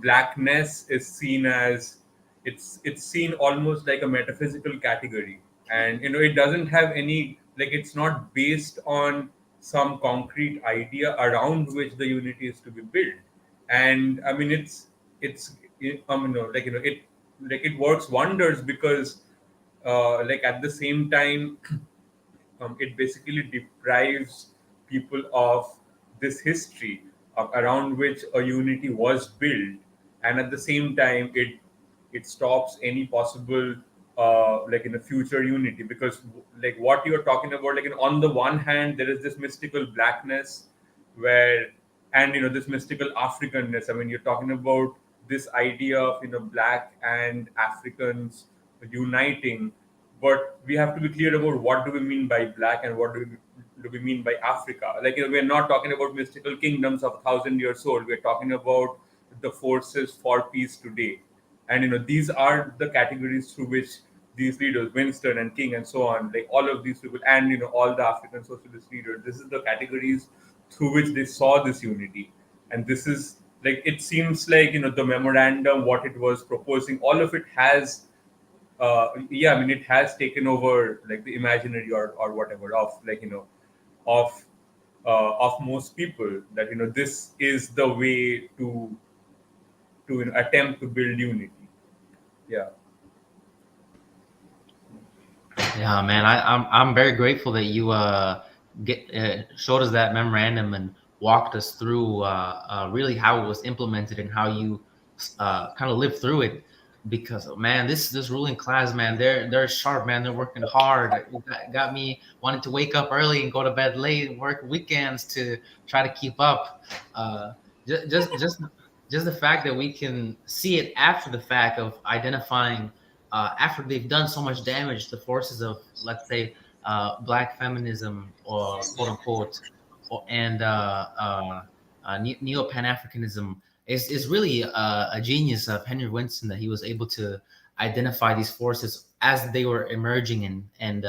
blackness is seen as it's seen almost like a metaphysical category, and it doesn't have any it's not based on some concrete idea around which the unity is to be built. And I mean it's it it works wonders because at the same time it basically deprives people of this history around which a unity was built, and at the same time it stops any possible in a future unity, because what you're talking about, on the one hand there is this mystical blackness where, and this mystical Africanness. I mean, you're talking about this idea of black and Africans uniting, but we have to be clear about what do we mean by black and what do we mean by Africa. We're not talking about mystical kingdoms of 1,000 years old. We're talking about the forces for peace today, and these are the categories through which these leaders, Winston and King and so on, all of these people, and all the African socialist leaders, this is the categories through which they saw this unity, and this is like it seems like the memorandum, what it was proposing, all of it has yeah, I mean, it has taken over like the imaginary or whatever of of of most people, that this is the way to attempt to build unity. Yeah. Yeah, man, I'm very grateful that you showed us that memorandum and walked us through really how it was implemented and how you kind of lived through it. Because man, this ruling class, man, they're sharp, man. They're working hard. It got me wanting to wake up early and go to bed late and work weekends to try to keep up. Uh, just the fact that we can see it after the fact of identifying after they've done so much damage, the forces of, let's say, black feminism, or quote unquote, and neo Pan-Africanism is really a genius of Henry Winston, that he was able to identify these forces as they were emerging and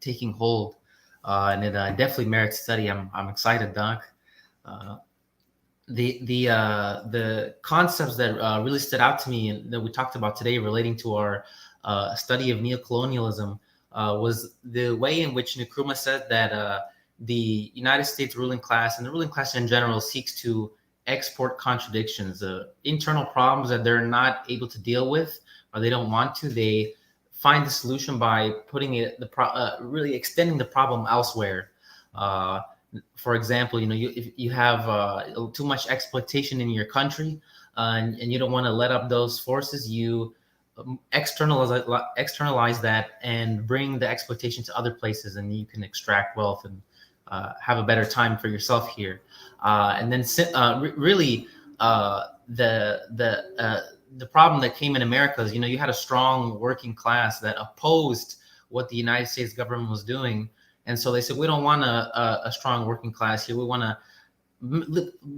taking hold, and it definitely merits study. I'm excited, Doc. Uh, the concepts that really stood out to me and that we talked about today relating to our study of neocolonialism was the way in which Nkrumah said that the United States ruling class and the ruling class in general seeks to export contradictions, internal problems that they're not able to deal with or they don't want to. They find the solution by putting it really extending the problem elsewhere. For example, if you have too much exploitation in your country, and you don't want to let up those forces, you externalize that and bring the exploitation to other places, and you can extract wealth and have a better time for yourself here. And then really the problem that came in America is, you had a strong working class that opposed what the United States government was doing. And so they said, we don't want a strong working class here. We want to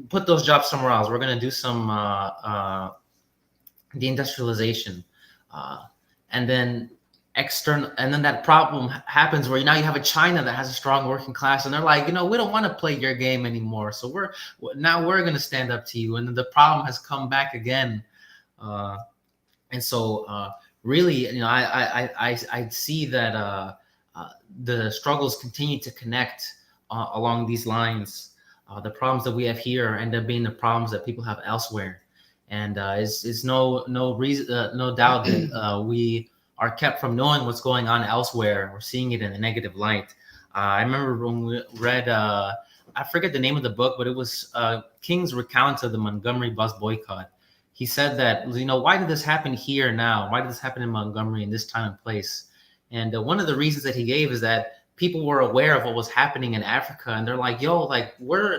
put those jobs somewhere else. We're going to do some deindustrialization. And then that problem happens where now you have a China that has a strong working class, and they're like, we don't want to play your game anymore. So we're going to stand up to you. And then the problem has come back again. And so really, I see that the struggles continue to connect along these lines. The problems that we have here end up being the problems that people have elsewhere, and it's no doubt that we are kept from knowing what's going on elsewhere or seeing it in a negative light. I remember when we read, I forget the name of the book, but it was King's recount of the Montgomery bus boycott. He said that, why did this happen here now? Why did this happen in Montgomery in this time and place? And one of the reasons that he gave is that people were aware of what was happening in Africa, and they're like, "Yo, like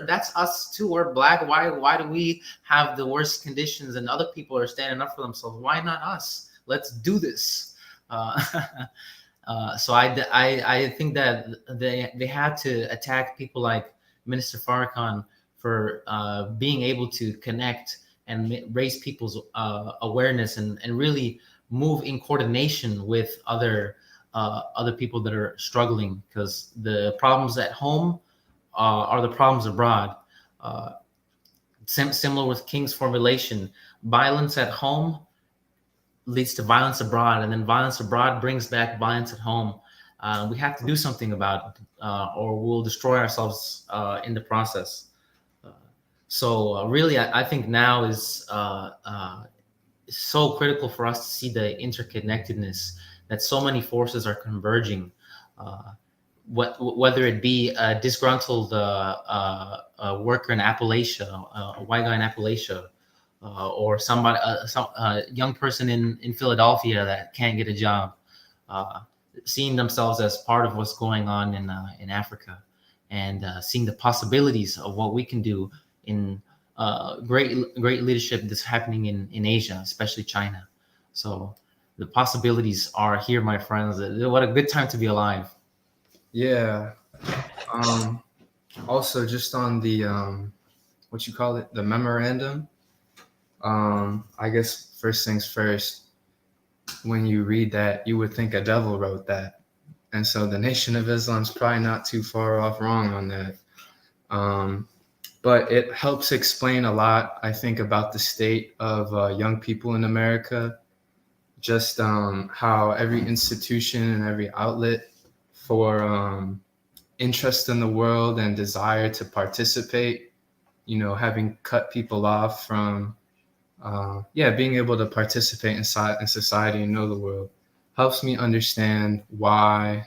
that's us too. We're black. Why do we have the worst conditions, and other people are standing up for themselves? Why not us? Let's do this." So I think that they had to attack people like Minister Farrakhan for being able to connect and raise people's awareness and really move in coordination with other people that are struggling, because the problems at home are the problems abroad. Similar with King's formulation, violence at home leads to violence abroad, and then violence abroad brings back violence at home. We have to do something about it, or we'll destroy ourselves in the process. So really, I think now is so critical for us to see the interconnectedness, that so many forces are converging, whether it be a disgruntled worker in Appalachia, a white guy in Appalachia, or somebody, some young person in Philadelphia that can't get a job, seeing themselves as part of what's going on in Africa, and seeing the possibilities of what we can do in great leadership that's happening in Asia, especially China. So the possibilities are here, my friends. What a good time to be alive. Yeah. Also, just on the what you call it, the memorandum. I guess first things first, when you read that, you would think a devil wrote that, and so the Nation of Islam's probably not too far off wrong on that. but it helps explain a lot, I think, about the state of young people in America. Just how every institution and every outlet for interest in the world and desire to participate, having cut people off from, being able to participate in society and know the world, helps me understand why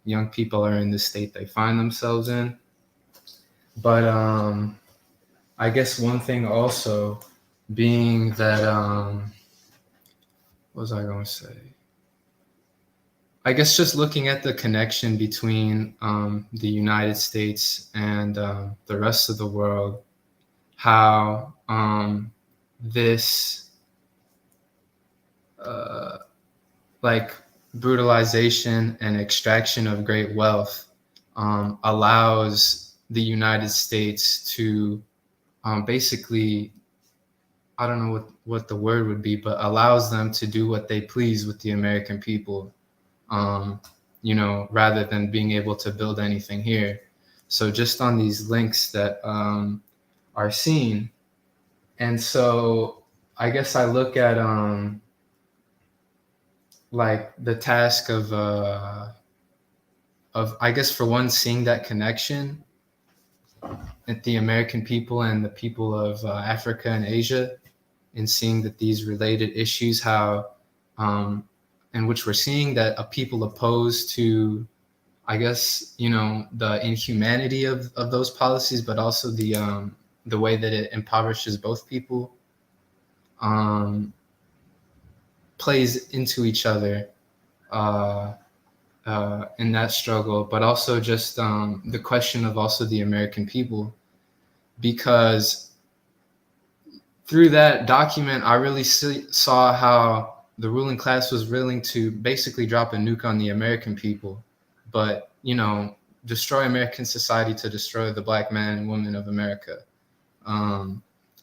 young people are in the state they find themselves in. But I guess one thing also being that, what was I going to say? I guess just looking at the connection between the United States and the rest of the world, how this like brutalization and extraction of great wealth allows the United States to basically, I don't know what the word would be, but allows them to do what they please with the American people. Rather than being able to build anything here. So just on these links that are seen. And so I guess I look at like the task of I guess for one, seeing that connection at the American people and the people of Africa and Asia, and seeing that these related issues, how in which we're seeing that a people opposed to, I guess, the inhumanity of those policies, but also the way that it impoverishes both people, plays into each other in that struggle, but also just the question of also the American people, because through that document, I really saw how the ruling class was willing to basically drop a nuke on the American people, but, destroy American society to destroy the Black man and woman of America,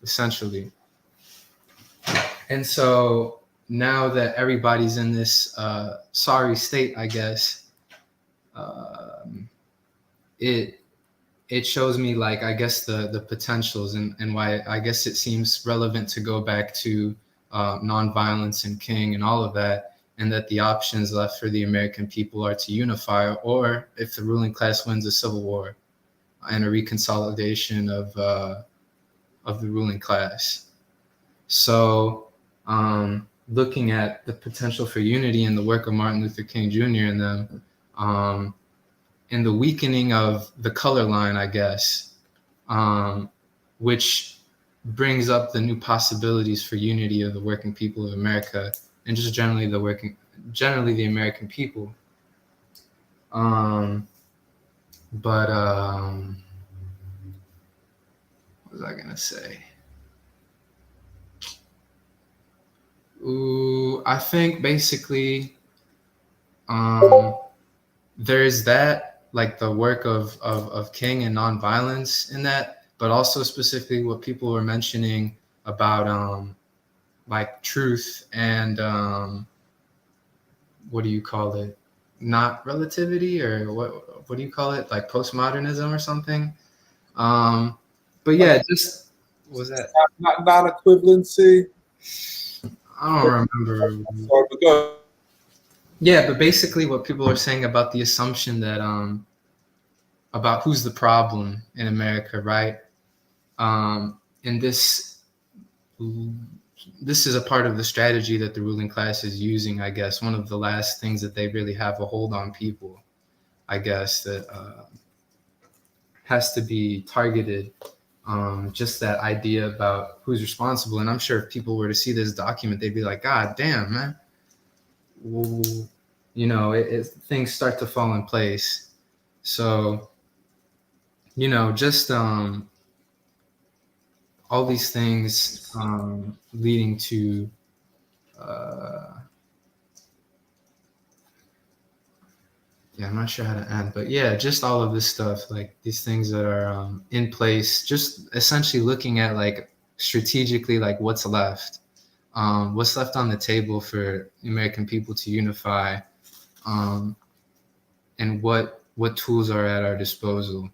essentially. And so now that everybody's in this sorry state, I guess, it shows me, like, I guess the potentials and why I guess it seems relevant to go back to nonviolence and King and all of that, and that the options left for the American people are to unify, or if the ruling class wins a civil war, and a reconsolidation of the ruling class. So looking at the potential for unity in the work of Martin Luther King Jr. and them, and the weakening of the color line, I guess, which brings up the new possibilities for unity of the working people of America, and just generally the American people. What was I gonna say? I think basically there's that, like the work of King and nonviolence in that, but also specifically what people were mentioning about like truth and what do you call it? Not relativity, or what do you call it? Like postmodernism or something. But yeah, just was that non-equivalency? I don't remember. Sorry, but go. Yeah, but basically what people are saying about the assumption that about who's the problem in America, right? And this is a part of the strategy that the ruling class is using, I guess. One of the last things that they really have a hold on people, I guess, that has to be targeted. Just that idea about who's responsible. And I'm sure if people were to see this document, they'd be like, God damn, man. Well, things start to fall in place. So, just all these things leading to I'm not sure how to end, but yeah, just all of this stuff, like these things that are in place, just essentially looking at like strategically, like what's left on the table for American people to unify, and what tools are at our disposal.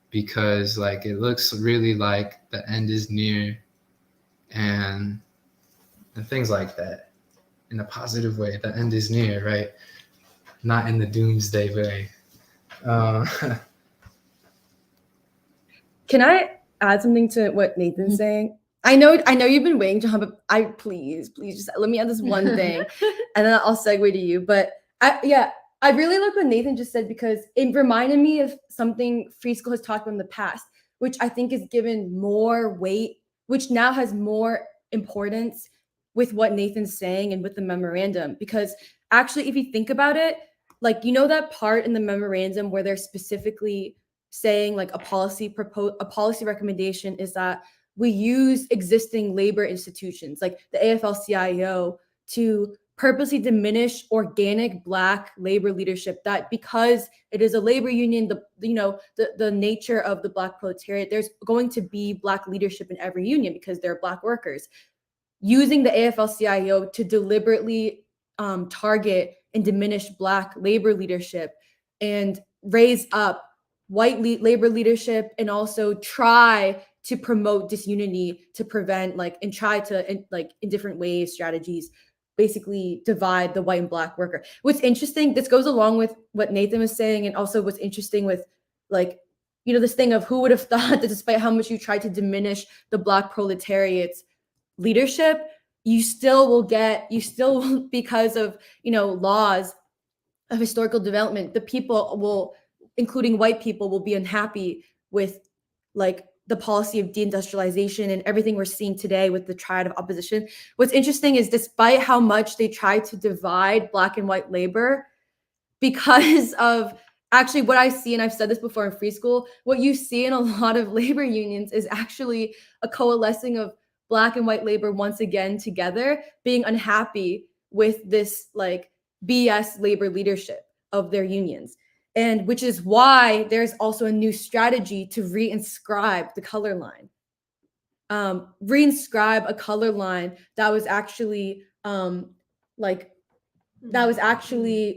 because like it looks really like the end is near, and things like that. In a positive way, the end is near, right? Not in the doomsday way. Can I add something to what Nathan's saying? I know you've been waiting to but please just let me add this one thing, and then I'll segue to you. But I really like what Nathan just said, because it reminded me of something Free School has talked about in the past, which I think is given more weight, which now has more importance with what Nathan's saying and with the memorandum. Because actually, if you think about it, like, you know, that part in the memorandum where they're specifically saying like a policy recommendation is that we use existing labor institutions like the AFL-CIO to purposely diminish organic Black labor leadership, that because it is a labor union, the nature of the Black proletariat, there's going to be Black leadership in every union because they're Black workers. Using the AFL-CIO to deliberately target and diminish Black labor leadership and raise up white labor leadership, and also try to promote disunity to prevent and try to in different ways, strategies, basically divide the white and Black worker. What's interesting, this goes along with what Nathan was saying, and also what's interesting with this thing of who would have thought that despite how much you try to diminish the Black proletariat's leadership, you still will because of laws of historical development, the people will, including white people, will be unhappy with the policy of deindustrialization and everything we're seeing today with the triad of opposition. What's interesting is, despite how much they try to divide Black and white labor, because of actually what I see, and I've said this before in Free School, what you see in a lot of labor unions is actually a coalescing of Black and white labor once again together, being unhappy with this BS labor leadership of their unions. And which is why there's also a new strategy to reinscribe the color line. Reinscribe a color line that was actually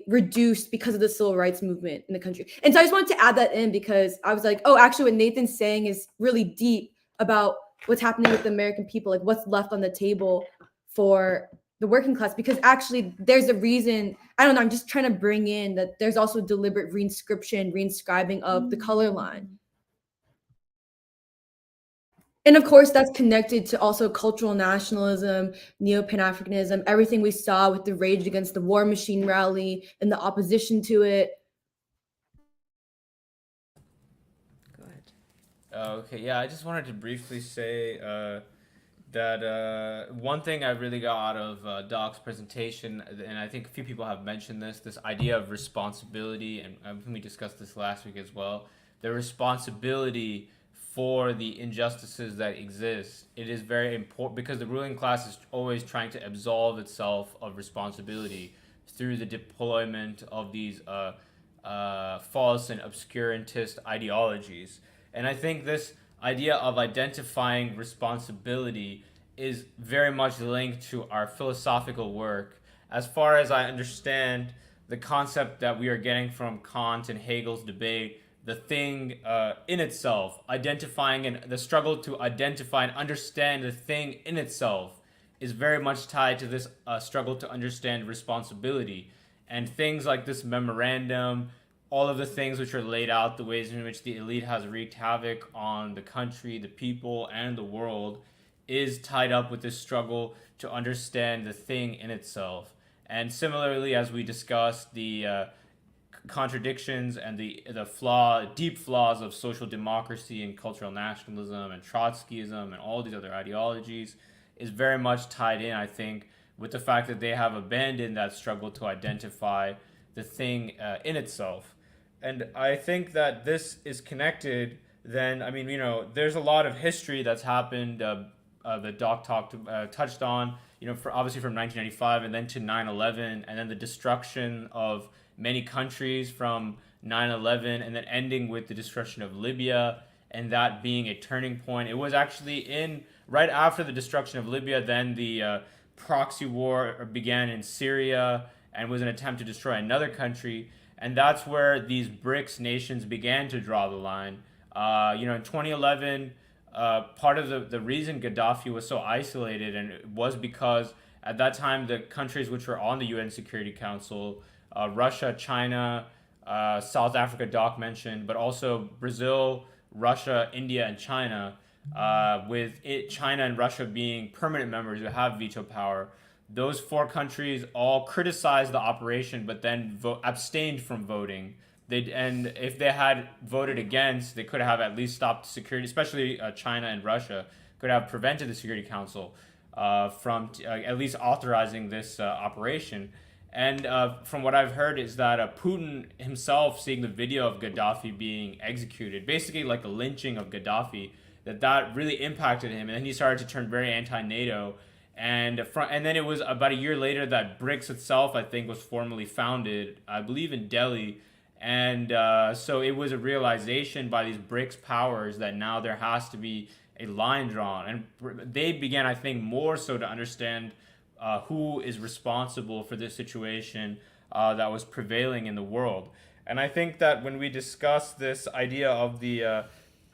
reduced because of the civil rights movement in the country. And so I just wanted to add that in, because I was like, oh, actually what Nathan's saying is really deep about what's happening with the American people, like what's left on the table for the working class, because actually there's a reason. I don't know, I'm just trying to bring in that there's also deliberate reinscribing of the color line. And of course, that's connected to also cultural nationalism, neo-Pan-Africanism, everything we saw with the Rage Against the War Machine rally and the opposition to it. Go ahead. Okay, yeah, I just wanted to briefly say that one thing I really got out of Doc's presentation, and I think a few people have mentioned this idea of responsibility, and we discussed this last week as well, the responsibility for the injustices that exist. It is very important because the ruling class is always trying to absolve itself of responsibility through the deployment of these false and obscurantist ideologies. And I think this idea of identifying responsibility is very much linked to our philosophical work. As far as I understand, the concept that we are getting from Kant and Hegel's debate, the thing in itself, identifying, and the struggle to identify and understand the thing in itself is very much tied to this struggle to understand responsibility. And things like this memorandum, all of the things which are laid out, the ways in which the elite has wreaked havoc on the country, the people, and the world, is tied up with this struggle to understand the thing in itself. And similarly, as we discussed, the contradictions and the deep flaws of social democracy and cultural nationalism and Trotskyism and all these other ideologies is very much tied in, I think, with the fact that they have abandoned that struggle to identify the thing in itself. And I think that this is connected then, I mean, there's a lot of history that's happened that Doc touched on, obviously from 1995 and then to 9/11, and then the destruction of many countries from 9/11, and then ending with the destruction of Libya, and that being a turning point. It was actually right after the destruction of Libya, then the proxy war began in Syria and was an attempt to destroy another country. And that's where these BRICS nations began to draw the line In 2011, part of the reason Gaddafi was so isolated, and it was because at that time the countries which were on the UN Security Council, Russia, China, South Africa, Doc mentioned, but also Brazil, Russia, India, and China, China and Russia being permanent members who have veto power. Those four countries all criticized the operation, but then abstained from voting. And if they had voted against, they could have at least stopped security, especially China and Russia, could have prevented the Security Council from at least authorizing this operation. And from what I've heard is that Putin himself, seeing the video of Gaddafi being executed, basically like the lynching of Gaddafi, that really impacted him. And then he started to turn very anti-NATO. And then it was about a year later that BRICS itself, I think, was formally founded, I believe in Delhi. And so it was a realization by these BRICS powers that now there has to be a line drawn. And they began, I think, more so to understand who is responsible for this situation that was prevailing in the world. And I think that when we discuss this idea of the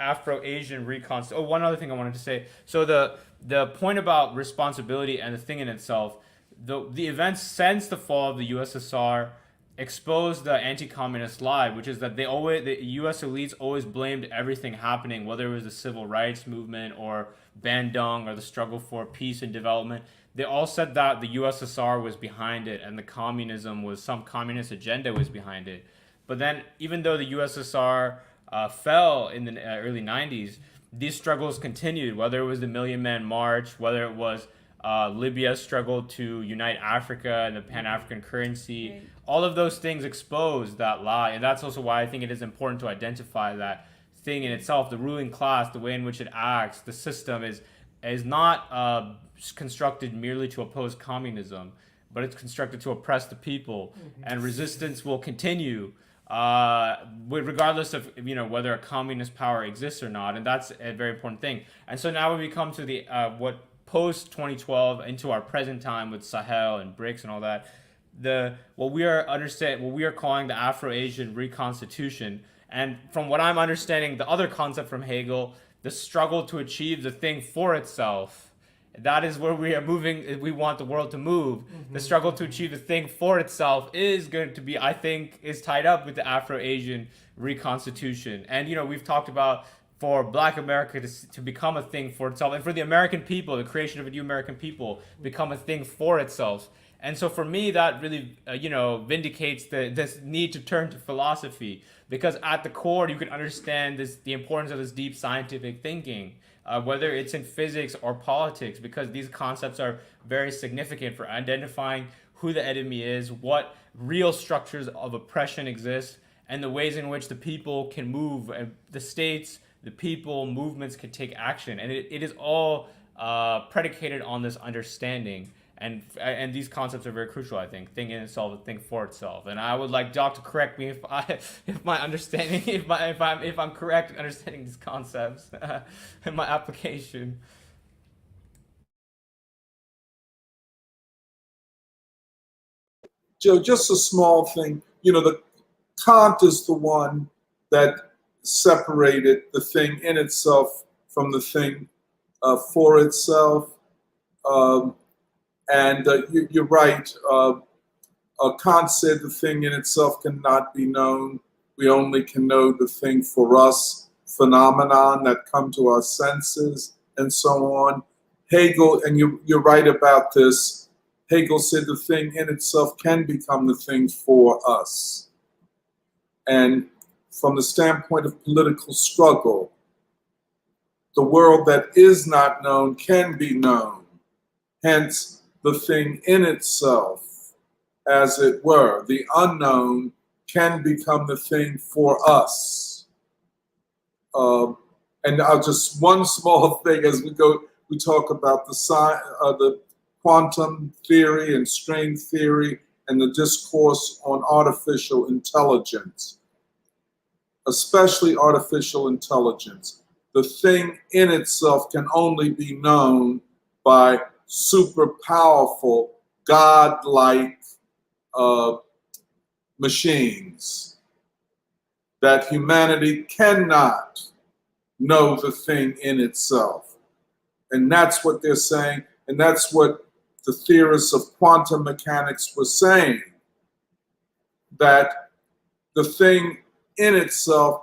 Afro-Asian reconstruction, one other thing I wanted to say. So the point about responsibility and the thing in itself, the events since the fall of the USSR exposed the anti-communist lie, which is that the U.S. elites always blamed everything happening, whether it was the civil rights movement or Bandung or the struggle for peace and development. They all said that the USSR was behind it and some communist agenda was behind it. But then, even though the USSR fell in the early 90s, these struggles continued, whether it was the Million Man March, whether it was Libya's struggle to unite Africa and the Pan-African currency. Right. All of those things exposed that lie. And that's also why I think it is important to identify that thing in itself. The ruling class, the way in which it acts, the system is not constructed merely to oppose communism, but it's constructed to oppress the people. Mm-hmm. And resistance will continue regardless of whether a communist power exists or not. And that's a very important thing. And so now when we come to the what post 2012 into our present time with Sahel and BRICS and all that, what we are calling the Afro-Asian reconstitution, and from what I'm understanding, the other concept from Hegel, the struggle to achieve the thing for itself. That is where we are moving. We want the world to move. Mm-hmm. The struggle to achieve the thing for itself is going to be, I think, is tied up with the Afro-Asian reconstitution. And we've talked about for Black America to become a thing for itself, and for the American people, the creation of a new American people, become a thing for itself. And so for me, that really, vindicates this need to turn to philosophy, because at the core, you can understand the importance of this deep scientific thinking, whether it's in physics or politics, because these concepts are very significant for identifying who the enemy is, what real structures of oppression exist, and the ways in which the people can move, the states, the people, movements can take action. And it is all predicated on this understanding. And these concepts are very crucial, I think. Think in itself, think for itself. And I would like Doc to correct me if I'm correct understanding these concepts in my application. Joe, just a small thing. The Kant is the one that separated the thing in itself from the thing for itself. And you're right. Kant said the thing in itself cannot be known. We only can know the thing for us, phenomenon that come to our senses, and so on. Hegel, and you're right about this, Hegel said the thing in itself can become the thing for us. And from the standpoint of political struggle, the world that is not known can be known. Hence, the thing in itself, as it were, the unknown, can become the thing for us. And I'll just one small thing as we talk about the quantum theory and string theory and the discourse on artificial intelligence, especially artificial intelligence. The thing in itself can only be known by super powerful, God-like machines that humanity cannot know the thing in itself. And that's what they're saying, and that's what the theorists of quantum mechanics were saying, that the thing in itself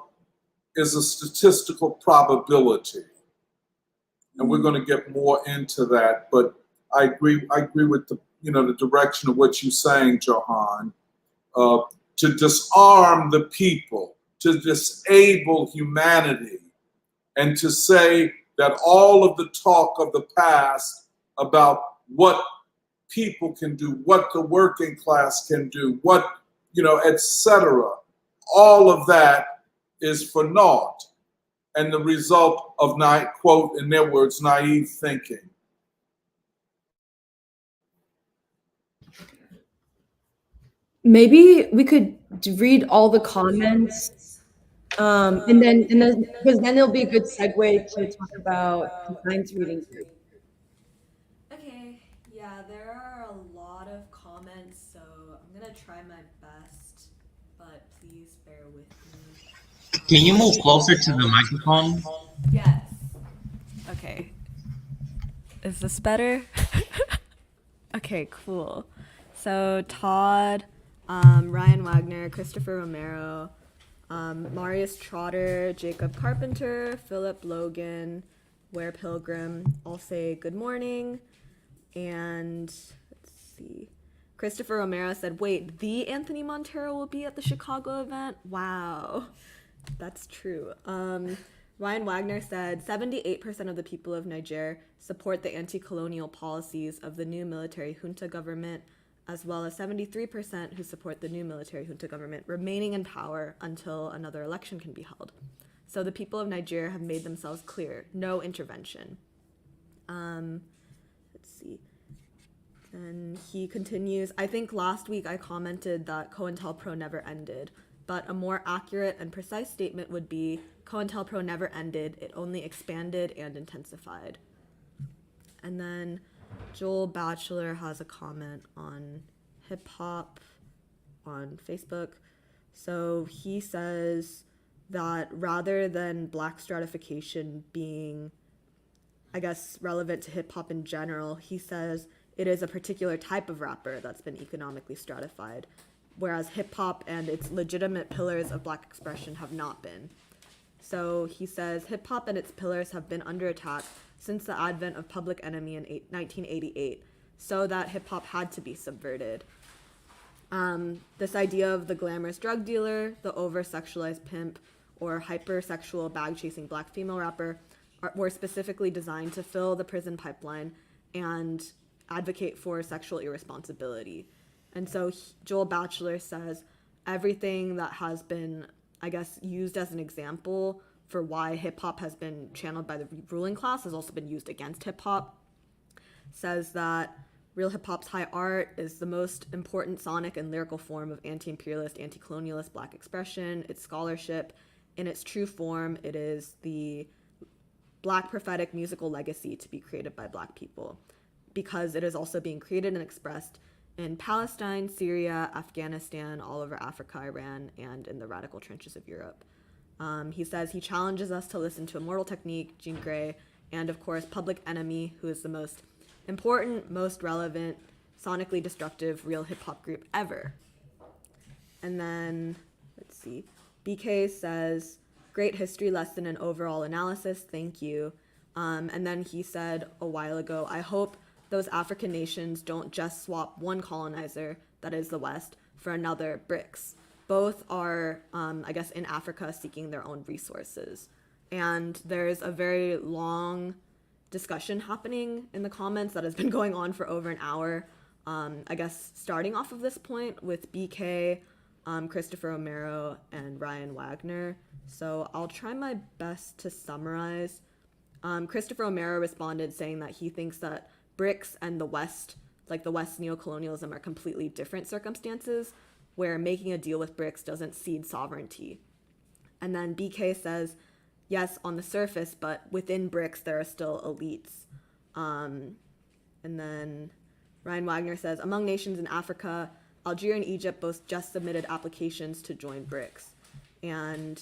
is a statistical probability. And we're going to get more into that, but I agree with the direction of what you're saying, Johan. To disarm the people, to disable humanity, and to say that all of the talk of the past about what people can do, what the working class can do, what, etc., all of that is for naught, and the result of, quote, in their words, naive thinking. Maybe we could read all the comments, and then because then it'll be a good segue to talk about the science reading group. Okay, yeah, there are a lot of comments, so I'm gonna try my best, but please bear with me. Can you move closer to the microphone? Yes. Okay. Is this better? Okay, cool. So Todd, Ryan Wagner, Christopher Romero, Marius Trotter, Jacob Carpenter, Philip Logan, Ware Pilgrim all say good morning. And let's see. Christopher Romero said, wait, the Anthony Montero will be at the Chicago event? Wow. That's true. Ryan Wagner said 78% of the people of Niger support the anti-colonial policies of the new military junta government, as well as 73% who support the new military junta government remaining in power until another election can be held. So the people of Niger have made themselves clear, no intervention. Let's see. And he continues, I think last week I commented that COINTELPRO never ended, but a more accurate and precise statement would be COINTELPRO never ended, it only expanded and intensified. And then Joel Batchelor has a comment on hip hop on Facebook. So he says that rather than black stratification being, I guess, relevant to hip hop in general, he says it is a particular type of rapper that's been economically stratified, whereas hip hop and its legitimate pillars of black expression have not been. So he says hip hop and its pillars have been under attack since the advent of Public Enemy in 1988, so that hip hop had to be subverted. This idea of the glamorous drug dealer, the over-sexualized pimp, or hypersexual bag-chasing black female rapper were specifically designed to fill the prison pipeline and advocate for sexual irresponsibility. And so Joel Batchelor says everything that has been, I guess, used as an example for why hip-hop has been channeled by the ruling class has also been used against hip-hop. Says that real hip-hop's high art is the most important sonic and lyrical form of anti-imperialist, anti-colonialist black expression. Its scholarship, in its true form, it is the black prophetic musical legacy to be created by black people, because it is also being created and expressed in Palestine, Syria, Afghanistan, all over Africa, Iran, and in the radical trenches of Europe. He says he challenges us to listen to Immortal Technique, Jean Grey, and of course Public Enemy, who is the most important, most relevant, sonically destructive real hip-hop group ever. And then, let's see, BK says, great history lesson and overall analysis, thank you. And then he said a while ago, I hope those African nations don't just swap one colonizer, that is the West, for another, BRICS. Both are, I guess, in Africa seeking their own resources. And there's a very long discussion happening in the comments that has been going on for over an hour. I guess starting off of this point with BK, Christopher Romero, and Ryan Wagner. So I'll try my best to summarize. Christopher Romero responded saying that he thinks that BRICS and the West, like the West's neocolonialism, are completely different circumstances, where making a deal with BRICS doesn't cede sovereignty. And then BK says, yes, on the surface, but within BRICS, there are still elites. And then Ryan Wagner says, among nations in Africa, Algeria and Egypt both just submitted applications to join BRICS. And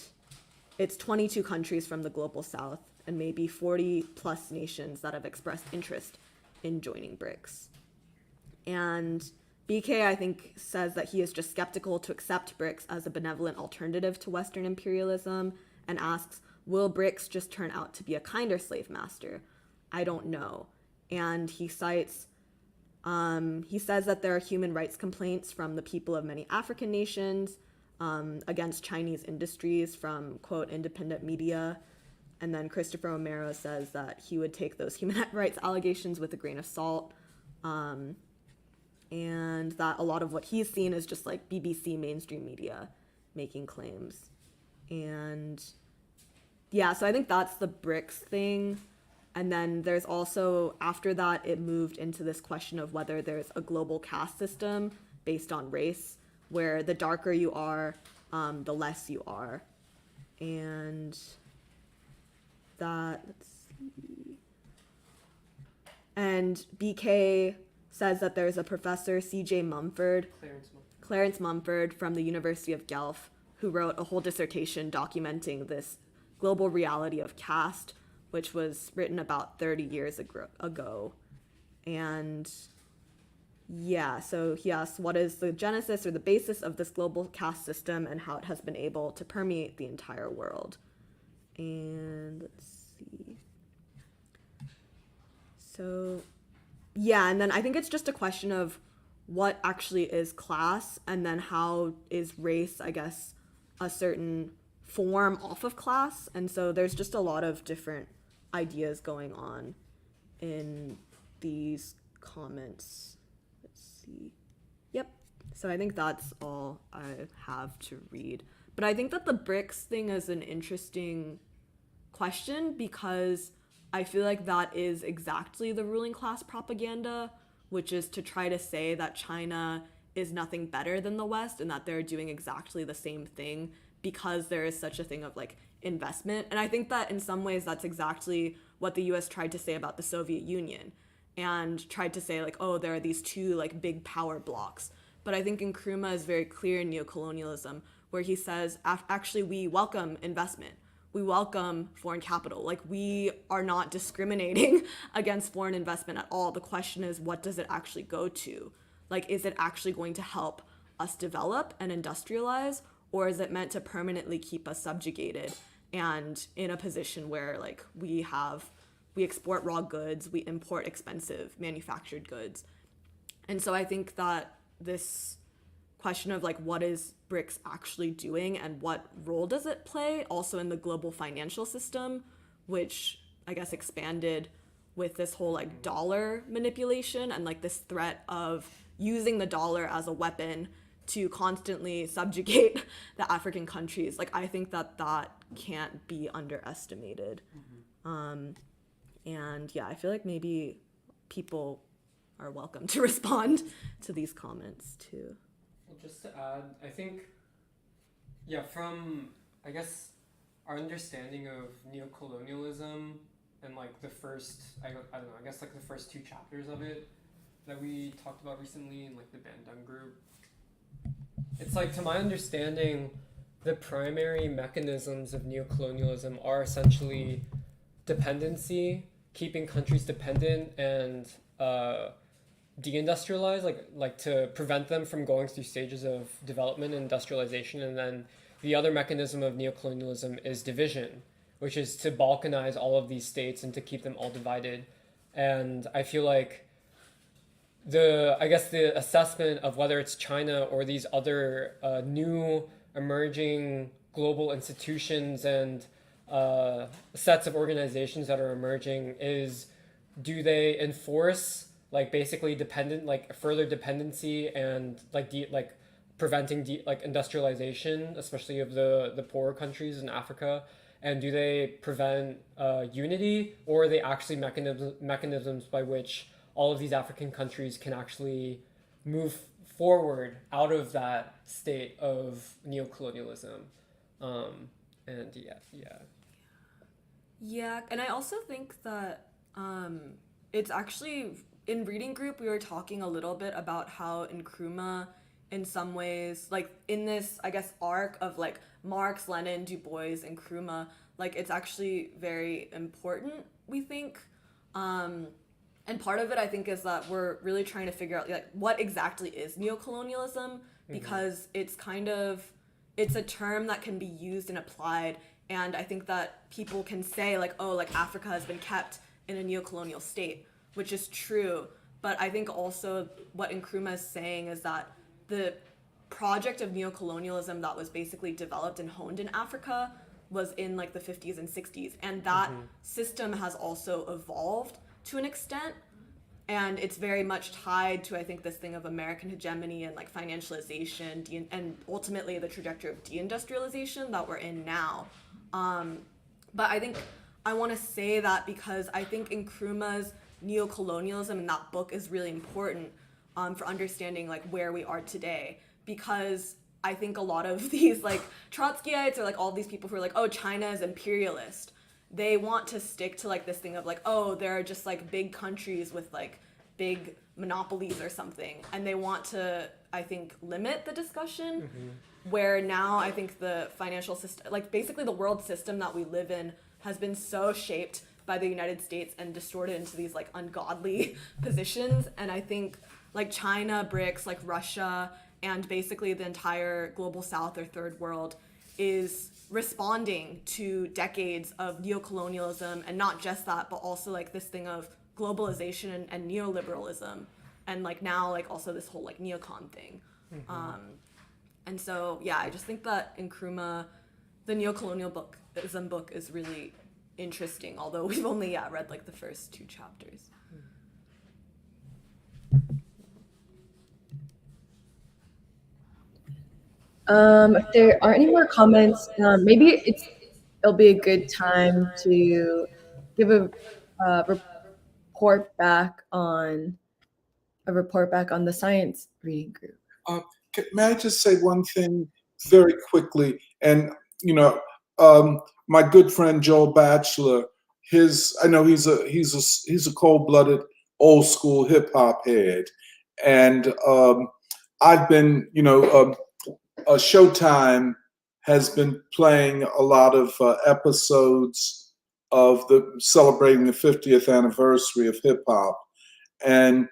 it's 22 countries from the global south and maybe 40 plus nations that have expressed interest in joining BRICS. And BK, I think, says that he is just skeptical to accept BRICS as a benevolent alternative to Western imperialism, and asks, will BRICS just turn out to be a kinder slave master? I don't know. And he cites, he says that there are human rights complaints from the people of many African nations against Chinese industries from, quote, independent media. And then Christopher Romero says that he would take those human rights allegations with a grain of salt. And that a lot of what he's seen is just like BBC mainstream media making claims. And yeah, so I think that's the BRICS thing. And then there's also, after that, it moved into this question of whether there's a global caste system based on race, where the darker you are, the less you are. And that, let's see. And BK says that there's a professor, C.J. Mumford, Clarence Mumford from the University of Guelph, who wrote a whole dissertation documenting this global reality of caste, which was written about 30 years ago. And yeah, so he asks, what is the genesis or the basis of this global caste system and how it has been able to permeate the entire world? And let's see. So yeah, and then I think it's just a question of what actually is class, and then how is race, I guess, a certain form off of class. And so there's just a lot of different ideas going on in these comments. Let's see. Yep. So I think that's all I have to read. But I think that the BRICS thing is an interesting question, because I feel like that is exactly the ruling class propaganda, which is to try to say that China is nothing better than the West and that they're doing exactly the same thing because there is such a thing of like investment. And I think that in some ways that's exactly what the US tried to say about the Soviet Union, and tried to say like, oh, there are these two like big power blocks. But I think Nkrumah is very clear in neocolonialism, where he says, actually, we welcome investment. We welcome foreign capital. Like, we are not discriminating against foreign investment at all. The question is, what does it actually go to? Like, is it actually going to help us develop and industrialize, or is it meant to permanently keep us subjugated and in a position where like we export raw goods, we import expensive manufactured goods? And so I think that this question of like, what is BRICS actually doing and what role does it play also in the global financial system, which I guess expanded with this whole like dollar manipulation and like this threat of using the dollar as a weapon to constantly subjugate the African countries. Like, I think that that can't be underestimated. And yeah, I feel like maybe people are welcome to respond to these comments too. Well, just to add, I think, yeah, from, I guess, our understanding of neocolonialism and like the first, I don't know, I guess like the first 2 chapters of it that we talked about recently in like the Bandung group, it's like, to my understanding, the primary mechanisms of neocolonialism are essentially dependency, keeping countries dependent and deindustrialize, like to prevent them from going through stages of development and industrialization. And then the other mechanism of neocolonialism is division, which is to balkanize all of these states and to keep them all divided. And I feel like the assessment of whether it's China or these other new emerging global institutions and sets of organizations that are emerging is, do they enforce like basically further dependency and preventing industrialization, especially of the poorer countries in Africa? And do they prevent unity, or are they actually mechanisms by which all of these African countries can actually move forward out of that state of neocolonialism? And Yeah, and I also think that it's actually, in reading group, we were talking a little bit about how Nkrumah, in some ways, like in this, I guess, arc of like Marx, Lenin, Du Bois, and Nkrumah, like it's actually very important, we think. And part of it, I think, is that we're really trying to figure out like what exactly is neocolonialism, because it's it's a term that can be used and applied, and I think that people can say like, oh, like Africa has been kept in a neocolonial state, which is true. But I think also what Nkrumah is saying is that the project of neocolonialism that was basically developed and honed in Africa was in like the 50s and 60s, and that system has also evolved to an extent, and it's very much tied to, I think, this thing of American hegemony and like financialization and ultimately the trajectory of deindustrialization that we're in now. But I think I want to say that because I think Nkrumah's neocolonialism in that book is really important for understanding like where we are today, because I think a lot of these like Trotskyites or like all these people who are like, oh, China is imperialist, they want to stick to like this thing of like, oh, there are just like big countries with like big monopolies or something, and they want to, I think, limit the discussion. Where now I think the financial system, like basically the world system that we live in, has been so shaped by the United States and distorted into these like ungodly positions. And I think like China, BRICS, like Russia, and basically the entire global south or third world is responding to decades of neocolonialism, and not just that, but also like this thing of globalization and neoliberalism, and like now like also this whole like neocon thing. And so yeah, I just think that Nkrumah, the neocolonialism book, is really interesting, although we've only read like the first 2 chapters. If there aren't any more comments, maybe it'll be a good time to give a report back on the science reading group. May I just say one thing very quickly? And my good friend Joel Batchelor, I know he's a cold-blooded, old school hip hop head, and I've been, Showtime has been playing a lot of episodes of celebrating the 50th anniversary of hip hop, and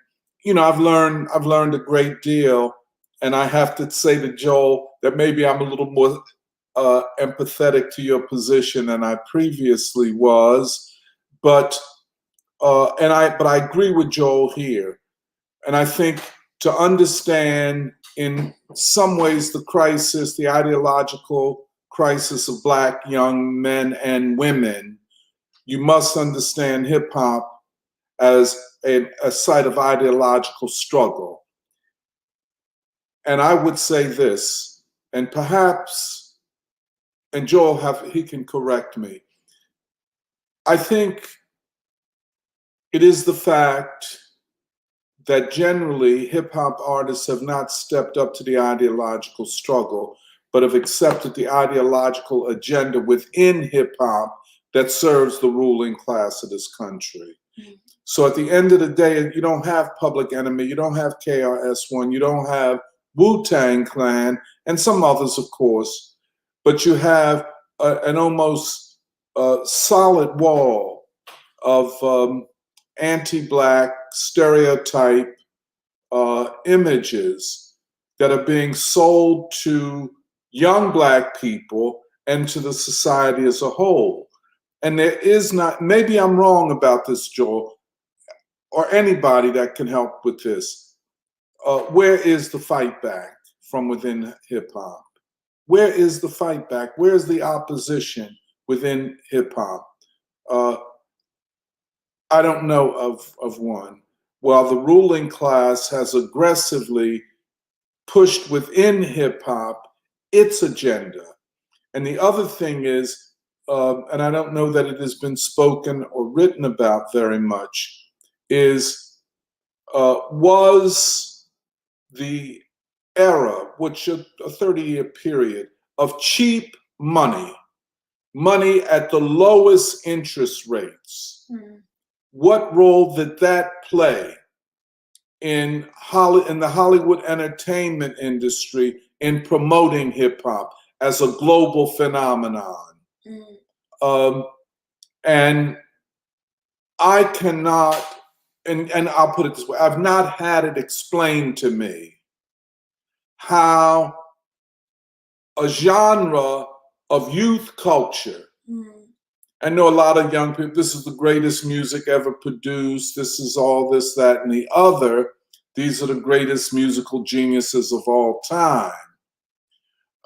I've learned a great deal, and I have to say to Joel that maybe I'm a little more empathetic to your position than I previously was, but I agree with Joel here, and I think to understand in some ways the ideological crisis of Black young men and women, you must understand hip hop as a site of ideological struggle. And I would say this, and perhaps, and Joel he can correct me, I think it is the fact that generally hip hop artists have not stepped up to the ideological struggle, but have accepted the ideological agenda within hip hop that serves the ruling class of this country. So at the end of the day, you don't have Public Enemy, you don't have KRS-One, you don't have Wu-Tang Clan, and some others, of course, but you have an almost solid wall of anti-Black stereotype images that are being sold to young Black people and to the society as a whole. And there is not, maybe I'm wrong about this, Joel, or anybody that can help with this. Where is the fight back from within hip hop? Where is the fight back? Where is the opposition within hip hop? I don't know of one. While the ruling class has aggressively pushed within hip hop its agenda. And the other thing is, and I don't know that it has been spoken or written about very much, is was the era, which a 30-year period of cheap money at the lowest interest rates. What role did that play in the Hollywood entertainment industry in promoting hip hop? as a global phenomenon. And I cannot, and I'll put it this way, I've not had it explained to me how a genre of youth culture, I know a lot of young people, this is the greatest music ever produced, this is all this, that, and the other, these are the greatest musical geniuses of all time.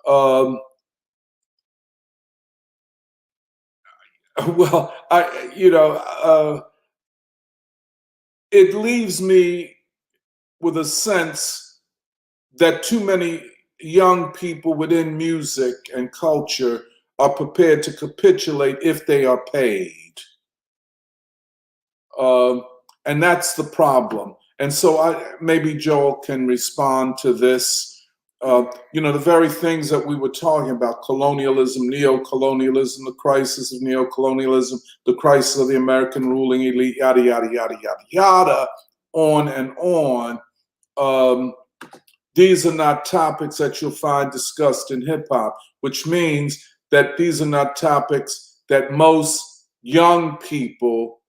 Well, it leaves me with a sense that too many young people within music and culture are prepared to capitulate if they are paid. And that's the problem. And so maybe Joel can respond to this. The very things that we were talking about, colonialism, neo-colonialism, the crisis of neo-colonialism, the crisis of the American ruling elite, yada, yada, yada, yada, yada, on and on. These are not topics that you'll find discussed in hip hop, which means that these are not topics that most young people,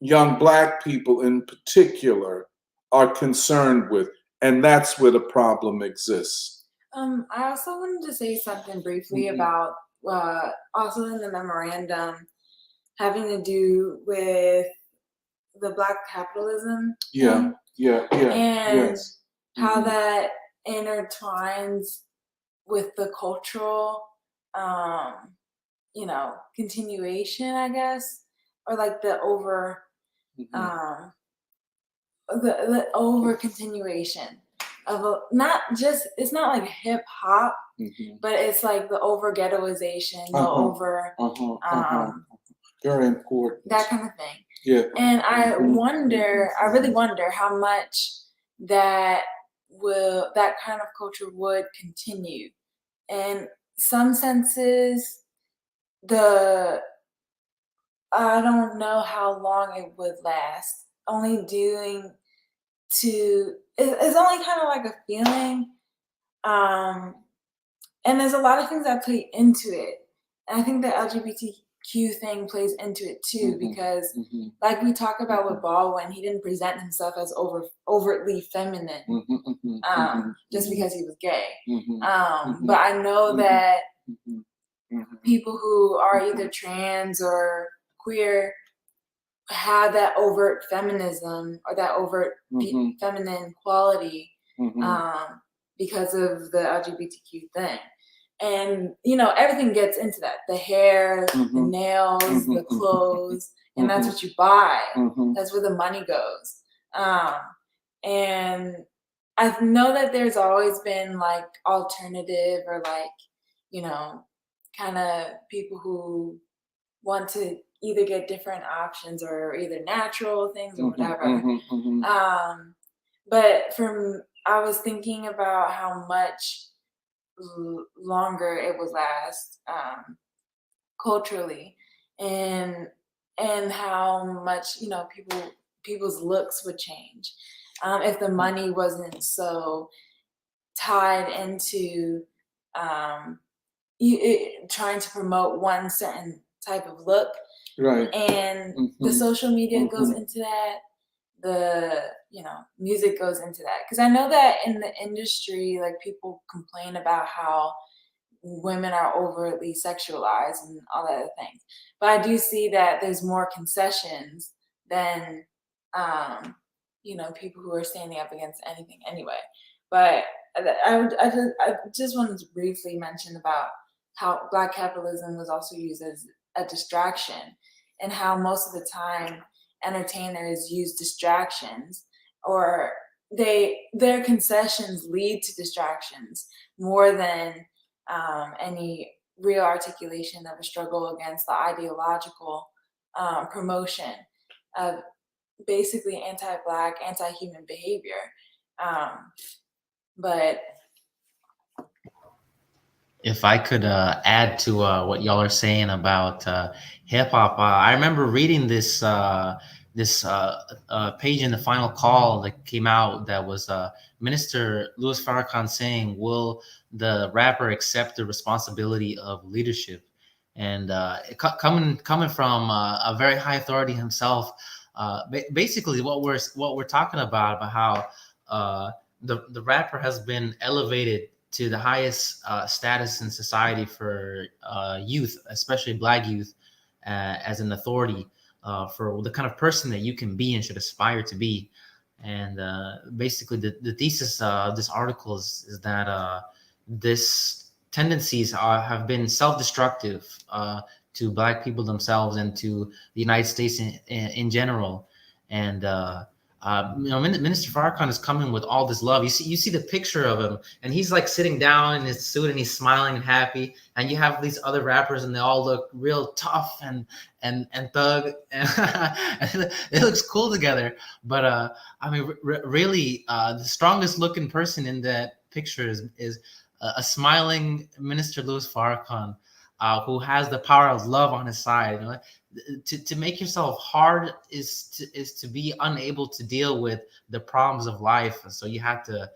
young Black people in particular, are concerned with. And that's where the problem exists. I also wanted to say something briefly about also in the memorandum having to do with the Black capitalism. Yeah. And how that intertwines with the cultural, continuation, I guess, or like the over, the over continuation of it's not like hip hop, but it's like the over ghettoization, the over, very important, that kind of thing. Yeah. And I really wonder how much that kind of culture would continue. In some senses, I don't know how long it would last. It's only kind of like a feeling. And there's a lot of things that play into it. And I think the LGBTQ thing plays into it too, because like we talk about with Baldwin, he didn't present himself as overtly feminine just because he was gay. But I know that people who are either trans or queer have that overt feminism or that overt feminine quality because of the LGBTQ thing. And, everything gets into that. The hair, the nails, the clothes, and that's what you buy. That's where the money goes. And I know that there's always been like alternative or like, kind of people who want to either get different options or either natural things or whatever. But I was thinking about how much longer it would last culturally, and how much people's looks would change if the money wasn't so tied into trying to promote one certain type of look. Right. And the social media goes into that. The music goes into that, because I know that in the industry, like, people complain about how women are overtly sexualized and all that other things, but I do see that there's more concessions than people who are standing up against anything anyway. But I just wanted to briefly mention about how Black capitalism was also used as a distraction, and how most of the time entertainers use distractions, or their concessions lead to distractions more than any real articulation of a struggle against the ideological promotion of basically anti-Black, anti-human behavior. But if I could add to what y'all are saying about hip hop, I remember reading this this page in the final call that came out that was Minister Louis Farrakhan saying, "Will the rapper accept the responsibility of leadership?" And coming from a very high authority himself, basically what we're talking about how the rapper has been elevated to the highest status in society for youth, especially Black youth, as an authority for the kind of person that you can be and should aspire to be. And basically, the thesis of this article is that this tendencies have been self-destructive to Black people themselves and to the United States in general. And Minister Farrakhan is coming with all this love. You see the picture of him, and he's like sitting down in his suit, and he's smiling and happy. And you have these other rappers, and they all look real tough and thug, and it looks cool together. But really, the strongest looking person in that picture is a smiling Minister Louis Farrakhan, who has the power of love on his side. You know? To make yourself hard is to be unable to deal with the problems of life. And so you have to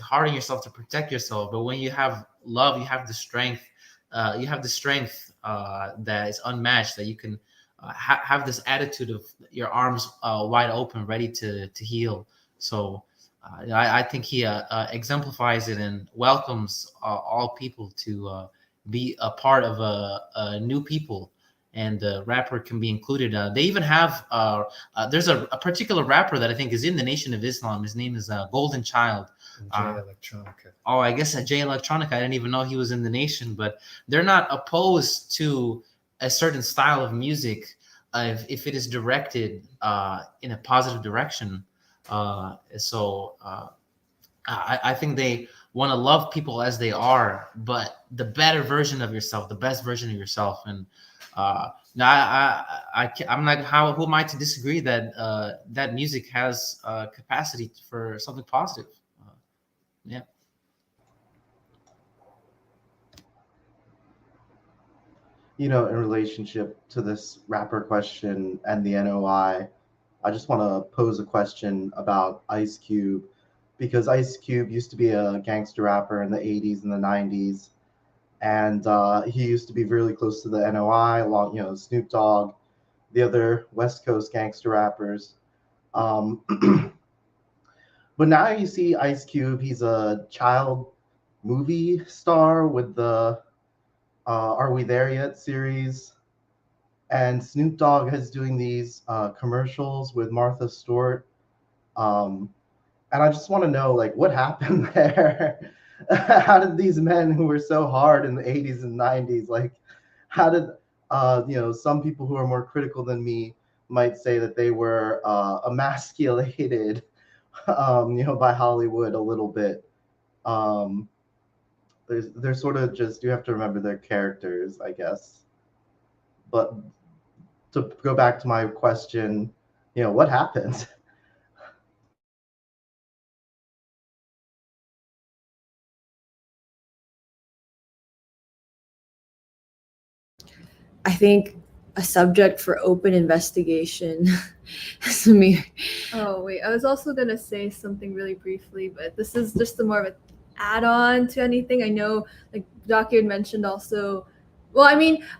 harden yourself to protect yourself. But when you have love, you have the strength. That is unmatched. That you can have this attitude of your arms wide open, ready to heal. So I think he exemplifies it and welcomes all people to be a part of a new people. And the rapper can be included. They even have there's a particular rapper that I think is in the Nation of Islam. His name is Golden Child. Jay Electronica. Oh, I guess Jay Electronica. I didn't even know he was in the Nation, but they're not opposed to a certain style of music if it is directed in a positive direction. I think they want to love people as they are, but the better version of yourself, the best version of yourself. And now I'm like, who am I to disagree that that music has capacity for something positive? Yeah. In relationship to this rapper question and the NOI, I just want to pose a question about Ice Cube, because Ice Cube used to be a gangster rapper in the 80s and the 90s. And he used to be really close to the NOI, along, Snoop Dogg, the other West Coast gangster rappers. But now you see Ice Cube, he's a child movie star with the Are We There Yet series. And Snoop Dogg is doing these commercials with Martha Stewart. And I just want to know, what happened there? How did these men who were so hard in the 80s and 90s, how did, some people who are more critical than me might say that they were emasculated, by Hollywood a little bit. They're sort of just, you have to remember their characters, I guess. But to go back to my question, what happened? I think a subject for open investigation. Samir. Oh, wait. I was also going to say something really briefly, but this is just more of an add-on to anything. I know, Doc had mentioned also. Well,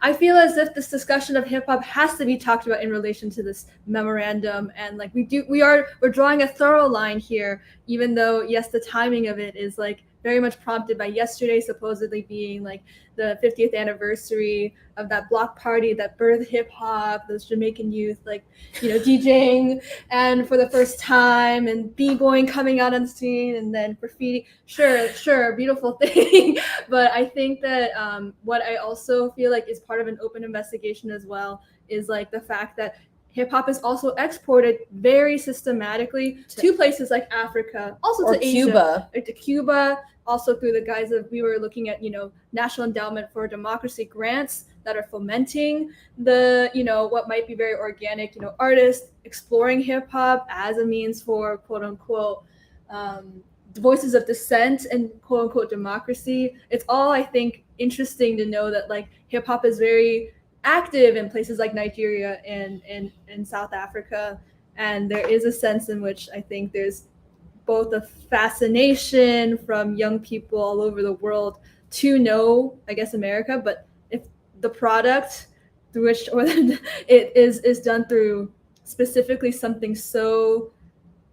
I feel as if this discussion of hip hop has to be talked about in relation to this memorandum, and we're drawing a thorough line here, even though yes, the timing of it is very much prompted by yesterday supposedly being the 50th anniversary of that block party that birthed hip hop, those Jamaican youth DJing and for the first time, and b-boying coming out on the scene, and then graffiti. Sure, beautiful thing. But I think that what I also feel is part of an open investigation as well is the fact that hip hop is also exported very systematically to places like Africa, also or to Cuba. Asia, to Cuba, also through the guise of, we were looking at, National Endowment for Democracy grants that are fomenting the, what might be very organic, artists exploring hip hop as a means for quote unquote voices of dissent and quote unquote democracy. It's all, I think, interesting to know that hip hop is very active in places like Nigeria and South Africa. And there is a sense in which I think there's both a fascination from young people all over the world to know, I guess, America, but if the product through which or it is done through specifically something so,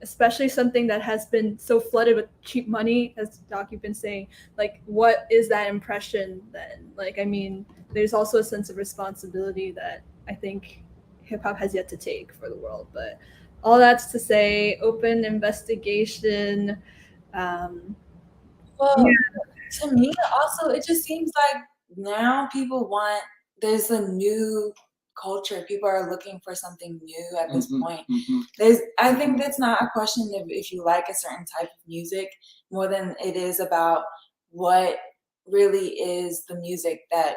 especially something that has been so flooded with cheap money, as Doc, you've been saying, like, what is that impression then? Like, I mean, there's also a sense of responsibility that I think hip hop has yet to take for the world. But all that's to say, open investigation. Well, Yeah. to me, also, it just seems like now people want, there's a new culture. People are looking for something new at this point. I think that's not a question of if you like a certain type of music more than it is about what really is the music that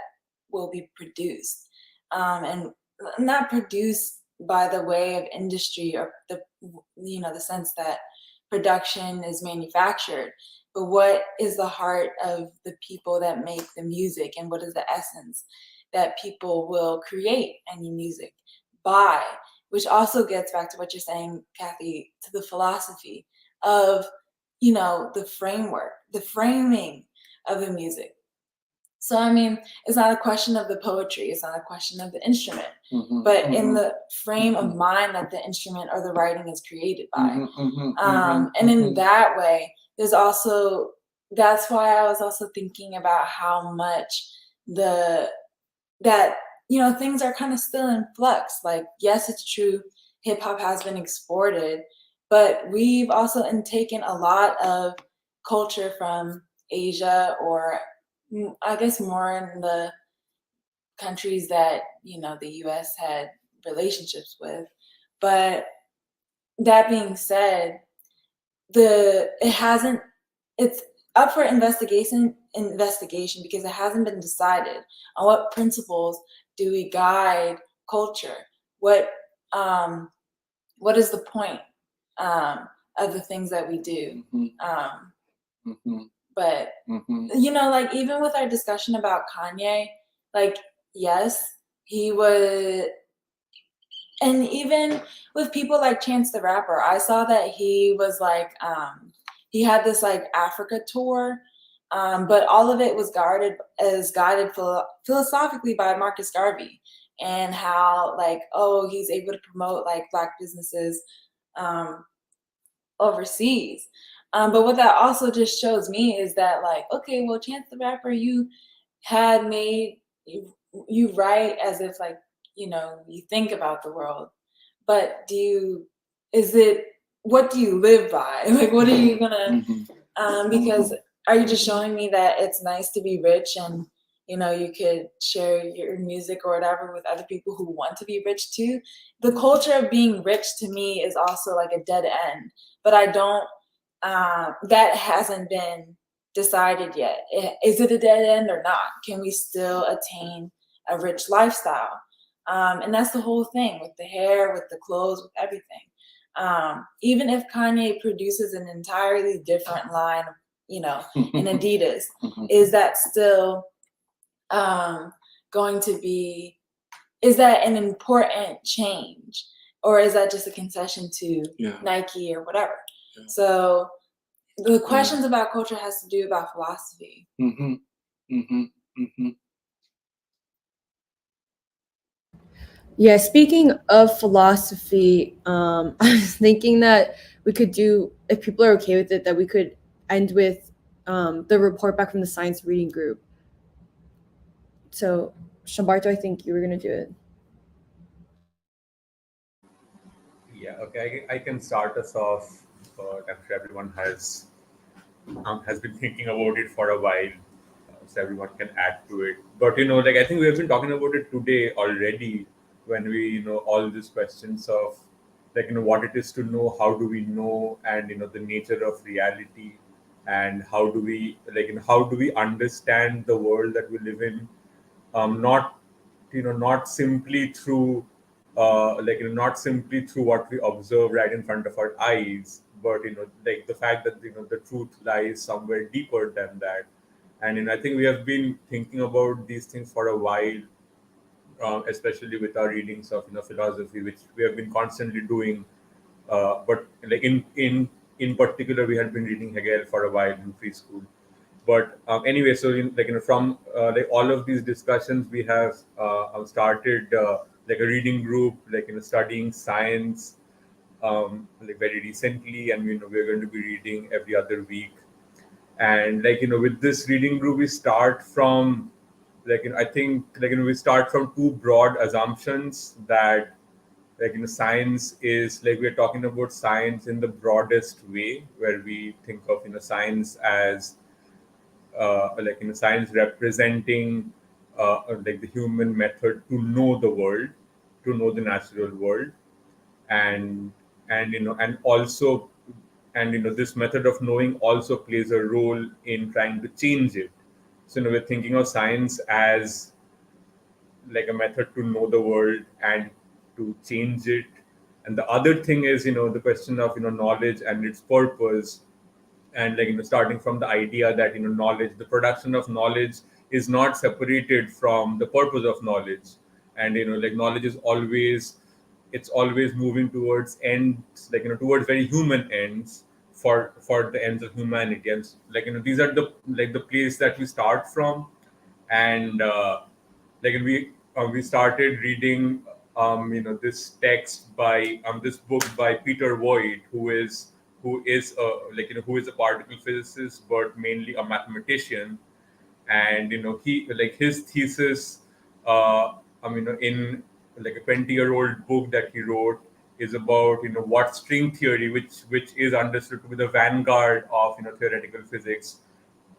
will be produced. And not produced by the way of industry or the sense that production is manufactured, but what is the heart of the people that make the music, and what is the essence that people will create any music by, which also gets back to what you're saying, Kathy, to the philosophy of, the framework, the framing of the music. So, I mean, it's not a question of the poetry, it's not a question of the instrument, but in the frame of mind that the instrument or the writing is created by. And in that way, there's also, that's why I was also thinking about how much things are kind of still in flux. Like, yes, it's true, hip hop has been exported, but we've also taken a lot of culture from Asia, or I guess more in the countries that, the US had relationships with. But that being said, it's up for investigation because it hasn't been decided on what principles do we guide culture. What is the point of the things that we do? But like, even with our discussion about Kanye, like, yes, he would. And even with people like Chance the Rapper, I saw that he was like, he had this like Africa tour, but all of it was guided philosophically by Marcus Garvey, and how, like, he's able to promote like Black businesses overseas. But what that also just shows me is that, like, okay, well, Chance the Rapper, you had made you write as if, like, you think about the world, but what do you live by? Like, what are you gonna, because are you just showing me that it's nice to be rich, and you could share your music or whatever with other people who want to be rich too? The culture of being rich to me is also like a dead end, but I don't, that hasn't been decided yet. Is it a dead end or not? Can we still attain a rich lifestyle? And that's the whole thing with the hair, with the clothes, with everything. Even if Kanye produces an entirely different line, in Adidas, is that still going to be, is that an important change? Or is that just a concession to Nike or whatever? Yeah. So the questions about culture has to do about philosophy. Yeah, speaking of philosophy, I was thinking that we could do, if people are okay with it, that we could end with the report back from the science reading group. So, Shambarto, I think you were going to do it. Yeah, okay, I can start us off, but I'm sure everyone has been thinking about it for a while, so everyone can add to it. But like, I think we have been talking about it today already, when we all these questions of, like, what it is to know, how do we know, and the nature of reality, and how do we, like, how do we understand the world that we live in, not not simply through not simply through what we observe right in front of our eyes, but like the fact that the truth lies somewhere deeper than that. And I think we have been thinking about these things for a while, especially with our readings of philosophy, which we have been constantly doing. But like in particular, we had been reading Hegel for a while in preschool. But anyway, so from like all of these discussions, we have started like a reading group, like studying science, like very recently, and we're going to be reading every other week. And with this reading group, we start from I think we start from two broad assumptions that science is we're talking about science in the broadest way, where we think of science as science representing like the human method to know the world, to know the natural world, and and also this method of knowing also plays a role in trying to change it. So we're thinking of science as like a method to know the world and to change it. And the other thing is the question of knowledge and its purpose, and starting from the idea that knowledge, the production of knowledge, is not separated from the purpose of knowledge. And knowledge is always, it's always moving towards ends, towards very human ends, for the ends of humanity. And these are the the place that we start from. And we started reading this text by this book by Peter Voigt, who is who is a particle physicist but mainly a mathematician. And he, his thesis, in a 20-year-old book that he wrote, is about what string theory, which is understood to be the vanguard of theoretical physics.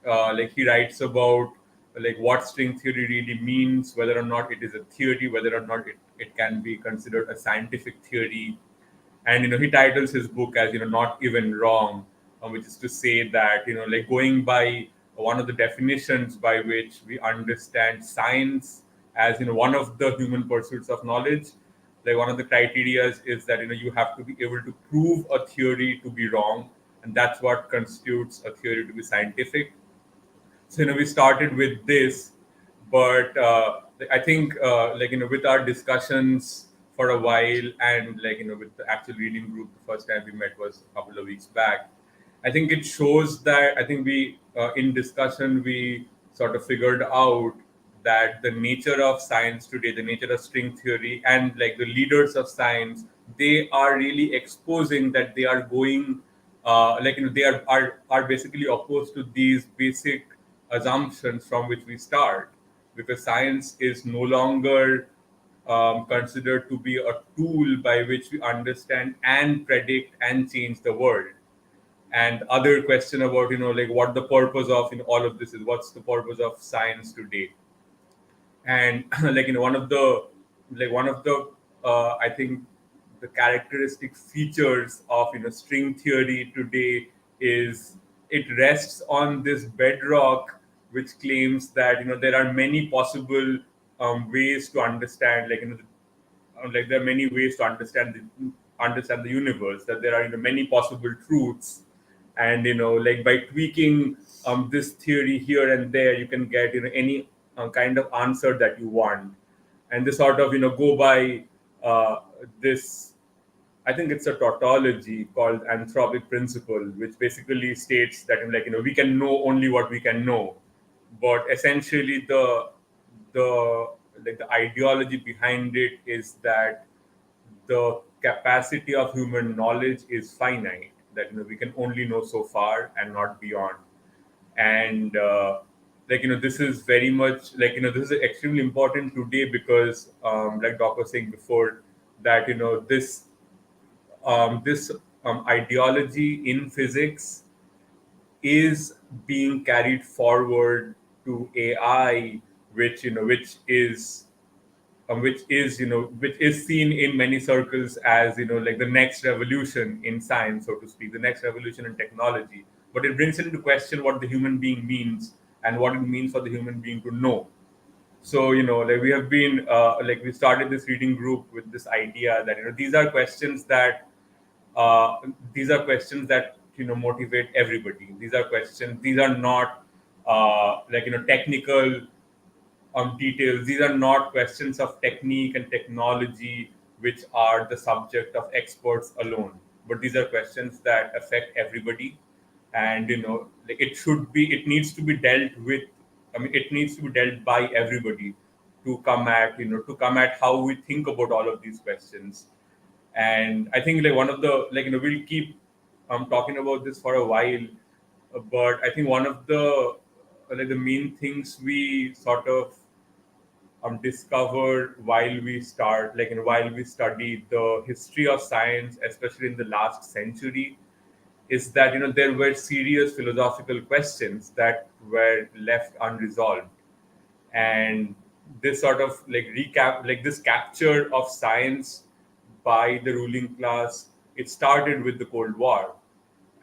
He writes about what string theory really means, whether or not it is a theory, whether or not it can be considered a scientific theory. And he titles his book as not even wrong, which is to say that going by one of the definitions by which we understand science as one of the human pursuits of knowledge, one of the criteria is that you have to be able to prove a theory to be wrong, and that's what constitutes a theory to be scientific. So we started with this. But I think with our discussions for a while, and with the actual reading group, the first time we met was a couple of weeks back. I think it shows that, I think we in discussion we sort of figured out that the nature of science today, the nature of string theory, and the leaders of science, they are really exposing that they are going they are basically opposed to these basic assumptions from which we start, because science is no longer considered to be a tool by which we understand and predict and change the world. And other question about what the purpose of all of this is, what's the purpose of science today. And one of the I think the characteristic features of string theory today is it rests on this bedrock which claims that there are many possible ways to understand, there are many ways to understand the universe, that there are many possible truths. And by tweaking this theory here and there, you can get any kind of answer that you want. And they sort of go by this, I think it's a tautology called anthropic principle, which basically states that we can know only what we can know. But essentially the the ideology behind it is that the capacity of human knowledge is finite, that we can only know so far and not beyond. And this is very much this is extremely important today, because like Doc was saying before, that this ideology in physics is being carried forward to AI, which which is seen in many circles as the next revolution in science, so to speak, the next revolution in technology. But it brings into question what the human being means, and what it means for the human being to know. So we have been we started this reading group with this idea that these are questions that motivate everybody. These are questions, these are not technical details. These are not questions of technique and technology, which are the subject of experts alone. But these are questions that affect everybody, and like it needs to be dealt with. I mean, it needs to be dealt by everybody to come at how we think about all of these questions. And I think like one of the we'll keep talking about this for a while, but I think one of the the main things we sort of discovered while we study the history of science, especially in the last century, is that there were serious philosophical questions that were left unresolved. And this sort of this capture of science by the ruling class, it started with the Cold War,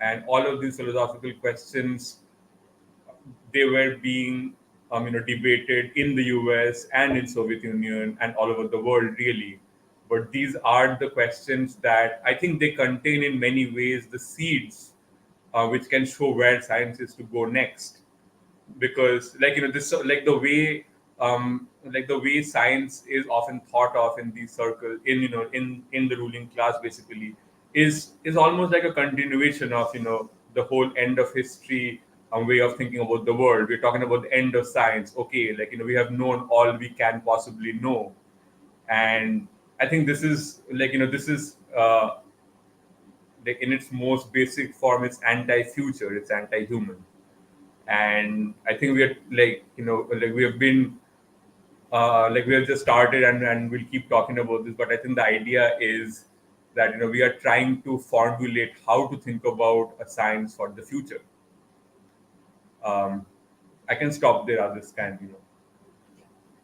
and all of these philosophical questions, they were being debated in the US and in Soviet Union and all over the world, really. But these are the questions that I think they contain in many ways the seeds which can show where science is to go next. Because this, like the way science is often thought of in these circles, in the ruling class, basically is almost like a continuation of the whole end of history way of thinking about the world. We're talking about the end of science. Okay, we have known all we can possibly know. And I think this is this is in its most basic form, it's anti-future, it's anti-human. And I think we are we have been we have just started, and we'll keep talking about this. But I think the idea is that we are trying to formulate how to think about a science for the future. I can stop there. Others can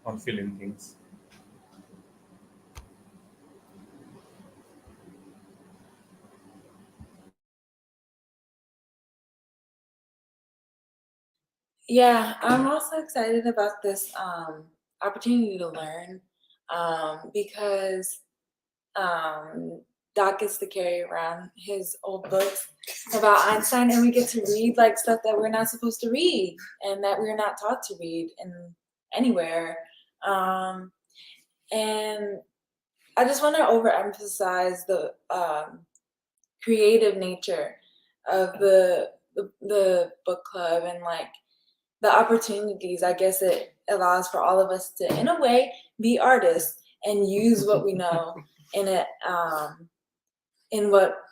on fill in things. Yeah, I'm also excited about this opportunity to learn because Doc gets to carry around his old books about Einstein, and we get to read like stuff that we're not supposed to read and that we're not taught to read anywhere. And I just want to overemphasize the creative nature of the book club, and like the opportunities I guess it allows for all of us to, in a way, be artists and use what we know in it, in what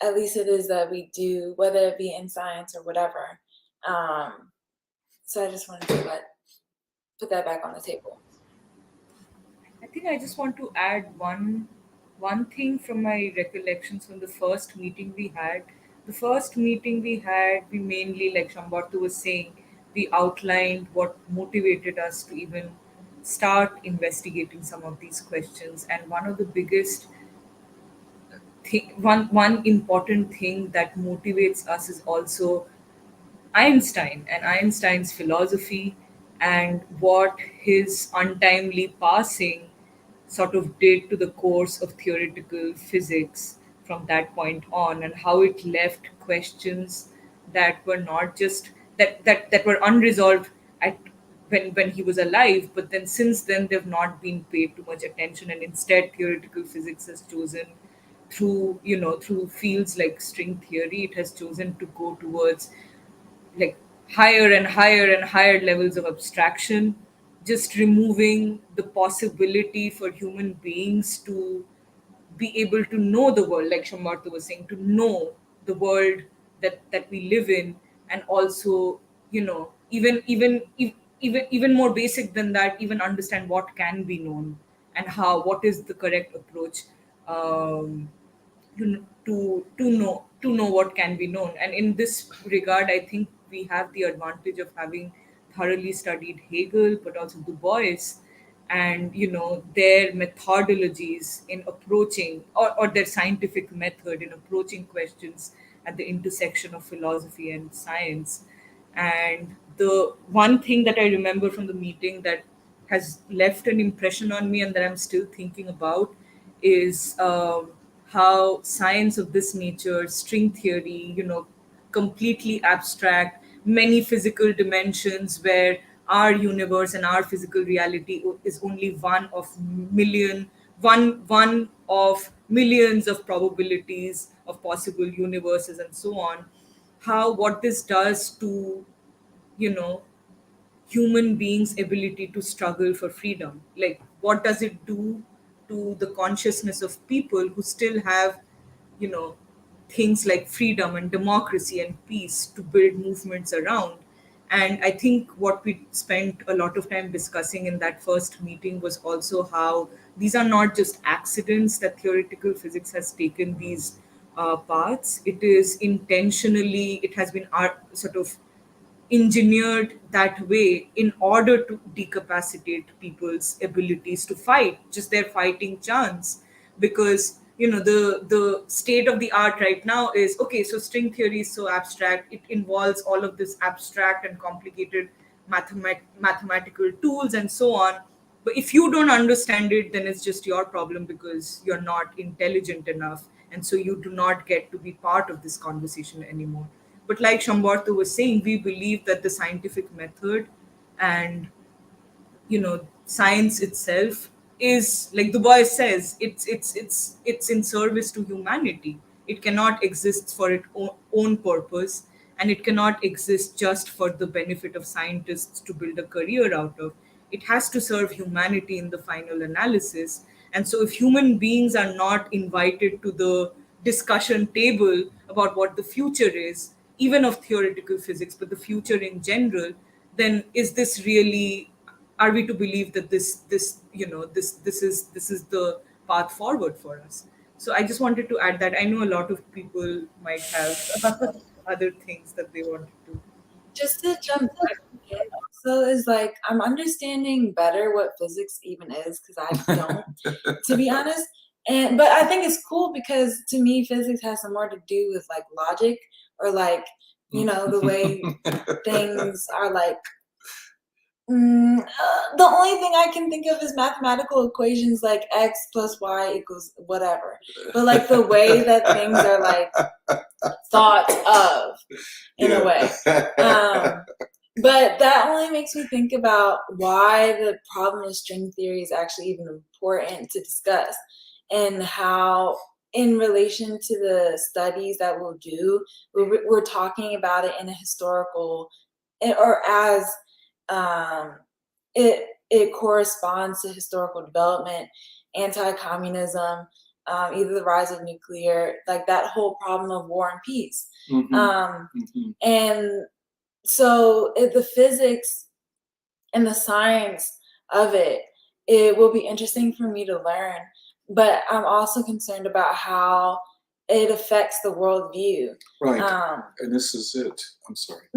at least it is that we do, whether it be in science or whatever. So I just wanted to put that back on the table. I think I just want to add one thing from my recollections from the first meeting we had. The first meeting we had, we mainly, like Shambhartu was saying, we outlined what motivated us to even start investigating some of these questions. And one of the biggest one important thing that motivates us is also Einstein and Einstein's philosophy, and what his untimely passing sort of did to the course of theoretical physics from that point on, and how it left questions that were not just that were unresolved at when he was alive, but then since then they've not been paid too much attention, and instead theoretical physics has chosen, through fields like string theory, it has chosen to go towards like higher and higher and higher levels of abstraction, just removing the possibility for human beings to be able to know the world, like Shamartha was saying, to know the world that we live in, and also, even more basic than that, even understand what can be known and what is the correct approach, to know what can be known. And in this regard, I think we have the advantage of having thoroughly studied Hegel, but also Du Bois, and their methodologies in approaching, or their scientific method in approaching questions at the intersection of philosophy and science. And the one thing that I remember from the meeting that has left an impression on me and that I'm still thinking about is how science of this nature, string theory, completely abstract, many physical dimensions where our universe and our physical reality is only one of millions of probabilities of possible universes and so on. How what this does to, you know, human beings' ability to struggle for freedom. Like, what does it do to the consciousness of people who still have, you know, things like freedom and democracy and peace to build movements around? And I think what we spent a lot of time discussing in that first meeting was also how these are not just accidents that theoretical physics has taken these paths. It is intentionally, it has been sort of engineered that way in order to decapacitate people's abilities to fight, just their fighting chance. Because, you know, the state of the art right now is, okay, so string theory is so abstract, it involves all of this abstract and complicated mathematical tools and so on. But if you don't understand it, then it's just your problem, because you're not intelligent enough, and so you do not get to be part of this conversation anymore. But like Shambartha was saying, we believe that the scientific method and, you know, science itself is, like Du Bois says, it's in service to humanity. It cannot exist for its own purpose, and it cannot exist just for the benefit of scientists to build a career out of. It has to serve humanity in the final analysis. And so if human beings are not invited to the discussion table about what the future is, even of theoretical physics, but the future in general, then is this really, are we to believe that this you know, this is the path forward for us? So I just wanted to add that. I know a lot of people might have other things that they wanted to. Just to jump back in also, is like, I'm understanding better what physics even is, because I don't, to be honest. And but I think it's cool, because to me physics has some more to do with like logic, or like, you know, the way things are like. The only thing I can think of is mathematical equations like x plus y equals whatever. But like the way that things are like thought of in a way. But that only makes me think about why the problem of string theory is actually even important to discuss, and how, in relation to the studies that we'll do, we're talking about it in a historical, or as it corresponds to historical development, anti-communism, either the rise of nuclear, like that whole problem of war and peace. And so the physics and the science of it will be interesting for me to learn. But I'm also concerned about how it affects the worldview. Right. And this is it. I'm sorry.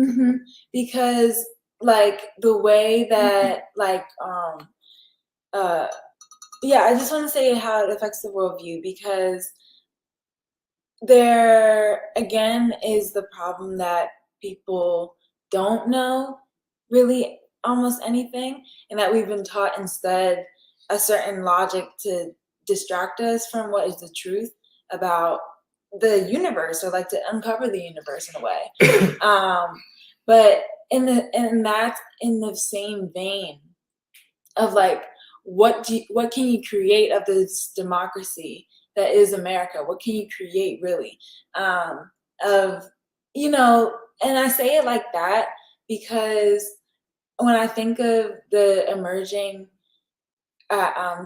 Because like the way that yeah, I just want to say how it affects the worldview, because there again is the problem that people don't know really almost anything, and that we've been taught instead a certain logic to distract us from what is the truth about the universe, or like to uncover the universe in a way. But that's in the same vein of like, what can you create of this democracy that is America? What can you create really? Of, you know, and I say it like that because when I think of the emerging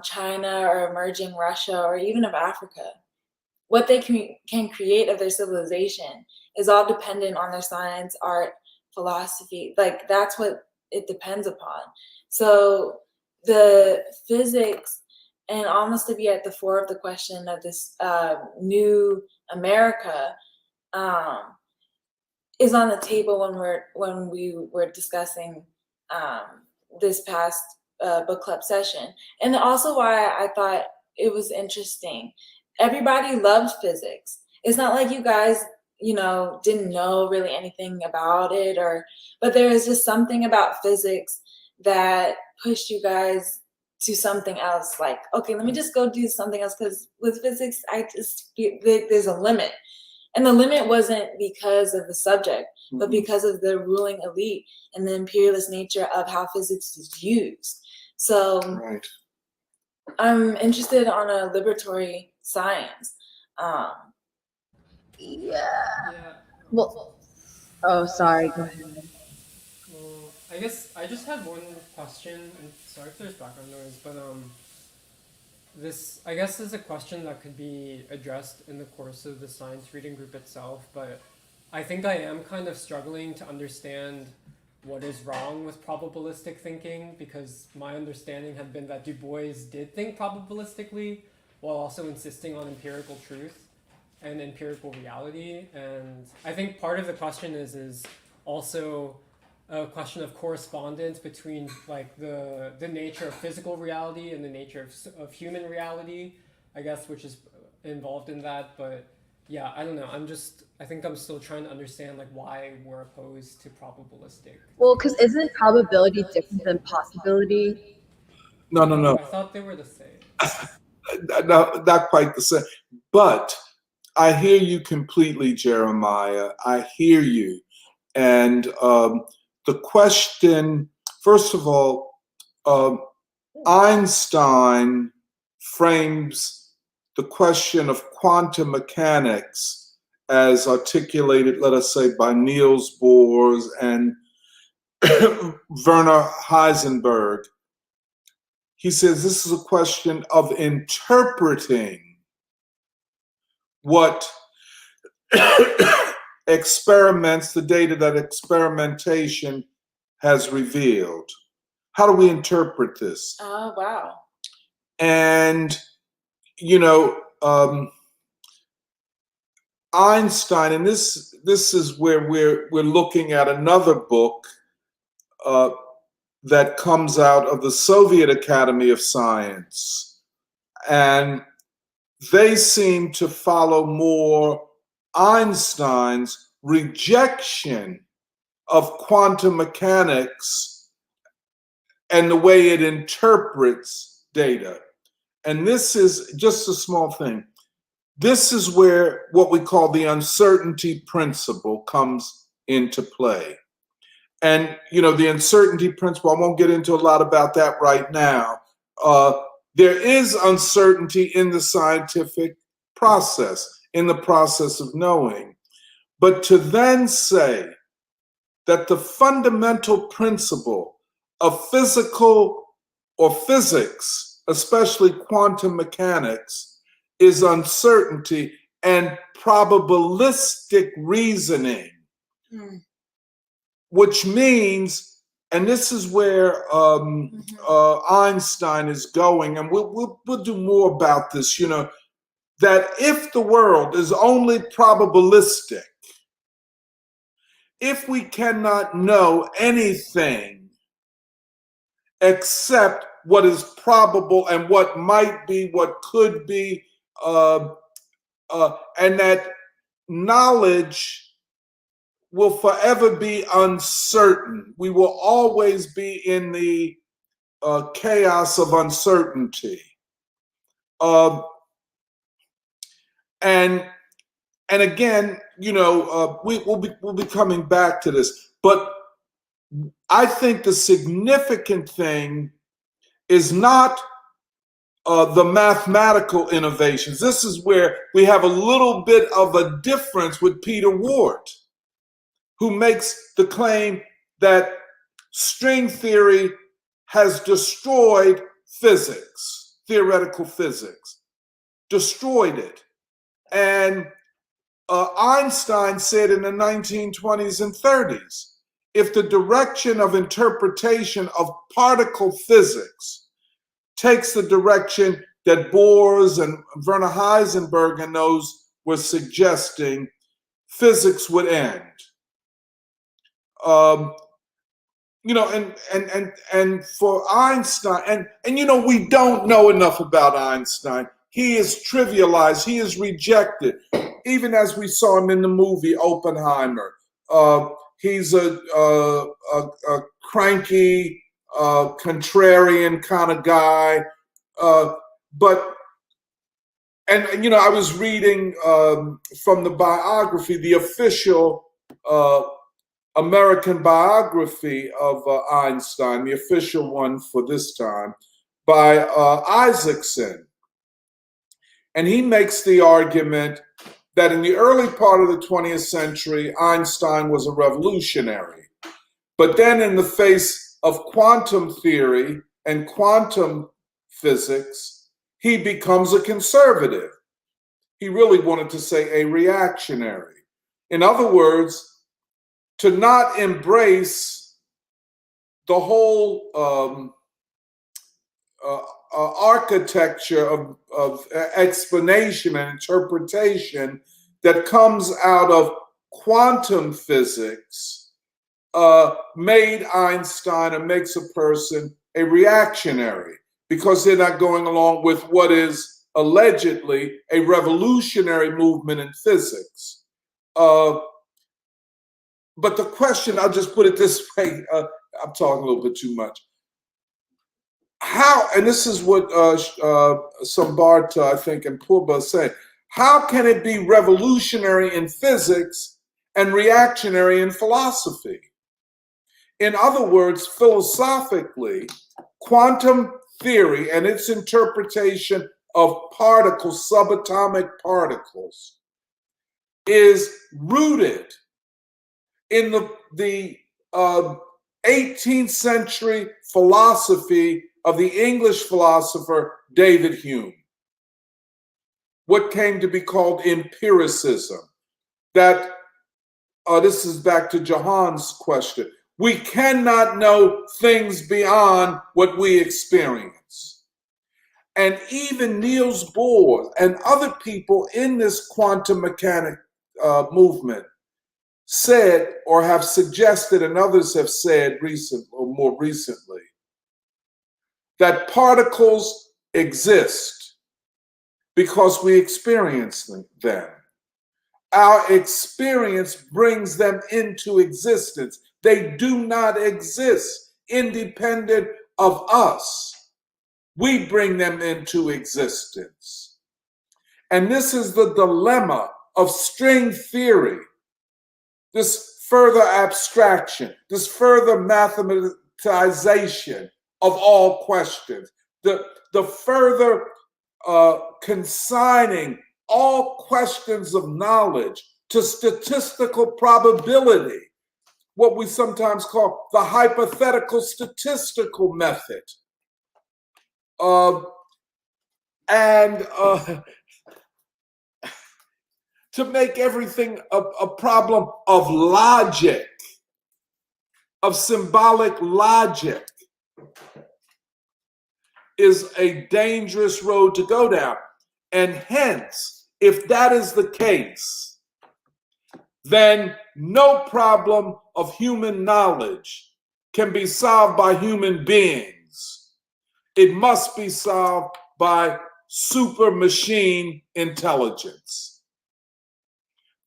China, or emerging Russia, or even of Africa, what they can create of their civilization is all dependent on their science, art, philosophy. Like that's what it depends upon. So the physics, and almost to be at the fore of the question of this new America, is on the table when we were discussing this past book club session. And also why I thought it was interesting. Everybody loved physics. It's not like you guys, you know, didn't know really anything about it, but there was just something about physics that pushed you guys to something else. Like, okay, let me just go do something else, because with physics, I just feel there's a limit. And the limit wasn't because of the subject, but because of the ruling elite and the imperialist nature of how physics is used. So Right. I'm interested on a liberatory science. Yeah. Well, oh, sorry. Go ahead. Well, I guess I just had one question, and sorry if there's background noise, but this I guess is a question that could be addressed in the course of the science reading group itself, but I think I am kind of struggling to understand what is wrong with probabilistic thinking, because my understanding had been that Du Bois did think probabilistically while also insisting on empirical truth and empirical reality. And I think part of the question is also a question of correspondence between like the nature of physical reality and the nature of human reality, I guess, which is involved in that. But yeah, I don't know. I think I'm still trying to understand like why we're opposed to probabilistic. Well, because isn't probability different than possibility? No, no, no. I thought they were the same. Not quite the same. But I hear you completely, Jeremiah. I hear you. And the question, first of all, Einstein frames the question of quantum mechanics as articulated, let us say, by Niels Bohr and Werner Heisenberg. He says this is a question of interpreting what experiments, the data that experimentation has revealed. How do we interpret this? Oh, wow. And, Einstein, and this is where we're looking at another book that comes out of the Soviet Academy of Science. And they seem to follow more Einstein's rejection of quantum mechanics and the way it interprets data. And this is just a small thing. This is where what we call the uncertainty principle comes into play. And, the uncertainty principle, I won't get into a lot about that right now. There is uncertainty in the scientific process, in the process of knowing. But to then say that the fundamental principle of physical or physics, especially quantum mechanics, is uncertainty and probabilistic reasoning, which means, and this is where Einstein is going, and we'll do more about this, that if the world is only probabilistic, if we cannot know anything except what is probable and what might be, what could be, and that knowledge will forever be uncertain. We will always be in the chaos of uncertainty. And again, we'll be coming back to this. But I think the significant thing is not the mathematical innovations. This is where we have a little bit of a difference with Peter Ward, who makes the claim that string theory has destroyed physics, theoretical physics, destroyed it. And Einstein said in the 1920s and 30s, if the direction of interpretation of particle physics takes the direction that Bohr and Werner Heisenberg and those were suggesting, physics would end. And for Einstein, and we don't know enough about Einstein. He is trivialized. He is rejected, even as we saw him in the movie Oppenheimer. He's a cranky, contrarian kind of guy. But and I was reading from the biography, the official American biography of Einstein, the official one for this time, by Isaacson. And he makes the argument that in the early part of the 20th century, Einstein was a revolutionary. But then in the face of quantum theory and quantum physics, he becomes a conservative. He really wanted to say a reactionary. In other words, to not embrace the whole architecture of explanation and interpretation that comes out of quantum physics made Einstein, or makes a person, a reactionary, because they're not going along with what is allegedly a revolutionary movement in physics. But the question, I'll just put it this way, I'm talking a little bit too much. How, and this is what Sambarta, I think, and Purba say, how can it be revolutionary in physics and reactionary in philosophy? In other words, philosophically, quantum theory and its interpretation of particles, subatomic particles, is rooted in the 18th century philosophy of the English philosopher David Hume. What came to be called empiricism. That, this is back to Jahan's question. We cannot know things beyond what we experience. And even Niels Bohr and other people in this quantum mechanic movement said, or have suggested, and others have said more recently, that particles exist because we experience them. Our experience brings them into existence. They do not exist independent of us. We bring them into existence. And this is the dilemma of string theory. This further abstraction, this further mathematization of all questions, the further consigning all questions of knowledge to statistical probability, what we sometimes call the hypothetical statistical method. To make everything a problem of logic, of symbolic logic, is a dangerous road to go down. And hence, if that is the case, then no problem of human knowledge can be solved by human beings. It must be solved by super machine intelligence.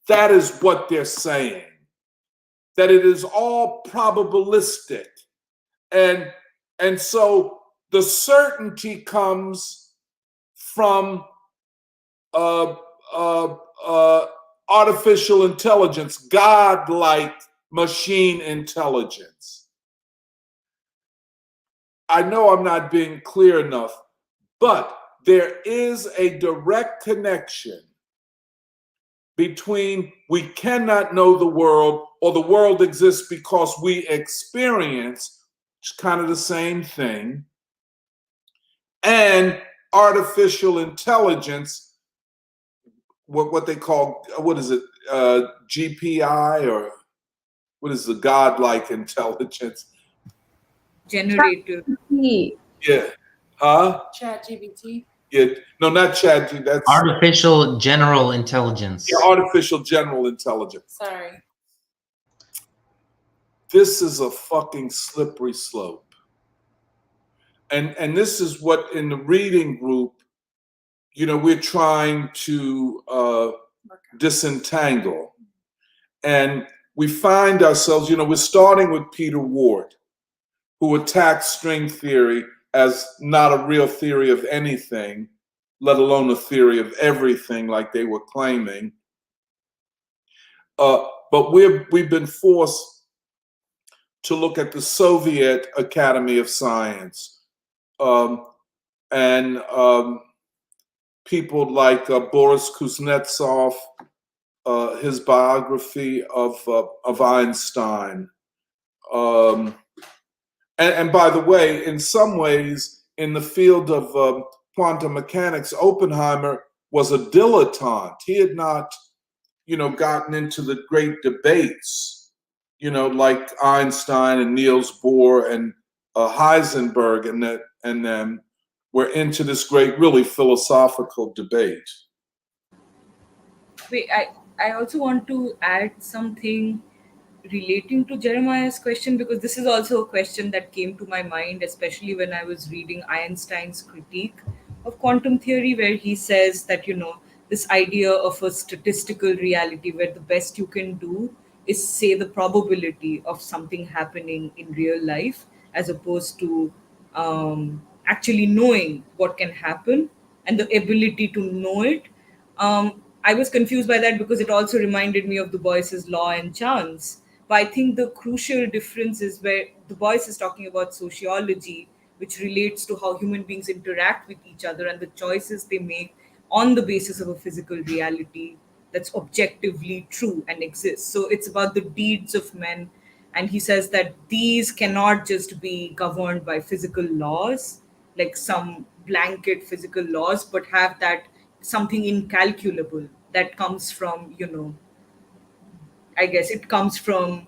That is what they're saying, that it is all probabilistic. And so the certainty comes from artificial intelligence, God-like machine intelligence. I know I'm not being clear enough, but there is a direct connection between we cannot know the world, or the world exists because we experience, which is kind of the same thing, and artificial intelligence, what they call, what is it, GPI, or what is the godlike intelligence? Generative. Yeah. Huh? ChatGPT. Yeah. No, not ChatGPT. That's artificial general intelligence. Yeah, artificial general intelligence. Sorry. This is a fucking slippery slope. And this is what in the reading group, we're trying to disentangle. And we find ourselves, we're starting with Peter Ward, who attacks string theory as not a real theory of anything, let alone a theory of everything like they were claiming. But we've been forced to look at the Soviet Academy of Science, and people like Boris Kuznetsov, his biography of Einstein. And by the way, in some ways, in the field of quantum mechanics, Oppenheimer was a dilettante. He had not, gotten into the great debates, like Einstein and Niels Bohr and Heisenberg and them were into this great, really philosophical debate. Wait, I also want to add something relating to Jeremiah's question, because this is also a question that came to my mind, especially when I was reading Einstein's critique of quantum theory, where he says that, this idea of a statistical reality where the best you can do is say the probability of something happening in real life, as opposed to actually knowing what can happen and the ability to know it. I was confused by that because it also reminded me of Du Bois's law and chance. But I think the crucial difference is where Du Bois is talking about sociology, which relates to how human beings interact with each other and the choices they make on the basis of a physical reality that's objectively true and exists. So it's about the deeds of men. And he says that these cannot just be governed by physical laws, like some blanket physical laws, but have that something incalculable that comes from, I guess it comes from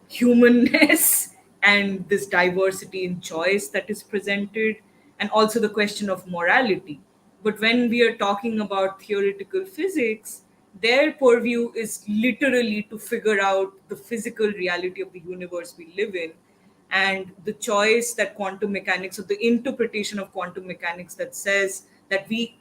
humanness and this diversity in choice that is presented, and also the question of morality. But when we are talking about theoretical physics, their purview is literally to figure out the physical reality of the universe we live in, and the choice that quantum mechanics, or the interpretation of quantum mechanics that says that the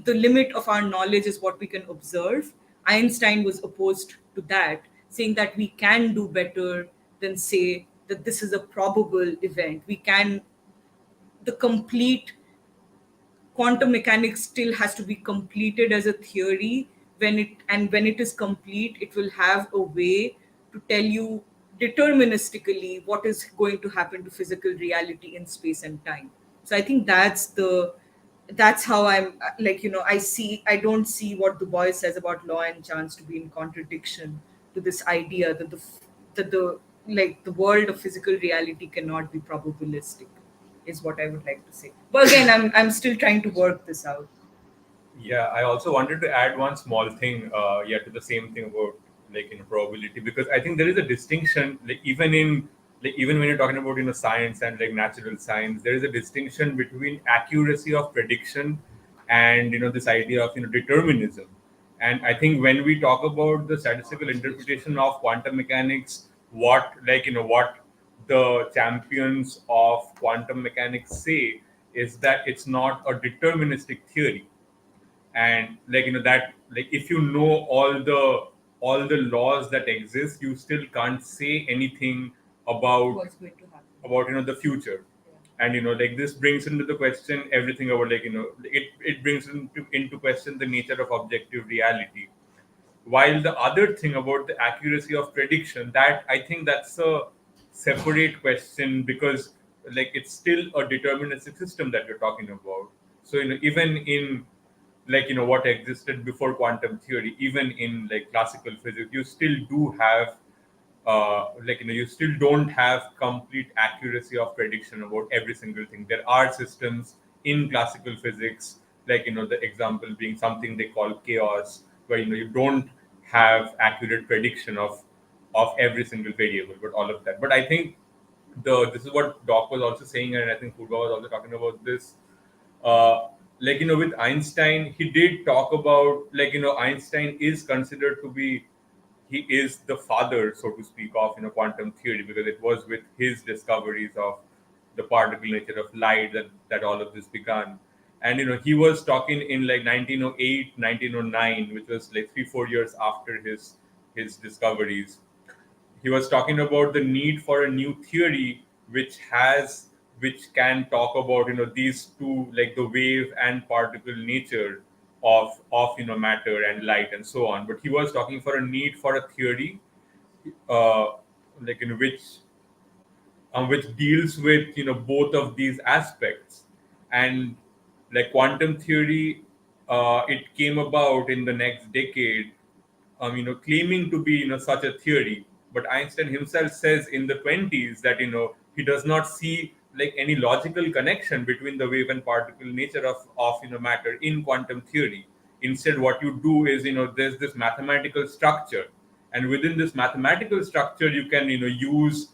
limit of our knowledge is what we can observe. Einstein was opposed to that, saying that we can do better than say that this is a probable event. The complete quantum mechanics still has to be completed as a theory. When it is complete, it will have a way to tell you deterministically what is going to happen to physical reality in space and time. So I think that's how I'm like, I don't see what Du Bois says about law and chance to be in contradiction to this idea that the world of physical reality cannot be probabilistic, is what I would like to say. But again, I'm still trying to work this out. Yeah, I also wanted to add one small thing, to the same thing about probability, because I think there is a distinction, even when you're talking about science and natural science, there is a distinction between accuracy of prediction and this idea of determinism. And I think when we talk about the statistical interpretation of quantum mechanics, what the champions of quantum mechanics say is that it's not a deterministic theory, and that if you know all the laws that exist, you still can't say anything about What's going to happen? the future. And this brings into the question everything about it brings into question the nature of objective reality. While the other thing about the accuracy of prediction, that I think that's a separate question, because it's still a deterministic system that you're talking about. So even in what existed before quantum theory, even in classical physics, you still do have you still don't have complete accuracy of prediction about every single thing. There are systems in classical physics, the example being something they call chaos, where you don't have accurate prediction of every single variable, but all of that. But I think this is what Doc was also saying, and I think Purva was also talking about this. uh, with Einstein, he did talk about Einstein is considered to be, he is the father, so to speak, of quantum theory, because it was with his discoveries of the particle nature of light that all of this began. And he was talking in 1908, 1909, which was 3-4 years after his discoveries. He was talking about the need for a new theory which can talk about these two, like the wave and particle nature of matter and light and so on. But he was talking for a need for a theory, uh, like in which deals with both of these aspects. And like quantum theory, it came about in the next decade, claiming to be such a theory. But Einstein himself says in the 20s that he does not see like any logical connection between the wave and particle nature of matter in quantum theory. Instead, what you do is there's this mathematical structure, and within this mathematical structure you can use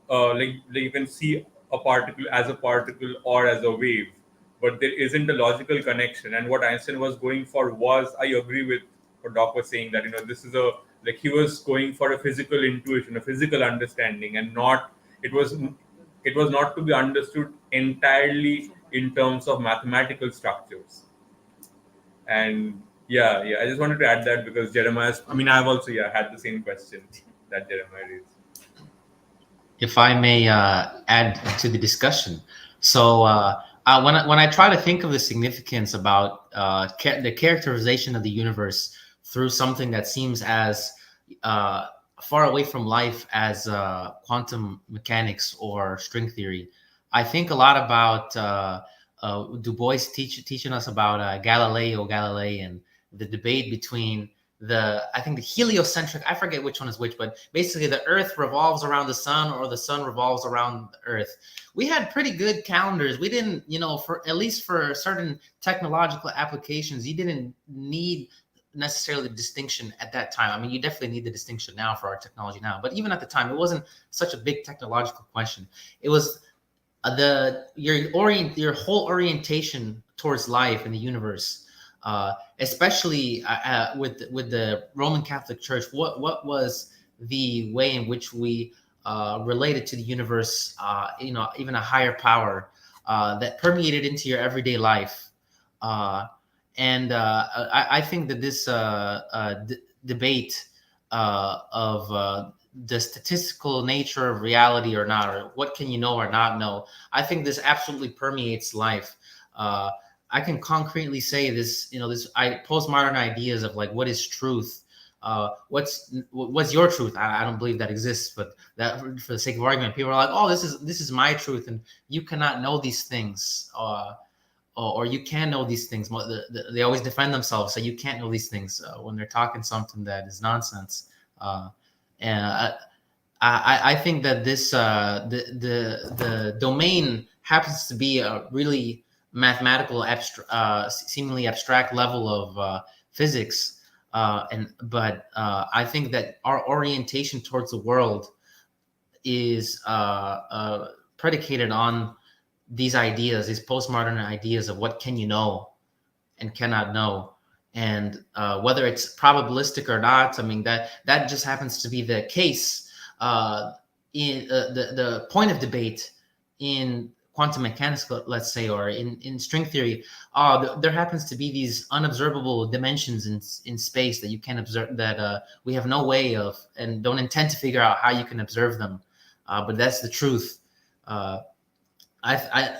like you can see a particle as a particle or as a wave, but there isn't a logical connection. And what Einstein was going for was, I agree with what Doc was saying, that this is a, like, he was going for a physical intuition, a physical understanding, and not it was not to be understood entirely in terms of mathematical structures. And yeah, I just wanted to add that because Jeremiah's, I mean, I've also had the same question that Jeremiah raised. If I may add to the discussion. So when I try to think of the significance about the characterization of the universe through something that seems as far away from life as quantum mechanics or string theory, I think a lot about Du Bois teaching us about Galileo Galilei and the debate between I think the heliocentric, I forget which one is which, but basically the Earth revolves around the sun or the sun revolves around the Earth. We had pretty good calendars. We didn't, for at least for certain technological applications, you didn't need necessarily the distinction at that time. I mean, you definitely need the distinction now for our technology now, but even at the time, it wasn't such a big technological question. It was your whole orientation towards life in the universe. Especially with the Roman Catholic Church, what was the way in which we related to the universe, even a higher power that permeated into your everyday life. And I think that this debate of the statistical nature of reality or not, or what can you know or not know, I think this absolutely permeates life. I can concretely say this, postmodern ideas of like, what is truth? What's your truth? I don't believe that exists, but that for the sake of argument, people are like, oh, this is my truth, and you cannot know these things, or you can know these things. They always defend themselves, so you can't know these things when they're talking something that is nonsense. And I think that this the domain happens to be a really mathematical, seemingly abstract level of physics, but I think that our orientation towards the world is predicated on these ideas, these postmodern ideas of what can you know and cannot know, and whether it's probabilistic or not. I mean, that just happens to be the case. In the point of debate in quantum mechanics, let's say, or in string theory, there happens to be these unobservable dimensions in space that you can observe, that we have no way of, and don't intend to figure out how you can observe them. But that's the truth.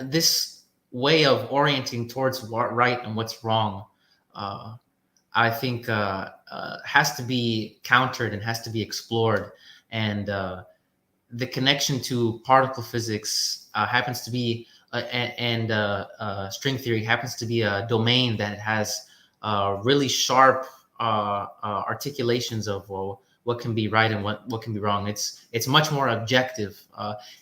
This way of orienting towards what's right and what's wrong, I think has to be countered and has to be explored. And the connection to particle physics happens to be, and string theory happens to be a domain that has really sharp articulations of what can be right and what can be wrong. It's much more objective.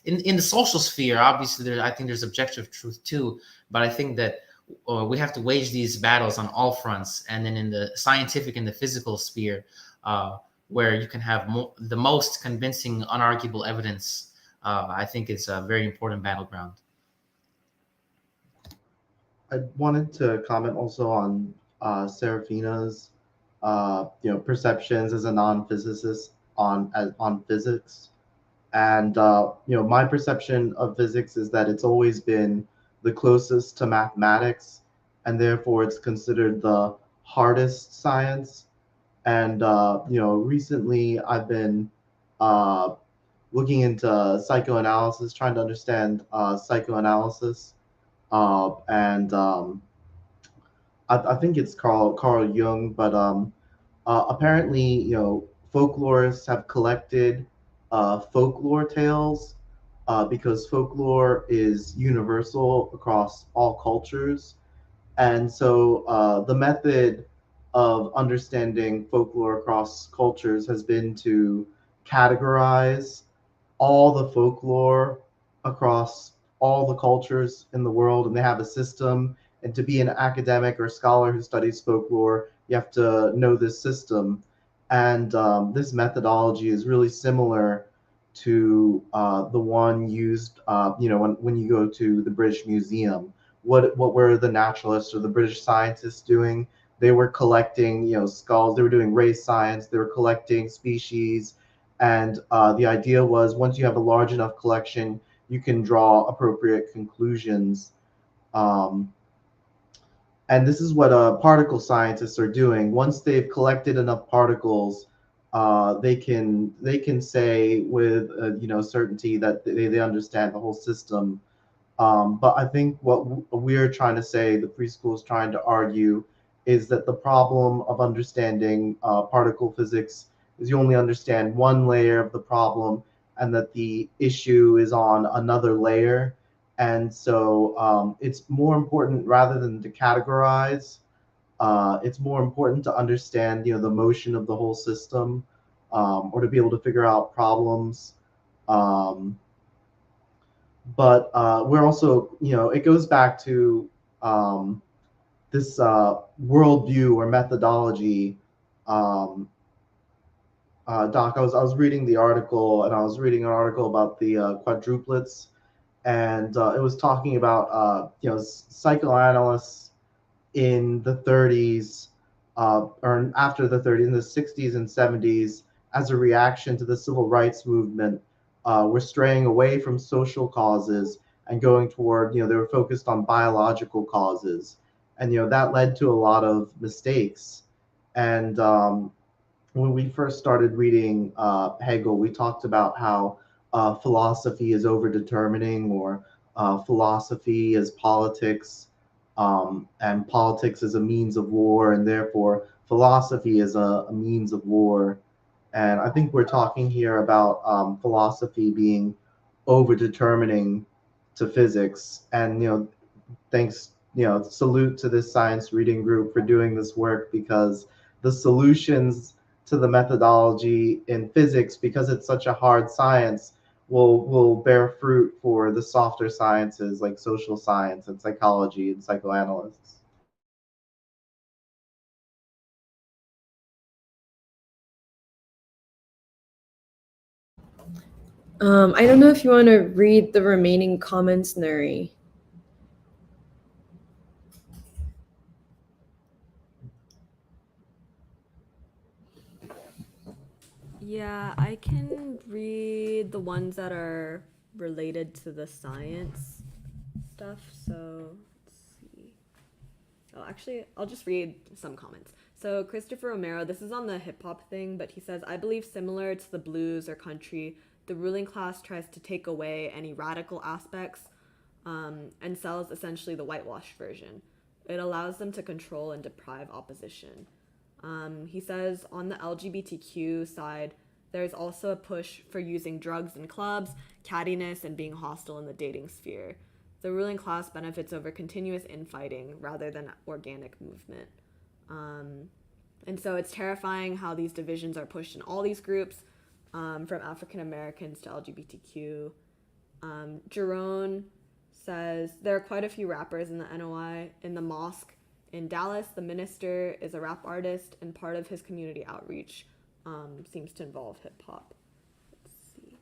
In the social sphere, obviously, I think there's objective truth too, but I think that we have to wage these battles on all fronts. And then in the scientific and the physical sphere, where you can have the most convincing, unarguable evidence, I think it's a very important battleground. I wanted to comment also on Serafina's, perceptions as a non-physicist on physics, and my perception of physics is that it's always been the closest to mathematics, and therefore it's considered the hardest science. And recently I've been looking into psychoanalysis, trying to understand psychoanalysis, and I think it's Carl Jung, but apparently, folklorists have collected folklore tales because folklore is universal across all cultures. And so the method of understanding folklore across cultures has been to categorize all the folklore across all the cultures in the world, and they have a system. And to be an academic or scholar who studies folklore, you have to know this system. And this methodology is really similar to the one used, when you go to the British Museum. What were the naturalists or the British scientists doing? They were collecting, skulls. They were doing race science. They were collecting species, and the idea was once you have a large enough collection, you can draw appropriate conclusions. Um, and this is what particle scientists are doing. Once they've collected enough particles, they can say with certainty that they understand the whole system. But I think what we're trying to say, the preschool is trying to argue, is that the problem of understanding particle physics is you only understand one layer of the problem, and that the issue is on another layer. And so it's more important, rather than to categorize, it's more important to understand, the motion of the whole system, or to be able to figure out problems. Um, but we're also, it goes back to this worldview or methodology. Um, Doc, I was reading the article, and I was reading an article about the quadruplets, and it was talking about psychoanalysts in the 30s, or after the 30s, in the 60s and 70s, as a reaction to the civil rights movement, were straying away from social causes and going toward, they were focused on biological causes. And, that led to a lot of mistakes. And when we first started reading Hegel, we talked about how philosophy is overdetermining, or philosophy is politics, and politics is a means of war, and therefore philosophy is a means of war. And I think we're talking here about philosophy being overdetermining to physics. And thanks, salute to this science reading group for doing this work, because the solutions to the methodology in physics, because it's such a hard science, will bear fruit for the softer sciences like social science and psychology and psychoanalysts. I don't know if you want to read the remaining comments, Nuri. Yeah, I can read the ones that are related to the science stuff. So let's see. Oh, actually, I'll just read some comments. So Christopher Romero, this is on the hip hop thing, but he says, I believe similar to the blues or country, the ruling class tries to take away any radical aspects and sells essentially the whitewashed version. It allows them to control and deprive opposition. He says on the LGBTQ side, there's also a push for using drugs in clubs, cattiness, and being hostile in the dating sphere. The ruling class benefits over continuous infighting rather than organic movement. And so it's terrifying how these divisions are pushed in all these groups, from African Americans to LGBTQ. Jerome says there are quite a few rappers in the NOI. In the mosque in Dallas, the minister is a rap artist, and part of his community outreach seems to involve hip hop. Let's see.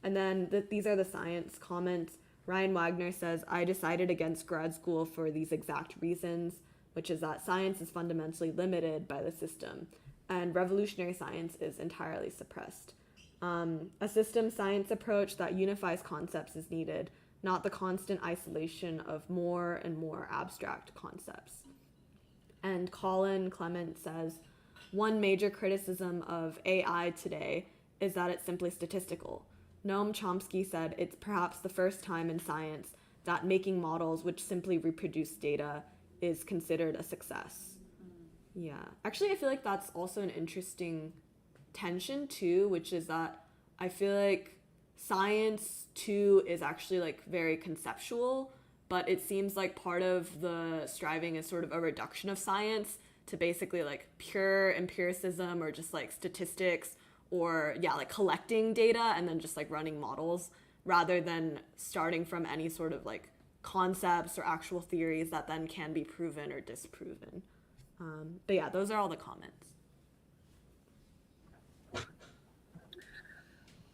And then these are the science comments. Ryan Wagner says, I decided against grad school for these exact reasons, which is that science is fundamentally limited by the system, and revolutionary science is entirely suppressed. A system science approach that unifies concepts is needed, not the constant isolation of more and more abstract concepts. And Colin Clement says, one major criticism of AI today is that it's simply statistical. Noam Chomsky said it's perhaps the first time in science that making models which simply reproduce data is considered a success. Yeah. Actually, I feel like that's also an interesting tension too, which is that I feel like science too is actually like very conceptual, but it seems like part of the striving is sort of a reduction of science to basically like pure empiricism or just like statistics or yeah, like collecting data and then just like running models rather than starting from any sort of like concepts or actual theories that then can be proven or disproven. But yeah, those are all the comments.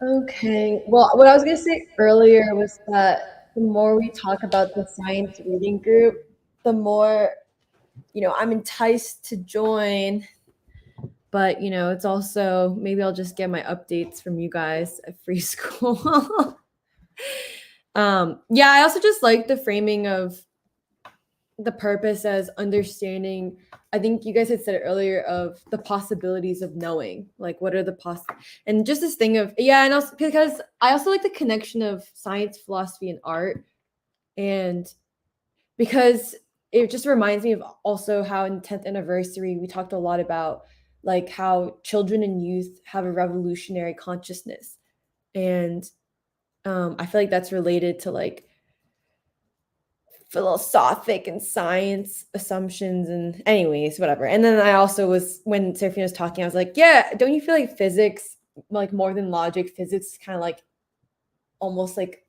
Okay. Well, what I was going to say earlier was that the more we talk about the science reading group, the more, I'm enticed to join. But, it's also, maybe I'll just get my updates from you guys at free school. Yeah, I also just like the framing of the purpose as understanding. I think you guys had said it earlier of the possibilities of knowing, like what are the and just this thing of, yeah, and also because I also like the connection of science, philosophy, and art, and because it just reminds me of also how in 10th anniversary we talked a lot about like how children and youth have a revolutionary consciousness, and I feel like that's related to like philosophic and science assumptions and anyways, whatever. And then I also was, when Serafina was talking, I was like, yeah, don't you feel like physics, like more than logic, physics is kind of like almost like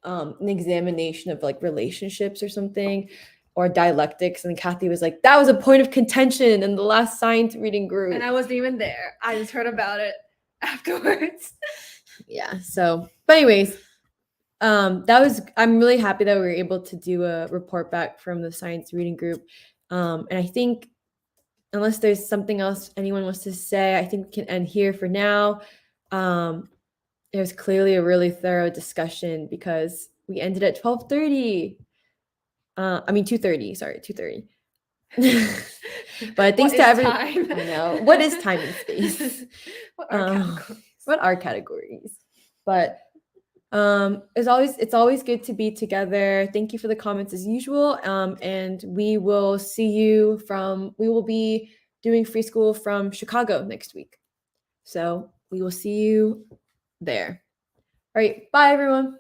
an examination of like relationships or something, or dialectics? And Kathy was like, that was a point of contention in the last science reading group. And I wasn't even there. I just heard about it afterwards. Yeah. So, but anyways, I'm really happy that we were able to do a report back from the science reading group. And I think unless there's something else anyone wants to say, I think we can end here for now. It was clearly a really thorough discussion because we ended at 12:30. 2:30, sorry, 2:30. But thanks to everyone. I know. What is time and space? What are categories? But it's always good to be together. Thank you for the comments as usual. And we will be doing free school from Chicago next week. So we will see you there. All right. Bye, everyone.